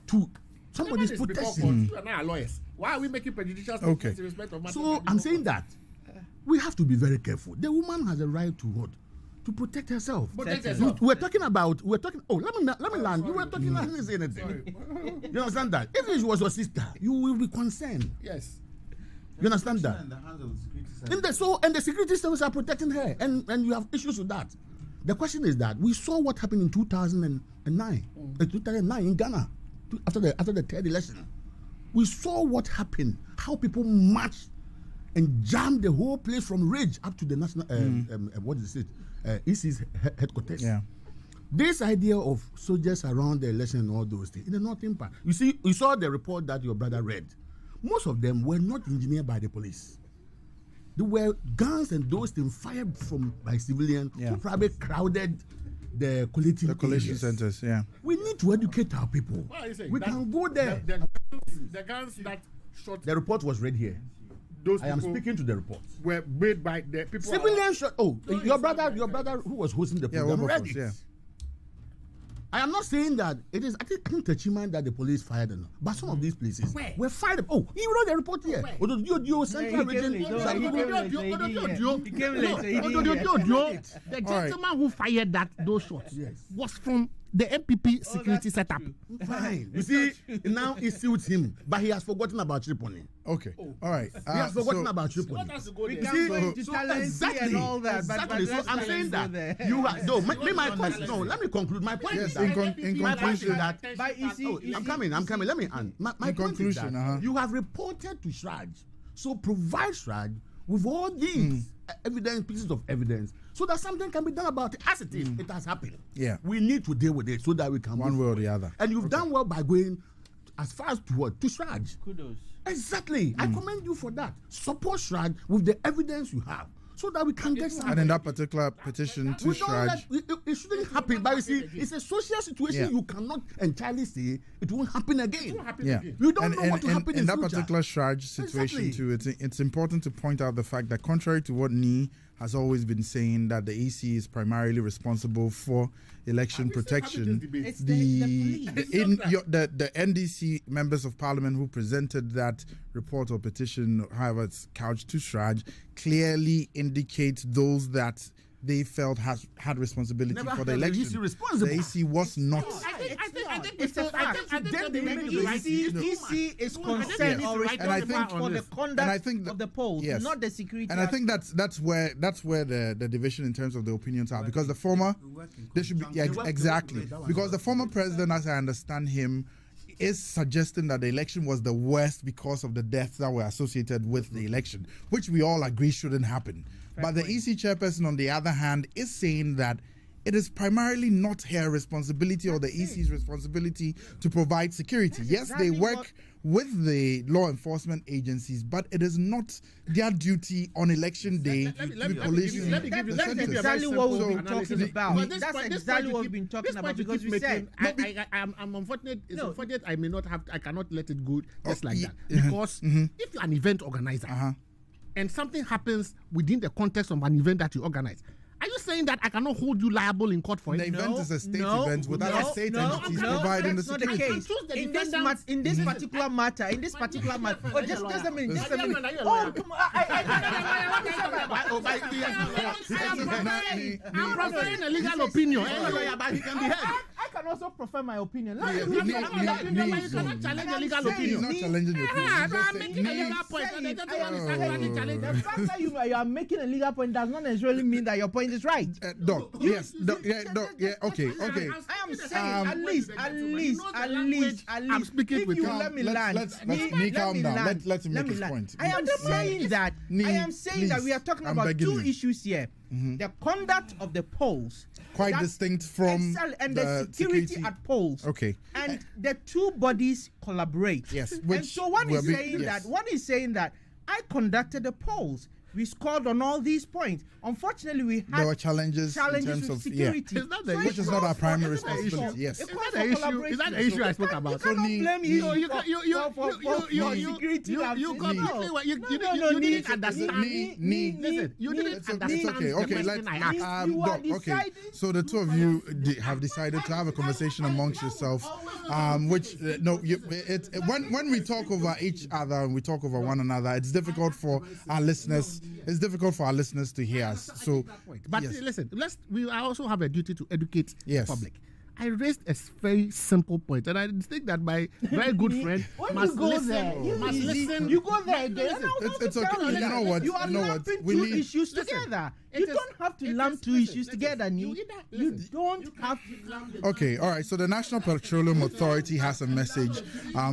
to somebody's protection. You and I are lawyers. Why are we making prejudicial statements in respect of? So I'm saying that we have to be very careful. The woman has a right to what? To protect herself. We're talking. Oh, let me land. You were talking. I didn't say anything. You understand that? If it was your sister, you will be concerned. Yes. You understand that? And the security services are protecting her, and you have issues with that. The question is that we saw what happened in 2009 in Ghana after the third election. We saw what happened, how people marched and jammed the whole place from Ridge up to the national what is it? EC's headquarters. Yeah. This idea of soldiers around the election and all those things, it is not impact. You saw the report that your brother read. Most of them were not engineered by the police. They were guns and those things fired by civilians who probably crowded the collation centers. Yeah, we need to educate our people. We can go there. The guns that shot. The report was read here. I am speaking to the report. Were made by the people. Civilians shot. Oh, your brother who was hosting the program read it. I am not saying that it is. I think Tachiman that the police fired them, but some of these places were fired. Oh, you wrote the report here. Central region. The gentleman who fired those shots was from the MPP security setup. Fine. You see, now it suits him, but he has forgotten about Tripoli. Okay. All right. He has forgotten about Tripoli. We can't go into exactly and all that. Exactly. So I'm saying that you are. No, my question. No, let me conclude. My point is that. In conclusion, I'm coming. Let me end. My point is that you have reported to Shraj, so provide Shraj with all these pieces of evidence, so that something can be done about it. As it is, it has happened. Yeah, we need to deal with it so that we can one way or the other. And you've done well by going as far as to what? To Shraj. Kudos. Exactly. I commend you for that. Support Shraj with the evidence you have, so that we can get something. And in that particular petition to Shraj, it shouldn't happen. But you see, it's a social situation. You cannot entirely say it won't happen again. It won't happen again. You don't know what will happen in that future. Particular Shraj situation too. It's important to point out the fact that contrary to what NI has always been saying, that the EC is primarily responsible for election protection. The NDC members of parliament who presented that report or petition, however it's couched to Shraj, clearly indicate those that they felt had responsibility for the election. The EC was not. I think it's a fact. The EC is concerned or responsible for the conduct of the polls, not the security. And I think that's where the division in terms of the opinions are, because the former, there should be exactly, because the former president, as I understand him, is suggesting that the election was the worst because of the deaths that were associated with the election, which we all agree shouldn't happen. But the EC chairperson, on the other hand, is saying that it is primarily not her responsibility or the EC's responsibility to provide security. Yes, they work with the law enforcement agencies, but it is not their duty on election day to be policing. That's exactly what we've been talking about. That's exactly what we've been talking about, because we said I'm unfortunate. It's unfortunate. I cannot let it go just like that, because if you're an event organizer and something happens within the context of an event that you organize, are you saying that I cannot hold you liable in court for it? The event is a state event without a state entities providing the security. That's not the case. In this particular matter, oh, just a minute. Oh, come on. I'm preferring a legal opinion. I can also prefer my opinion. You cannot challenge a legal opinion. Not challenging your opinion. I'm making a legal point. The fact that you are making a legal point does not necessarily mean that your point is right. Doc, yes. Okay. I am saying at least. I'm speaking with you. Let me land. Let's calm down. Let him make his point. I am saying that we are talking about two issues here. The conduct of the polls, quite distinct from and the security at polls. Okay. And the two bodies collaborate. Yes. And so one is saying that I conducted the polls. We scored on all these points. Unfortunately, there were challenges in terms of security, which is not our primary responsibility. Yes, is that the issue I spoke about? You cannot blame you. You didn't understand. Listen, you didn't understand. Okay. So the two of you have decided to have a conversation amongst yourselves, when we talk over each other and we talk over one another, it's difficult for our listeners. It's difficult for our listeners to hear us. So, but listen, we also have a duty to educate the public. I raised a very simple point, and I think that my very good friend must listen. You go there. It's okay. You know what? You are lumping two issues together. You don't have to lump two issues together. You don't have to. Okay, all right. So the National Petroleum Authority has a message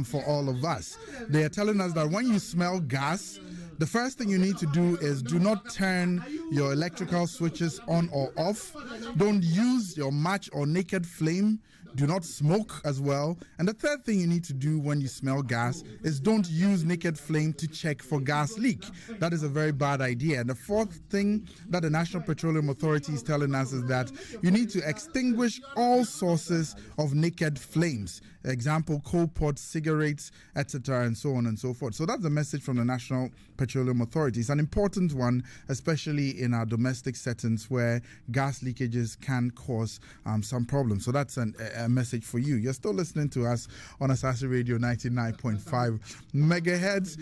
for all of us. They are telling us that when you smell gas, the first thing you need to do is do not turn your electrical switches on or off. Don't use your match or naked flame. Do not smoke as well. And the third thing you need to do when you smell gas is don't use naked flame to check for gas leak. That is a very bad idea. And the fourth thing that the National Petroleum Authority is telling us is that you need to extinguish all sources of naked flames. Example, coal pots, cigarettes, etc., and so on and so forth. So that's the message from the National Petroleum Authority. It's an important one, especially in our domestic settings where gas leakages can cause some problems. So that's a message for you. You're still listening to us on Asaase Radio 99.5 megahertz,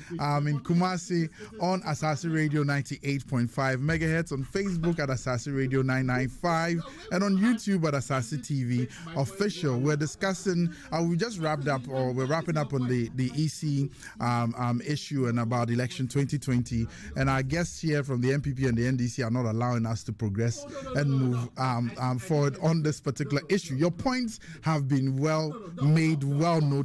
in Kumasi on Asaase Radio 98.5 megahertz, on Facebook at Asaase Radio 995, and on YouTube at Asaase TV Official. We're discussing, we just wrapped up, or we're wrapping up on the EC issue and about election 2020, and our guests here from the MPP and the NDC are not allowing us to progress and move forward on this particular issue. Your points have been well made, well noted.